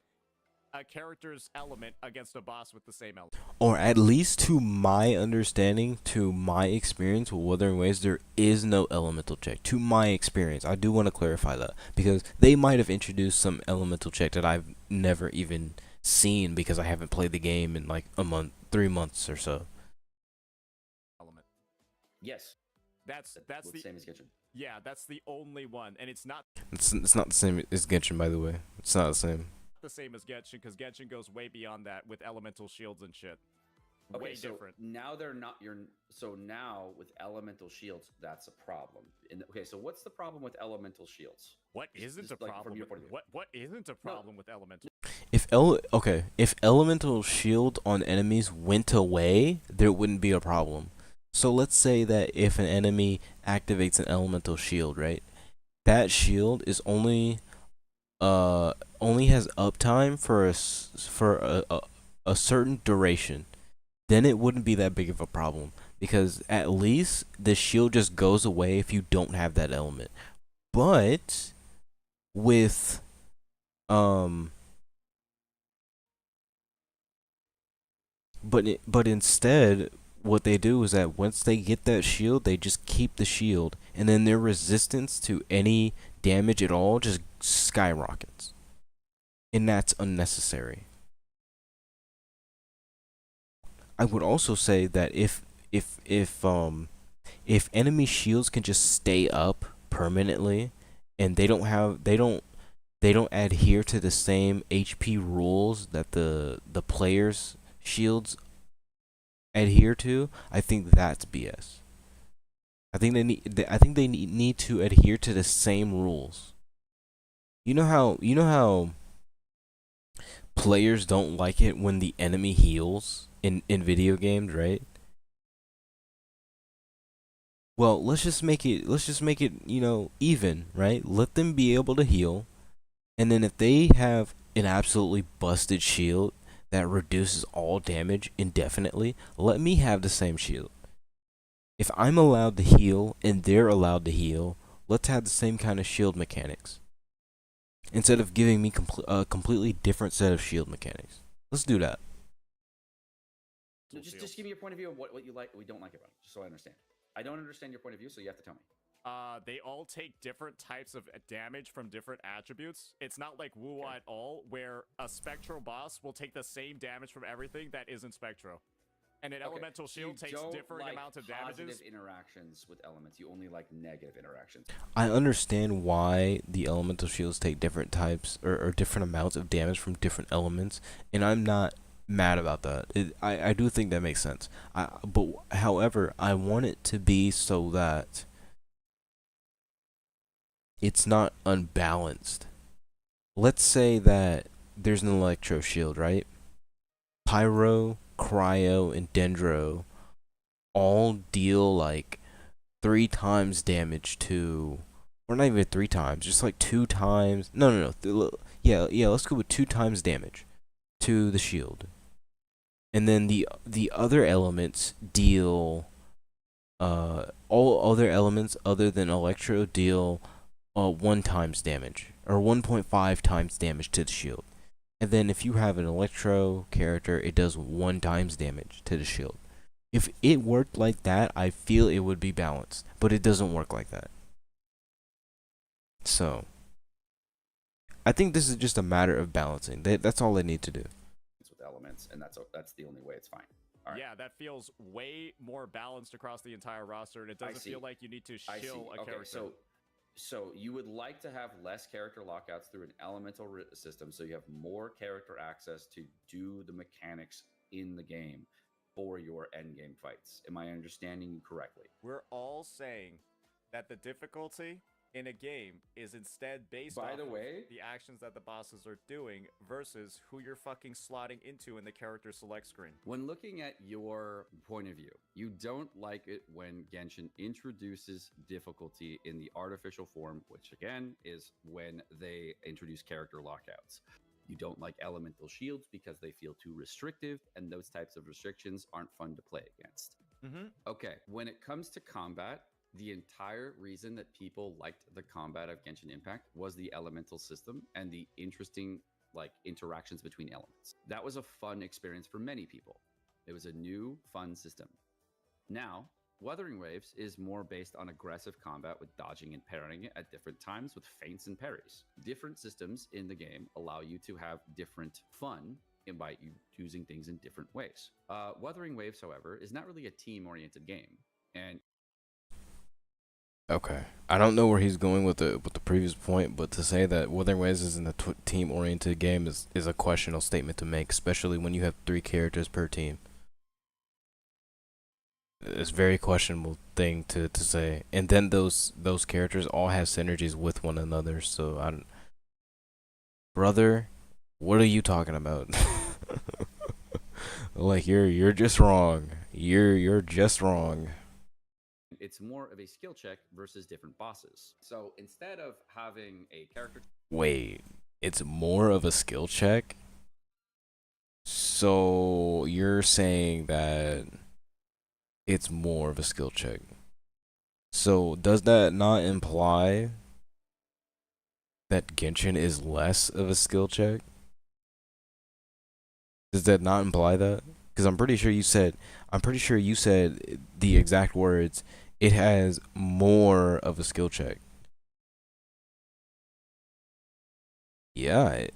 a character's element against a boss with the same element. Or at least to my understanding, to my experience with Wuthering Waves, there is no elemental check. To my experience, I do want to clarify that, because they might have introduced some elemental check that I've never even seen because I haven't played the game in like a month, 3 months or so. Element. Yes, That's the the same as Genshin. yeah, that's the only one, and it's not It's not the same as Genshin, by the way. It's not the same. the same as Genshin because Genshin goes way beyond that with elemental shields and shit. Okay, Way so different. now they're not your. So now with elemental shields, that's a problem. Okay, so what's the problem with elemental shields? What Just- isn't just a like problem? from your With, point of view. what isn't a problem with elemental? If elemental shield on enemies went away, there wouldn't be a problem. So let's say that if an enemy activates an elemental shield, right? That shield is only has uptime for a certain duration. Then it wouldn't be that big of a problem, because at least the shield just goes away if you don't have that element. But with but instead, what they do is that once they get that shield, they just keep the shield, and then their resistance to any damage at all just skyrockets, and that's unnecessary. I would also say that if enemy shields can just stay up permanently, and they don't adhere to the same HP rules that the players' shields adhere to, I think that's BS. I think they need to adhere to the same rules. You know how players don't like it when the enemy heals in video games, right? Well, let's just make it even, right? Let them be able to heal, and then if they have an absolutely busted shield that reduces all damage indefinitely, let me have the same shield. If I'm allowed to heal and they're allowed to heal, let's have the same kind of shield mechanics. Instead of giving me a completely different set of shield mechanics. Let's do that. So just give me your point of view of what you like, what you don't like about it, just so I understand. I don't understand your point of view, so you have to tell me. They all take different types of damage from different attributes. It's not like WoW at all, where a Spectral boss will take the same damage from everything that isn't Spectro. And an Elemental So you Shield takes don't differing like amounts of damages. positive interactions with elements. You only like negative interactions. I understand why the elemental shields take different types or different amounts of damage from different elements, and I'm not mad about that. I do think that makes sense. But however, I want it to be so that it's not unbalanced. Let's say that there's an Electro shield, right? Pyro, Cryo, and Dendro all deal like 3 times damage to, or not even 3 times, just like 2 times. No. Yeah. Let's go with 2 times damage to the shield, and then the other elements deal. All other elements other than Electro deal 1 times damage or 1.5 times damage to the shield. And then if you have an Electro character, it does 1 times damage to the shield. If it worked like that, I feel it would be balanced, but it doesn't work like that. So, I think this is just a matter of balancing. That's all they need to do. With elements, and that's the only way it's fine. All right. Yeah, that feels way more balanced across the entire roster, and it doesn't feel like you need to shill a character. So you would like to have less character lockouts through an elemental system, so you have more character access to do the mechanics in the game for your end game fights. Am I understanding you correctly? We're all saying that the difficulty in a game is instead based By off the of way, the actions that the bosses are doing versus who you're fucking slotting into in the character select screen. when looking at your point of view, you don't like it when Genshin introduces difficulty in the artificial form, which again is when they introduce character lockouts. You don't like elemental shields because they feel too restrictive, and those types of restrictions aren't fun to play against. Okay, when it comes to combat, the entire reason that people liked the combat of Genshin Impact was the elemental system and the interesting interactions between elements. That was a fun experience for many people. It was a new, fun system. Now, Wuthering Waves is more based on aggressive combat with dodging and parrying at different times with feints and parries. Different systems in the game allow you to have different fun by using things in different ways. Wuthering Waves, however, is not really a team-oriented game, and Okay, I don't know where he's going with the previous point, but to say that Wuthering Waves isn't a team-oriented game is a questionable statement to make, especially when you have 3 characters per team. It's a very questionable thing to say. And then those characters all have synergies with one another. So I don't, brother, what are you talking about? Like you're just wrong. You're just wrong. it's more of a skill check versus different bosses. So instead of having a character, Wait, it's more of a skill check? So you're saying that it's more of a skill check. So does that not imply that Genshin is less of a skill check? Does that not imply that? Because I'm pretty sure you said the exact words. It has more of a skill check. Yeah.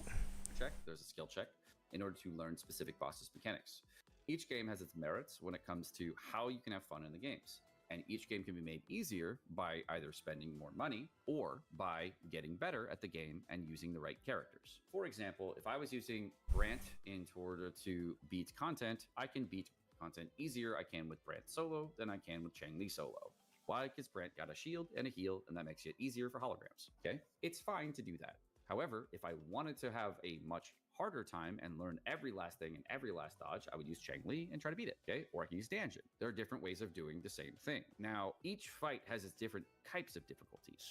there's a skill check in order to learn specific bosses mechanics. Each game has its merits when it comes to how you can have fun in the games. And each game can be made easier by either spending more money or by getting better at the game and using the right characters. For example, if I was using Brant in order to beat content, I can beat content easier I can with Brant solo than I can with Changli solo. Why? Because Brant got a shield and a heal, and that makes it easier for holograms. Okay? It's fine to do that. However, if I wanted to have a much harder time and learn every last thing and every last dodge, I would use Changli and try to beat it, okay? Or I can use Danjin. There are different ways of doing the same thing. Now, each fight has its different types of difficulties.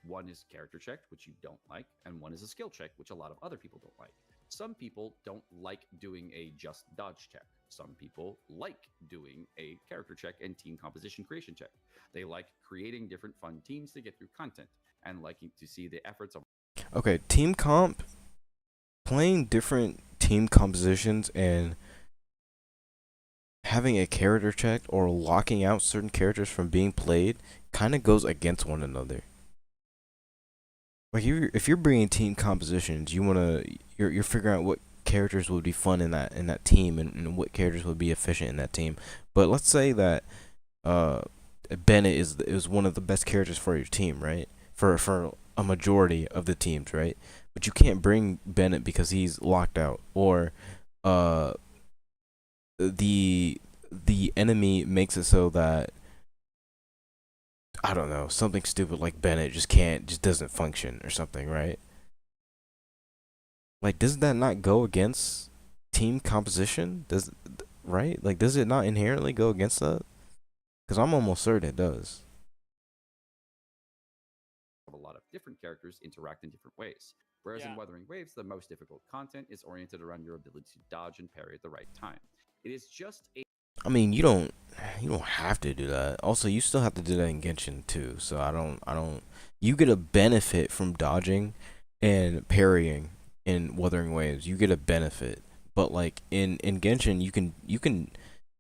One is character check, which you don't like, and one is a skill check, which a lot of other people don't like. Some people don't like doing a just dodge check. Some people like doing a character check and team composition creation check. They like creating different fun teams to get through content and liking to see the efforts of Okay, team comp, playing different team compositions and having a character check or locking out certain characters from being played kind of goes against one another. Like if you're bringing team compositions, you're figuring out what characters would be fun in that team and what characters would be efficient in that team. But let's say that Bennett is one of the best characters for your team, right? For a majority of the teams, right? But you can't bring Bennett because he's locked out, or the enemy makes it so that, I don't know, something stupid like Bennett just doesn't function or something, right? Like, does that not go against team composition? Right? Like, does it not inherently go against that? Because I'm almost certain it does. A lot of different characters interact in different ways. Whereas in Yeah. Wuthering Waves, the most difficult content is oriented around your ability to dodge and parry at the right time. It is just a I mean, you don't have to do that. Also, you still have to do that in Genshin too. So I don't. You get a benefit from dodging and parrying in Wuthering Waves. You get a benefit, but like in Genshin, you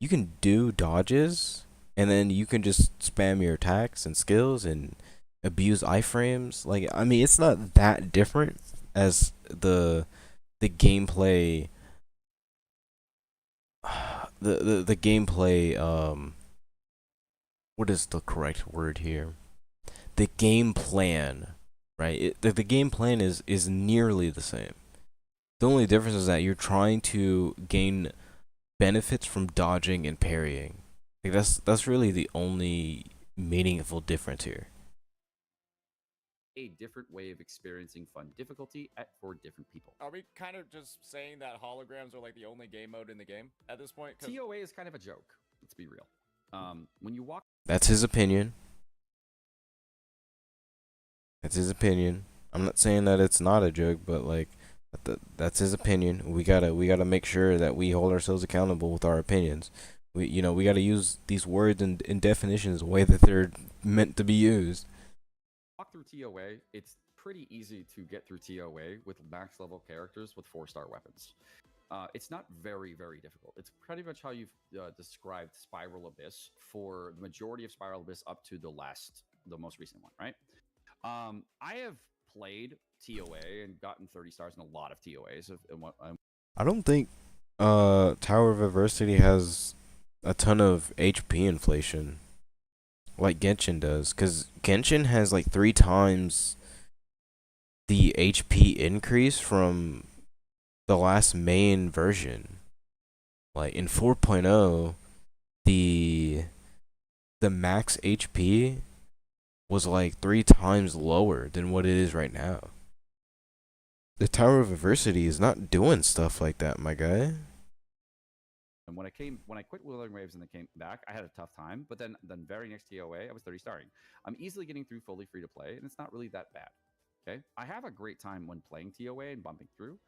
can do dodges, and then you can just spam your attacks and skills and abuse iframes. Like, I mean, it's not that different as the gameplay the gameplay what is the correct word here? The game plan, right? The game plan is nearly the same. The only difference is that you're trying to gain benefits from dodging and parrying. Like, that's really the only meaningful difference here. different way of experiencing fun difficulty for different people. Are we kind of just saying that holograms are like the only game mode in the game at this point? 'Cause- TOA is kind of a joke. Let's be real. When you walk That's his opinion. That's his opinion. I'm not saying that it's not a joke, but like that's his opinion. We gotta make sure that we hold ourselves accountable with our opinions. We gotta use these words and definitions the way that they're meant to be used. walk through TOA, it's pretty easy to get through TOA with max level characters with 4-star weapons. It's not very, very difficult. It's pretty much how you've described Spiral Abyss for the majority of Spiral Abyss up to the most recent one, right? I have played TOA and gotten 30 stars in a lot of TOAs. I don't think Tower of Adversity has a ton of HP inflation like Genshin does, because Genshin has like 3 times the HP increase from the last main version. Like in 4.0, the max HP was like 3 times lower than what it is right now. The Tower of Adversity is not doing stuff like that, my guy. And when I quit Wuthering Waves and then came back, I had a tough time. But then very next TOA, I was 30 starring. I'm easily getting through fully free to play, and it's not really that bad. Okay, I have a great time when playing TOA and bumping through,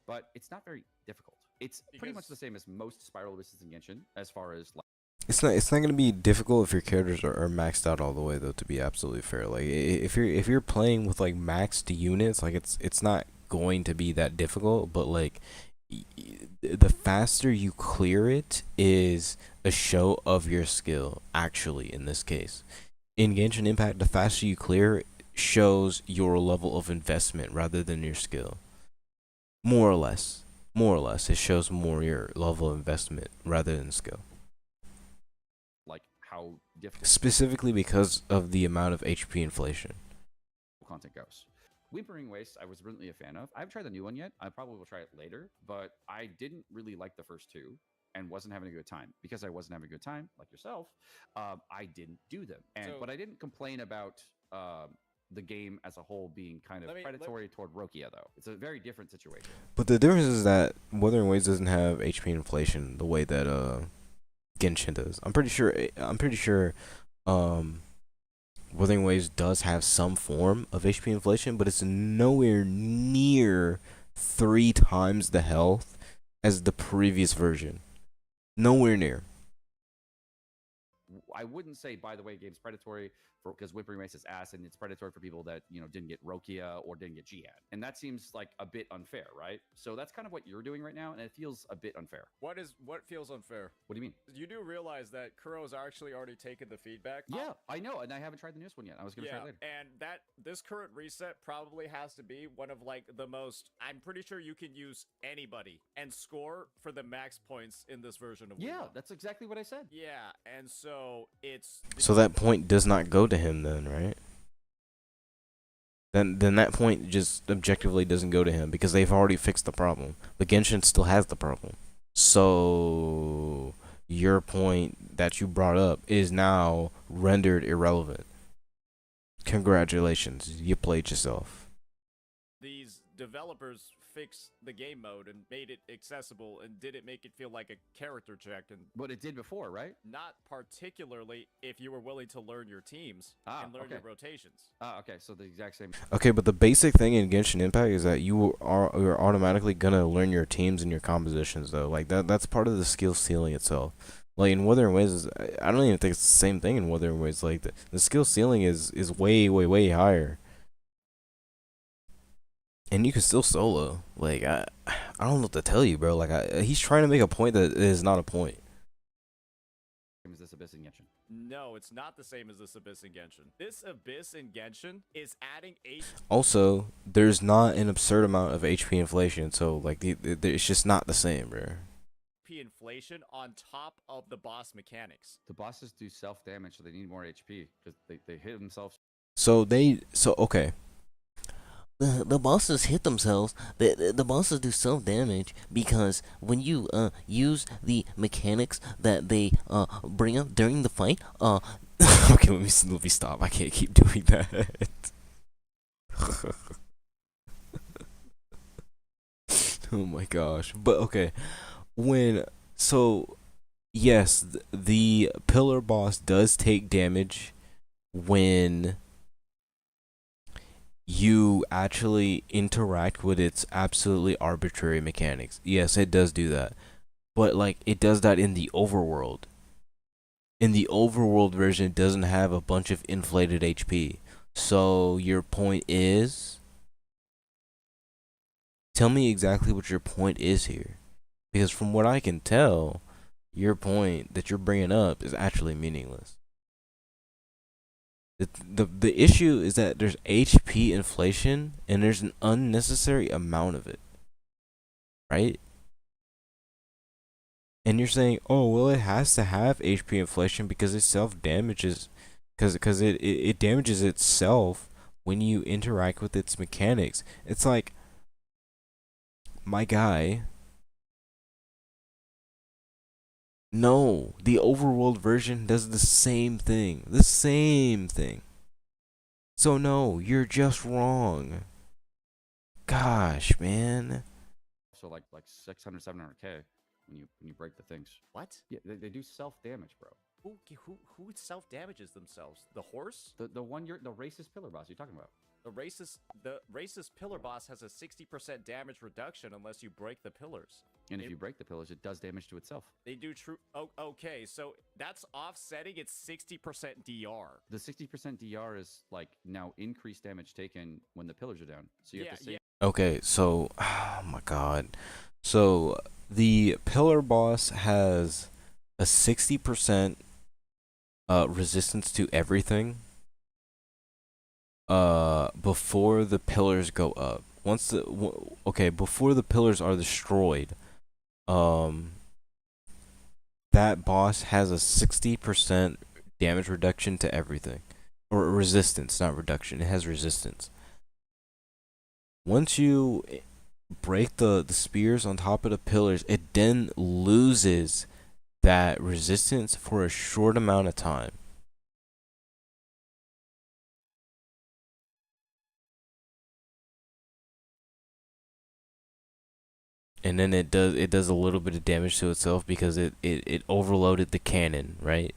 but it's not very difficult. It's pretty much the same as most Spiral Abysses in Genshin as far as like. It's not gonna be difficult if your characters are maxed out all the way though. To be absolutely fair, like if you're playing with like maxed units, like it's not going to be that difficult. But like the faster you clear it is a show of your skill. Actually, in this case, in Genshin Impact, the faster you clear it shows your level of investment rather than your skill. More or less, it shows more your level of investment rather than skill. Like how difficult Specifically because of the amount of HP inflation. content goes. Whimpering Waste, I was really a fan of. I haven't tried the new one yet. I probably will try it later, but I didn't really like the first two and wasn't having a good time. Because I wasn't having a good time, like yourself, I didn't do them. But I didn't complain about the game as a whole being kind of predatory toward Rokia, though. It's a very different situation. But the difference is that Wuthering Waves doesn't have HP inflation the way that Genshin does. I'm pretty sure Wuthering Waves does have some form of HP inflation, but it's nowhere near 3 times the health as the previous version. Nowhere near. I wouldn't say, by the way, game's predatory because Whimpering Waste is ass, and it's predatory for people that didn't get Rokia or didn't get Giad, and that seems like a bit unfair, right? So that's kind of what you're doing right now, and it feels a bit unfair. What feels unfair? What do you mean? You do realize that Kuro's actually already taken the feedback? Yeah, I know, and I haven't tried the newest one yet. I was going to try it later. And this current reset probably has to be one of like the most. I'm pretty sure you can use anybody and score for the max points in this version of Wii U. That's exactly what I said. Yeah, and so it's. So that point does not go to him then, right? Then that point just objectively doesn't go to him because they've already fixed the problem. But Genshin still has the problem. So your point that you brought up is now rendered irrelevant. Congratulations, you played yourself. These developers fixed the game mode and made it accessible and didn't make it feel like a character check, and But it did before, right? not particularly if you were willing to learn your teams and learn your okay. rotations. Okay, so the exact same. Okay, but the basic thing in Genshin Impact is that you're automatically gonna learn your teams and your compositions though. Like that's part of the skill ceiling itself. Like in Wuthering Waves, I don't even think it's the same thing in Wuthering Waves. Like the skill ceiling is way higher. And you can still solo. Like I don't know what to tell you, bro. Like he's trying to make a point that is not a point. Same as this Abyss in Genshin. No, it's not the same as this Abyss in Genshin. This Abyss in Genshin is adding Also, there's not an absurd amount of HP inflation, so like it's just not the same, bro. HP inflation on top of the boss mechanics. The bosses do self damage, so they need more HP because they hit themselves. So okay. The bosses hit themselves. The bosses do self damage because when you use the mechanics that they bring up during the fight. Okay, let me stop. I can't keep doing that. Oh my gosh. But okay, yes, the pillar boss does take damage when you actually interact with its absolutely arbitrary mechanics. Yes, it does do that. But like it does that in the overworld. In the overworld version, it doesn't have a bunch of inflated HP. So your point is? Tell me exactly what your point is here. Because from what I can tell, your point that you're bringing up is actually meaningless. The issue is that there's HP inflation and there's an unnecessary amount of it. Right? And you're saying, oh, well, it has to have HP inflation because it self-damages, because it damages itself when you interact with its mechanics. It's like, my guy, no, the overworld version does the same thing. The same thing. So no, you're just wrong. Gosh, man. So like 600, 700k when you break the things. What? Yeah, they do self damage, bro. Who self damages themselves? The horse? The racist pillar boss you're talking about. The racist pillar boss has a 60% damage reduction unless you break the pillars. And if you break the pillars, it does damage to itself. They do true. Oh, okay, so that's offsetting its 60% DR. The 60% DR is like now increased damage taken when the pillars are down. So you have to save. Okay, so oh my god. So the pillar boss has a 60% resistance to everything before the pillars go up. Before the pillars are destroyed, that boss has a 60% damage reduction to everything. Or resistance, not reduction. It has resistance. Once you break the spears on top of the pillars, it then loses that resistance for a short amount of time. And then it does a little bit of damage to itself because it overloaded the cannon, right?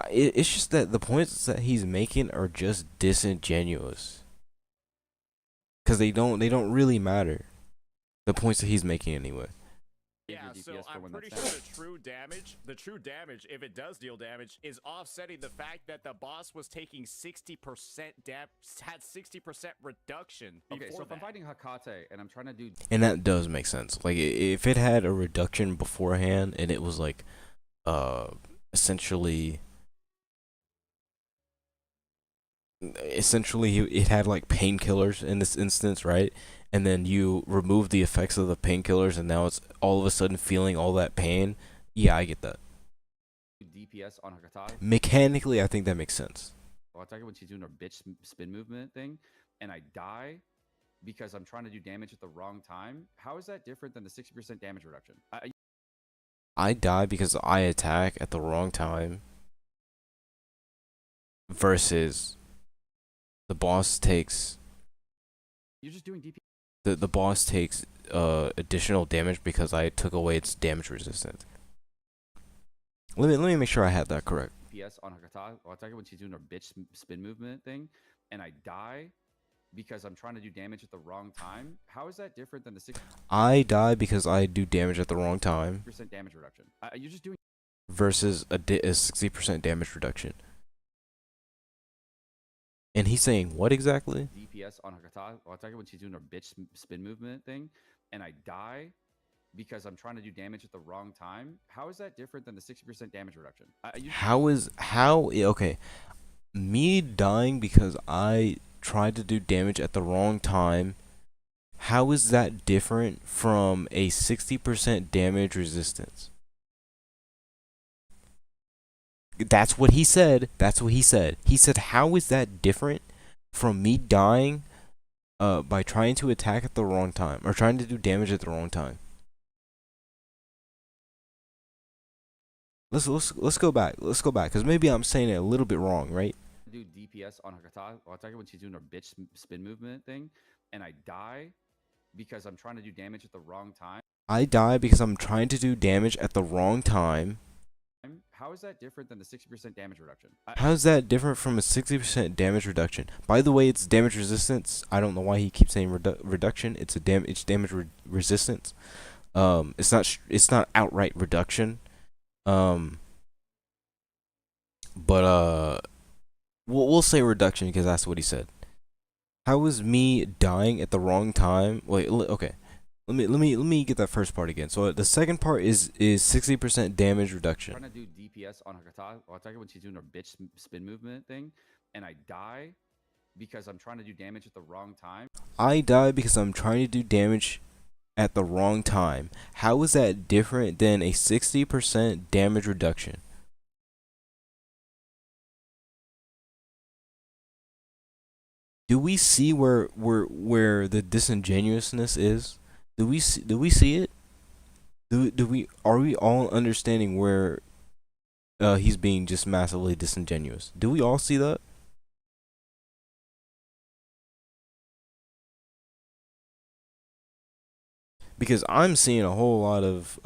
It's just that the points that he's making are just disingenuous. Cause they don't really matter. The points that he's making anyway. Yeah, so I'm pretty sure the true damage, if it does deal damage, is offsetting the fact that the boss was taking 60% had 60% reduction before. Okay, so if I'm fighting Hakate and I'm trying to do, and that does make sense. Like if it had a reduction beforehand and it was like, essentially it had like painkillers in this instance, right? And then you remove the effects of the painkillers and now it's all of a sudden feeling all that pain. Yeah, I get that. DPS on Hakate. Mechanically, I think that makes sense. Hakate when she's doing her bitch spin movement thing, and I die because I'm trying to do damage at the wrong time. How is that different than the 60% damage reduction? I die because I attack at the wrong time versus the boss takes You're just doing DPS The boss takes additional damage because I took away its damage resistance. Let me make sure I had that correct. on Hatake when she's doing her bitch spin movement thing, and I die because I'm trying to do damage at the wrong time. How is that different than the 60% I die because I do damage at the wrong time damage reduction? You're just doing versus a 60% damage reduction. And he's saying what exactly? DPS on Hatake when she's doing her bitch spin movement thing, and I die because I'm trying to do damage at the wrong time. How is that different than the 60% damage reduction? Okay, me dying because I tried to do damage at the wrong time, how is that different from a 60% damage resistance? That's what he said. He said, how is that different from me dying by trying to attack at the wrong time or trying to do damage at the wrong time? Let's go back. Because maybe I'm saying it a little bit wrong, right? Do DPS on Hatake when she's doing her bitch spin movement thing, and I die because I'm trying to do damage at the wrong time. I die because I'm trying to do damage at the wrong time. How is that different than the 60% damage reduction? How is that different from a 60% damage reduction? By the way, it's damage resistance. I don't know why he keeps saying reduction. It's damage resistance. It's not outright reduction. But we'll say reduction because that's what he said. How is me dying at the wrong time? Wait, okay. Let me get that first part again. So the second part is 60% damage reduction. I'm trying to do DPS on Hatake when she's doing her bitch spin movement thing, and I die because I'm trying to do damage at the wrong time. I die because I'm trying to do damage at the wrong time. How is that different than a 60% damage reduction? Do we see where the disingenuousness is? Do we see it? Are we all understanding where he's being just massively disingenuous? Do we all see that? Because I'm seeing a whole lot of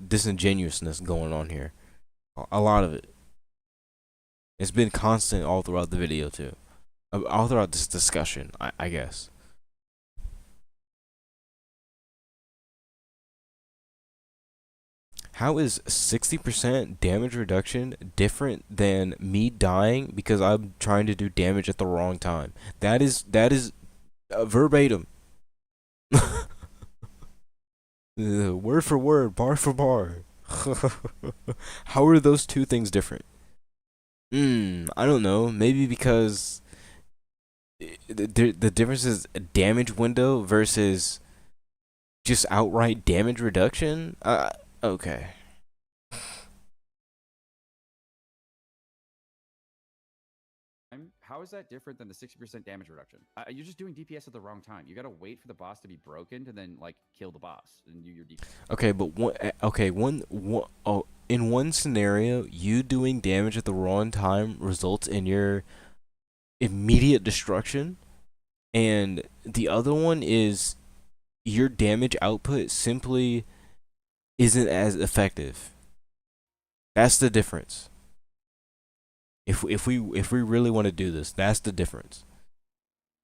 disingenuousness going on here. A lot of it. It's been constant all throughout the video too. All throughout this discussion, I guess. How is 60% damage reduction different than me dying because I'm trying to do damage at the wrong time? That is verbatim. Word for word, bar for bar. How are those two things different? I don't know. Maybe because the difference is a damage window versus just outright damage reduction. Okay. How is that different than the 60% damage reduction? You're just doing DPS at the wrong time. You gotta wait for the boss to be broken to then like kill the boss and do your DPS. Okay, but in one scenario, you doing damage at the wrong time results in your immediate destruction, and the other one is your damage output simply isn't as effective. That's the difference. If we really want to do this, that's the difference.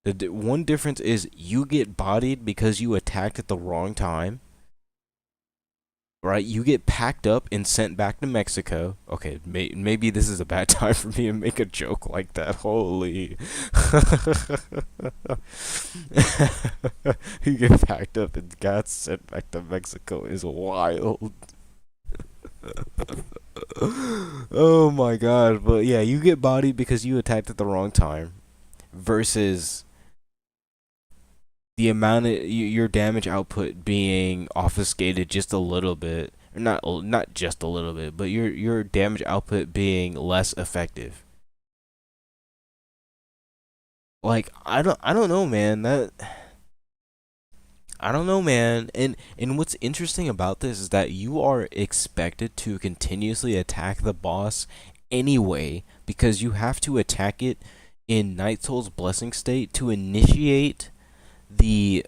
The one difference is you get bodied because you attacked at the wrong time. Right? You get packed up and sent back to Mexico. Okay, maybe this is a bad time for me to make a joke like that. Holy. You get packed up and got sent back to Mexico is wild. Oh my god. But yeah, you get bodied because you attacked at the wrong time versus the amount of your damage output being obfuscated just a little bit, or not just a little bit, but your damage output being less effective. Like I don't know, man. I don't know, man. And what's interesting about this is that you are expected to continuously attack the boss anyway, because you have to attack it in Night Soul's blessing state to initiate the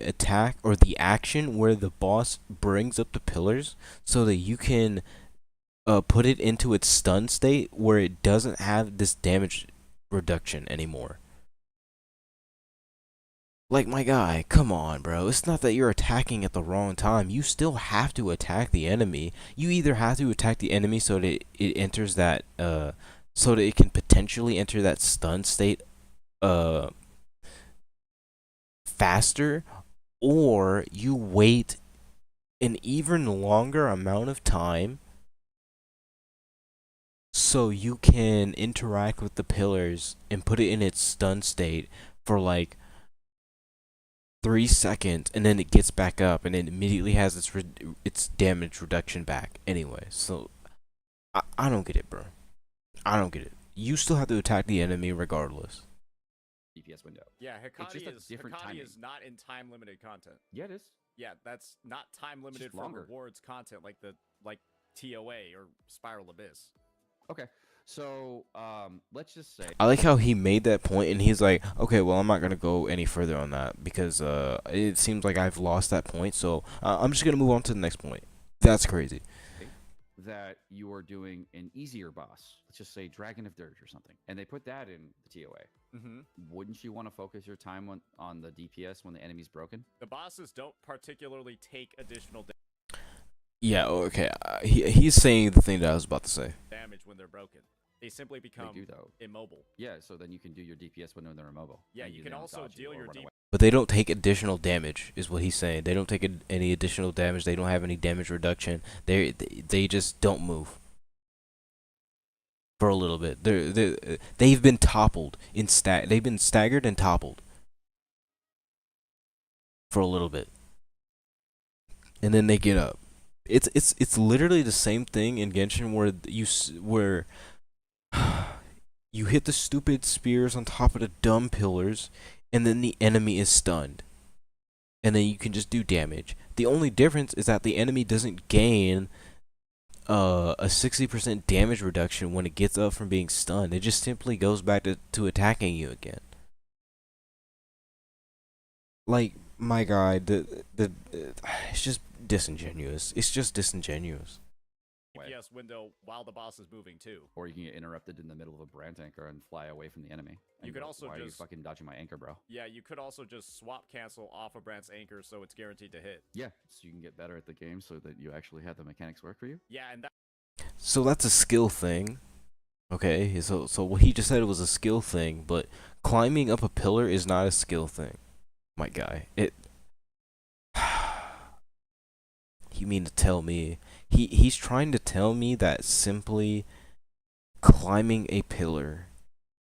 attack or the action where the boss brings up the pillars so that you can put it into its stun state where it doesn't have this damage reduction anymore. Like, my guy, come on, bro. It's not that you're attacking at the wrong time. You still have to attack the enemy. You either have to attack the enemy so that it enters that, so that it can potentially enter that stun state, faster, or you wait an even longer amount of time so you can interact with the pillars and put it in its stun state for like 3 seconds, and then it gets back up, and it immediately has its damage reduction back. Anyway, so I don't get it, bro. I don't get it. You still have to attack the enemy regardless. DPS window. Yeah, It's just a different Hikari timing. is not in time limited content. Yeah, it is. Yeah, that's not time limited for longer. rewards content like TOA or Spiral Abyss. Okay, so let's just say I like how he made that point, and he's like, okay, well, I'm not gonna go any further on that because it seems like I've lost that point, so I'm just gonna move on to the next point. That's crazy. that you are doing an easier boss. Let's just say Dragon of Dirge or something, and they put that in the TOA. Mm-hmm. Wouldn't you want to focus your time on the DPS when the enemy's broken? The bosses don't particularly take additional Yeah, okay. He's saying the thing that I was about to say. damage when they're broken. They simply become They do though. immobile. Yeah, so then you can do your DPS when they're immobile. Yeah, and you they can don't also dodge you deal or your run D- away. But they don't take additional damage, is what he's saying. They don't take any additional damage. They don't have any damage reduction. They just don't move for a little bit. They've been toppled in They've been staggered and toppled for a little bit, and then they get up. It's literally the same thing in Genshin where you hit the stupid spears on top of the dumb pillars, and then the enemy is stunned. And then you can just do damage. The only difference is that the enemy doesn't gain a 60% damage reduction when it gets up from being stunned. It just simply goes back to attacking you again. Like, my guy, it's just disingenuous. It's just disingenuous. DPS window while the boss is moving too. Or you can get interrupted in the middle of a branch anchor and fly away from the enemy. You And could go, also why are you just- fucking dodging my anchor, bro? Yeah, you could also just swap cancel off a Brandt's anchor so it's guaranteed to hit. Yeah, so you can get better at the game so that you actually have the mechanics work for you. Yeah, and that So that's a skill thing. Okay, so what he just said was a skill thing, but climbing up a pillar is not a skill thing. My guy, you mean to tell me he's trying to tell me that simply climbing a pillar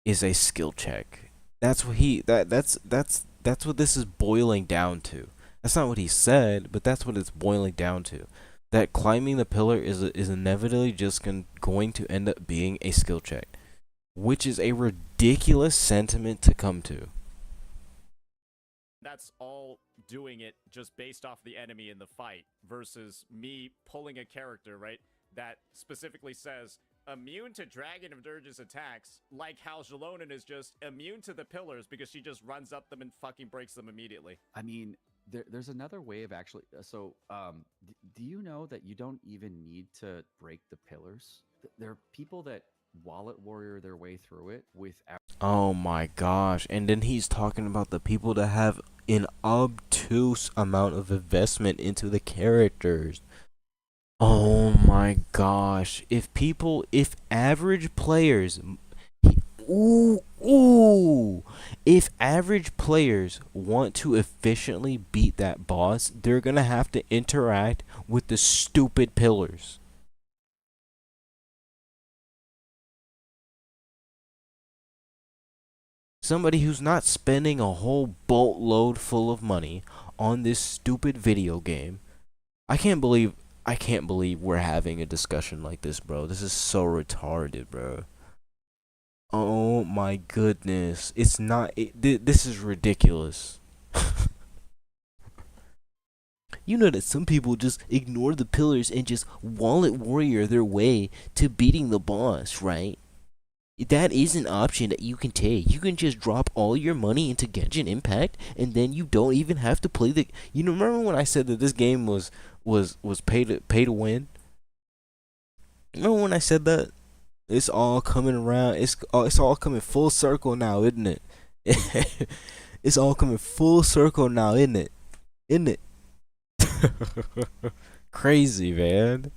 is a skill check? That's what that's what this is boiling down to. That's not what he said, but that's what it's boiling down to. That climbing the pillar is inevitably just going to end up being a skill check, which is a ridiculous sentiment to come to. that's all doing it just based off the enemy in the fight versus me pulling a character, right, that specifically says immune to Dragon of Dirge's attacks, like how Jalonen is just immune to the pillars because she just runs up them and fucking breaks them immediately. I mean, there's another way of actually. Do you know that you don't even need to break the pillars? There are people that wallet warrior their way through it without. Oh my gosh. And then he's talking about the people that have an obtuse amount of investment into the characters. Oh my gosh. If average players, if average players want to efficiently beat that boss, they're gonna have to interact with the stupid pillars. Somebody who's not spending a whole boatload full of money on this stupid video game. I can't believe we're having a discussion like this, bro. This is so retarded, bro. Oh my goodness. It's not this is ridiculous. You know that some people just ignore the pillars and just wallet warrior their way to beating the boss, right? That is an option that you can take. You can just drop all your money into Genshin Impact, and then you don't even have to play the. You know, remember when I said that this game was pay to win? Remember when I said that? It's all coming around. It's all coming full circle now, isn't it? It's all coming full circle now, isn't it? Isn't it? Crazy, man.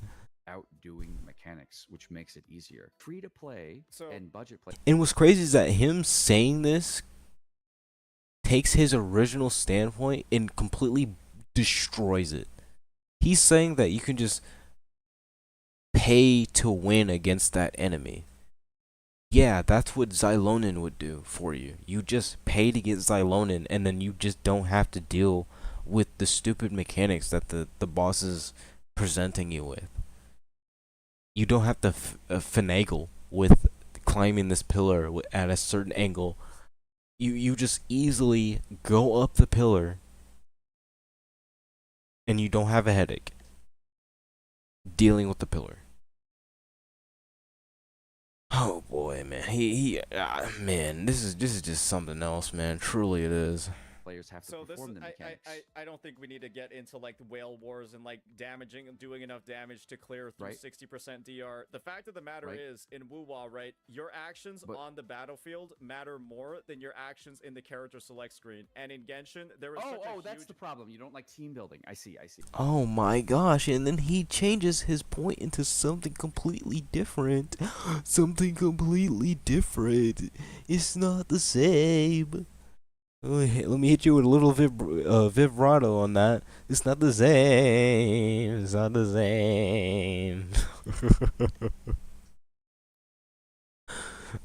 Outdoing mechanics, which makes it easier. Free to play So- and budget play. And what's crazy is that him saying this takes his original standpoint and completely destroys it. He's saying that you can just pay to win against that enemy. Yeah, that's what Xylonin would do for you. You just pay to get Xylonin, and then you just don't have to deal with the stupid mechanics that the boss is presenting you with. You don't have to finagle with climbing this pillar at a certain angle. You just easily go up the pillar, and you don't have a headache dealing with the pillar. Oh boy, man, man, this is just something else, man. Truly, it is. Players have to So this perform is, the mechanics. I don't think we need to get into like the whale wars and like doing enough damage to clear through Right. 60% DR. The fact of the matter Right. is, in Wuwa, right, your actions But- on the battlefield matter more than your actions in the character select screen. And in Genshin, there is such a That's huge... the problem. You don't like team building. I see. Oh my gosh, and then he changes his point into something completely different. Something completely different. It's not the same. Let me hit you with a little vibrato on that. It's not the same. It's not the same.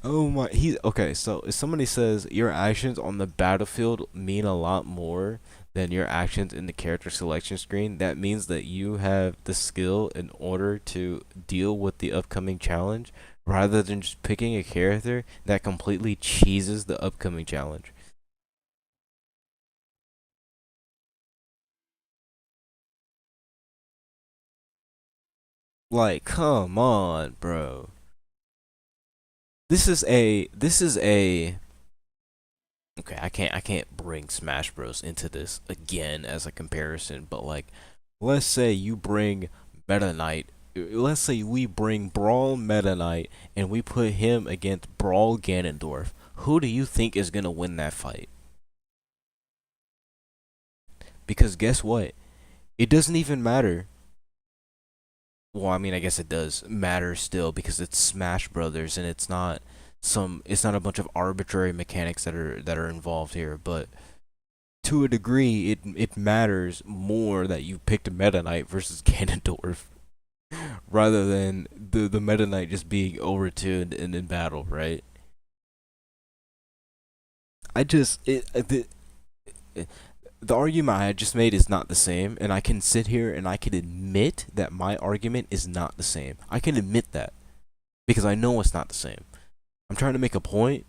Oh my, okay. So if somebody says your actions on the battlefield mean a lot more than your actions in the character selection screen, that means that you have the skill in order to deal with the upcoming challenge, rather than just picking a character that completely cheeses the upcoming challenge. Like, come on, bro. This is a okay, I can't bring Smash Bros into this again as a comparison, but like, let's say you bring Meta Knight, let's say we bring Brawl Meta Knight and we put him against Brawl Ganondorf. Who do you think is gonna win that fight? Because guess what? It doesn't even matter. Well, I mean, I guess it does matter still because it's Smash Brothers and it's not a bunch of arbitrary mechanics that are involved here, but to a degree it matters more that you picked a Meta Knight versus Ganondorf rather than the Meta Knight just being overtuned and in battle, right? The argument I just made is not the same, and I can sit here and I can admit that my argument is not the same. I can admit that because I know it's not the same. I'm trying to make a point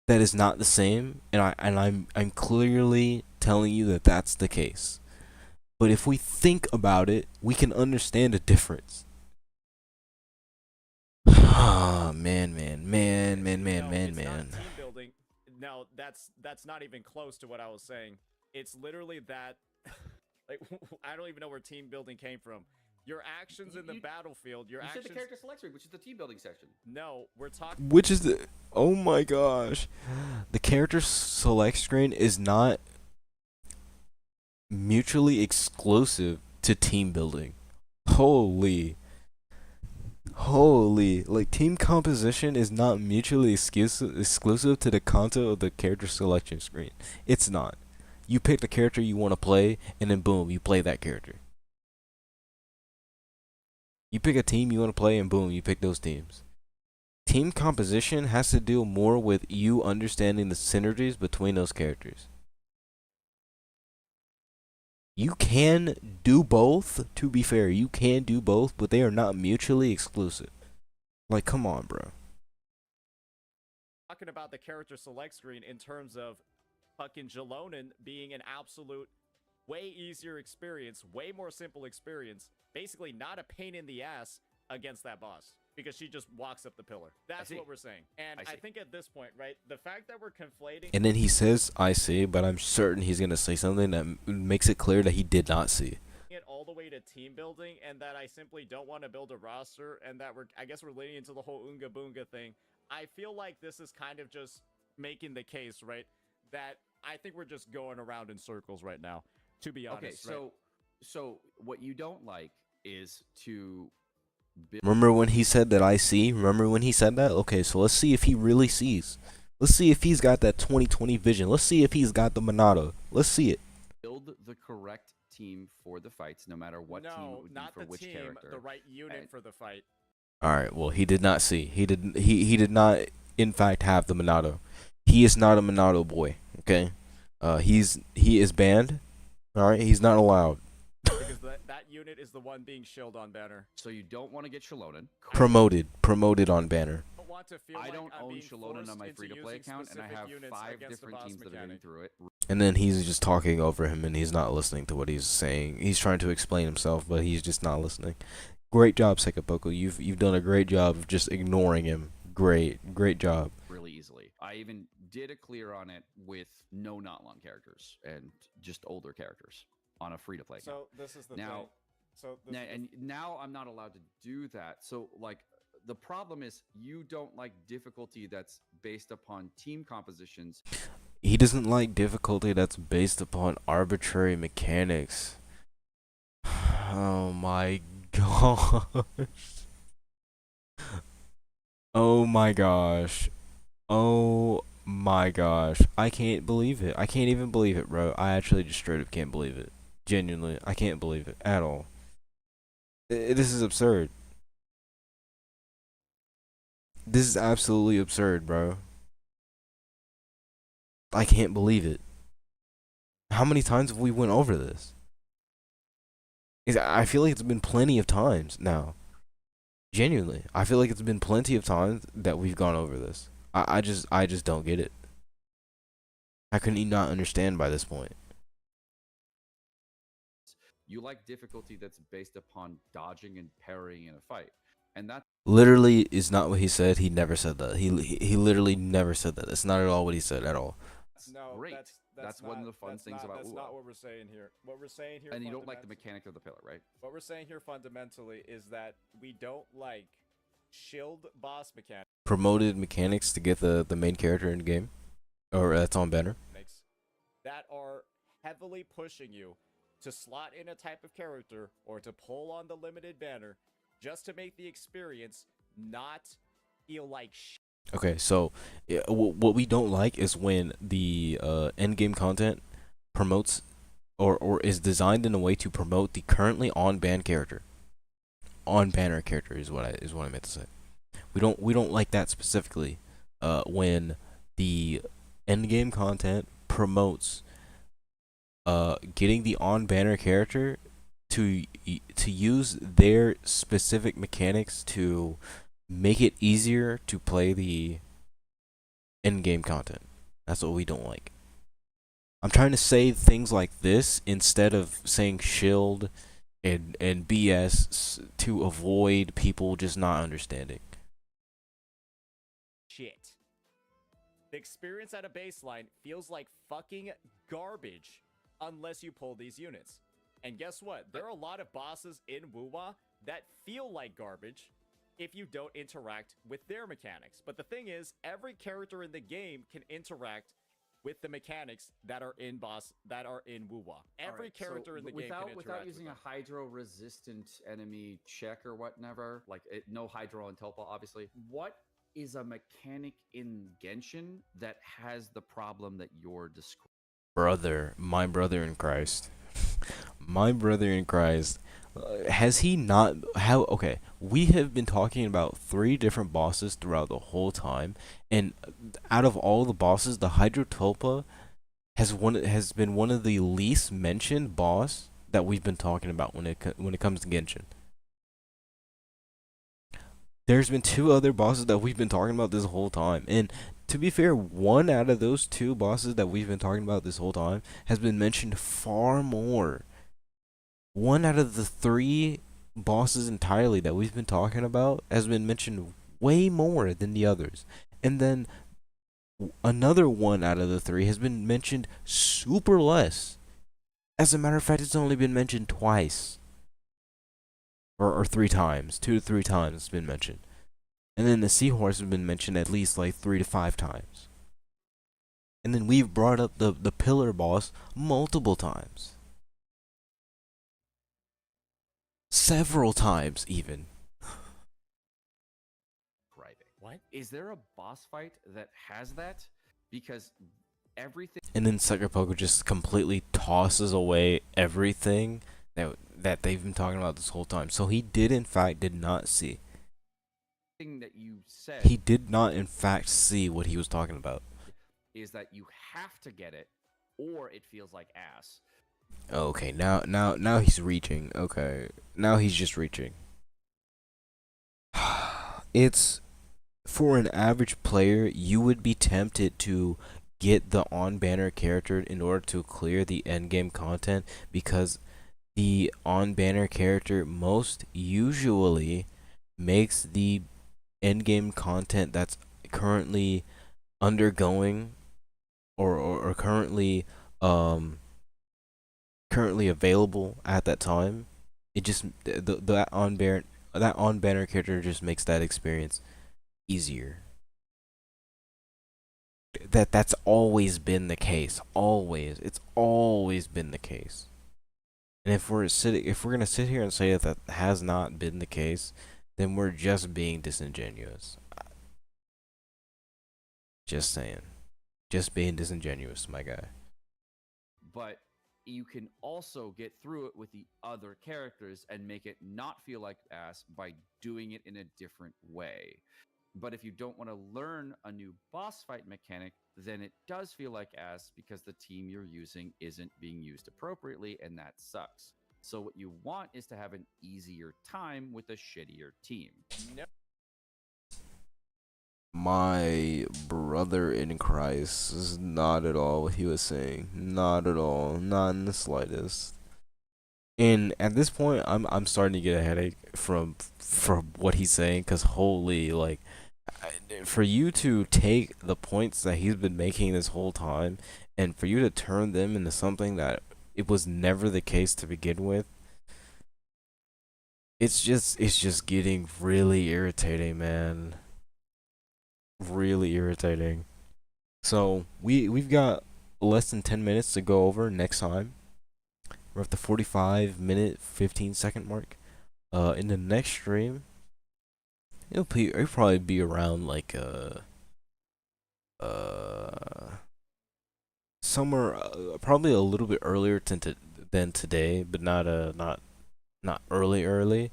that is not the same, and I'm clearly telling you that that's the case. But if we think about it, we can understand a difference. Ah, man. Team building. No, that's not even close to what I was saying. It's literally that. Like, I don't even know where team building came from. Your actions in the battlefield. Your You actions. said the character select screen, which is the team building section. No, we're talking. Which is the oh my gosh, the character select screen is not mutually exclusive to team building. Holy, like team composition is not mutually exclusive to the content of the character selection screen. It's not. You pick the character you want to play, and then boom, you play that character. You pick a team you want to play, and boom, you pick those teams. Team composition has to do more with you understanding the synergies between those characters. You can do both, to be fair. You can do both, but they are not mutually exclusive. Like, come on, bro. Talking about the character select screen in terms of fucking Jalonin being an absolute way easier experience, way more simple experience, basically not a pain in the ass against that boss. because she just walks up the pillar. That's see. what we're saying. And I I see. think at this point, right, the fact that we're conflating And then he says, "I see," but I'm certain he's gonna say something that makes it clear that he did not see. it all the way to team building, and that I simply don't want to build a roster, and that I guess we're leading into the whole Oonga Boonga thing. I feel like this is kind of just making the case, right, that I think we're just going around in circles right now, to be honest. Okay, right? so what you don't like is to build. Remember when he said that I see? Remember when he said that? Okay, so let's see if he really sees. Let's see if he's got that 20/20 vision. Let's see if he's got the Monado. Let's see it. Build the correct team for the fights, no matter what team it would be not for the which team, character. the right unit And- for the fight. All right. Well, he did not see. He did not, in fact, have the Monado. He is not a Monado boy. Okay. He is banned. All right. He's not allowed. Because that unit is the one being shilled on banner. So you don't want to get Shallonen. Promoted on banner. I don't want to feel I like don't I'm own being Shallonen forced on my into free-to-play using account, and I specific have units 5 against the different boss teams that are getting mechanic. through it. And then he's just talking over him, and he's not listening to what he's saying. He's trying to explain himself, but he's just not listening. Great job, Sekapoko. You've done a great job of just ignoring him. Great job. Really easily. I even did a clear on it with no not long characters and just older characters on a free-to-play account. So this is the Now- thing. So this Now, is the and now I'm not allowed to do that. So like the problem is you don't like difficulty that's based upon team compositions. He doesn't like difficulty that's based upon arbitrary mechanics. Oh my gosh. Oh my gosh. Oh my gosh. I can't believe it. I can't even believe it, bro. I actually just straight up can't believe it. Genuinely, I can't believe it at all. This is absurd. This is absolutely absurd, bro. I can't believe it. How many times have we went over this? I feel like it's been plenty of times now. Genuinely, I feel like it's been plenty of times that we've gone over this. I just don't get it. How can you not understand by this point? You like difficulty that's based upon dodging and parrying in a fight. And that's Literally is not what he said. He never said that. He literally never said that. That's not at all what he said at all. no, great. That's One of not- the fun that's things not, about That's UA. not what we're saying here. What we're saying here. and you don't like the fundament- mechanic of the pillar, right? What we're saying here fundamentally is that we don't like shield boss mechanics Promoted mechanics to get the main character in the game, or that's on banner. that are heavily pushing you to slot in a type of character or to pull on the limited banner just to make the experience not feel like Okay, so what we don't like is when the end game content promotes or is designed in a way to promote the currently on ban character. On banner character is what I meant to say. We don't like that specifically. When the end game content promotes getting the on banner character to use their specific mechanics to make it easier to play the end game content. That's what we don't like. I'm trying to say things like this instead of saying shield and BS to avoid people just not understanding. shit. The experience at a baseline feels like fucking garbage unless you pull these units. And guess what? There are a lot of bosses in WoWA that feel like garbage if you don't interact with their mechanics. But the thing is, every character in the game can interact with the mechanics that are in WoWA. Every Alright, so character in the game without, can interact without with using them. a hydro resistant enemy check or whatever, like no hydro and Telpa, obviously. What is a mechanic in Genshin that has the problem that you're describing? My brother in Christ. My brother in Christ. Has he not? How? Okay, we have been talking about 3 different bosses throughout the whole time, and out of all the bosses, the Hydrotulpa has been one of the least mentioned boss that we've been talking about when it comes to Genshin. There's been 2 other bosses that we've been talking about this whole time, and to be fair, one out of those 2 bosses that we've been talking about this whole time has been mentioned far more. One out of the 3 bosses entirely that we've been talking about has been mentioned way more than the others. And then another one out of the three has been mentioned super less. As a matter of fact, it's only been mentioned twice. Or 3 times. 2 to 3 times it's been mentioned. And then the seahorse has been mentioned at least like 3 to 5 times. And then we've brought up the pillar boss multiple times. Several times, even. Driving. What? Is there a boss fight that has that? Because everything And then Sucker Poker just completely tosses away everything that they've been talking about this whole time. So he did, in fact, did not see. that you said He did not, in fact, see what he was talking about. is that you have to get it, or it feels like ass. Okay, now he's reaching. Okay, now he's just reaching. It's for an average player, you would be tempted to get the on-banner character in order to clear the endgame content, because the on-banner character most usually makes the endgame content that's currently undergoing or currently currently available at that time. It just that on banner character just makes that experience easier. That's always been the case. Always. It's always been the case. And if we're gonna sit here and say that that has not been the case, then we're just being disingenuous. Just saying. Just being disingenuous, my guy. But you can also get through it with the other characters and make it not feel like ass by doing it in a different way. But if you don't want to learn a new boss fight mechanic, then it does feel like ass because the team you're using isn't being used appropriately, and that sucks. So what you want is to have an easier time with a shittier team. My brother in Christ is not at all what he was saying. Not at all. Not in the slightest. And at this point, I'm starting to get a headache from what he's saying, cause holy, like, for you to take the points that he's been making this whole time, and for you to turn them into something that it was never the case to begin with, it's just getting really irritating, man. Really irritating. So we've got less than 10 minutes to go over next time. We're at the 45-minute 15-second mark. In the next stream, it'll probably be around like somewhere probably a little bit earlier than today, but not early.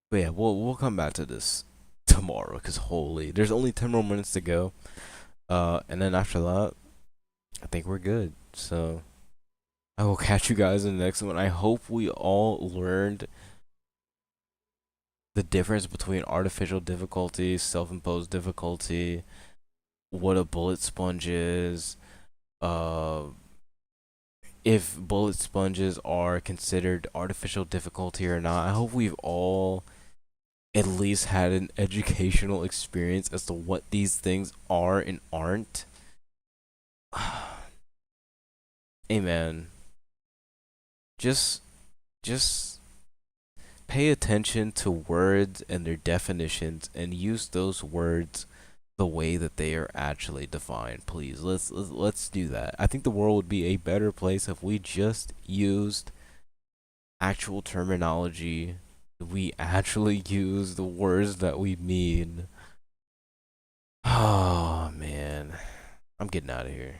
But yeah, we'll come back to this tomorrow, because holy, there's only 10 more minutes to go, and then after that I think we're good. So I will catch you guys in the next one. I hope we all learned the difference between artificial difficulty, self-imposed difficulty, what a bullet sponge is, if bullet sponges are considered artificial difficulty or not. I hope we've all at least had an educational experience as to what these things are and aren't. Hey man, just pay attention to words and their definitions and use those words the way that they are actually defined. Please, let's do that. I think the world would be a better place if we just used actual terminology. We actually use the words that we mean. Oh man, I'm getting out of here.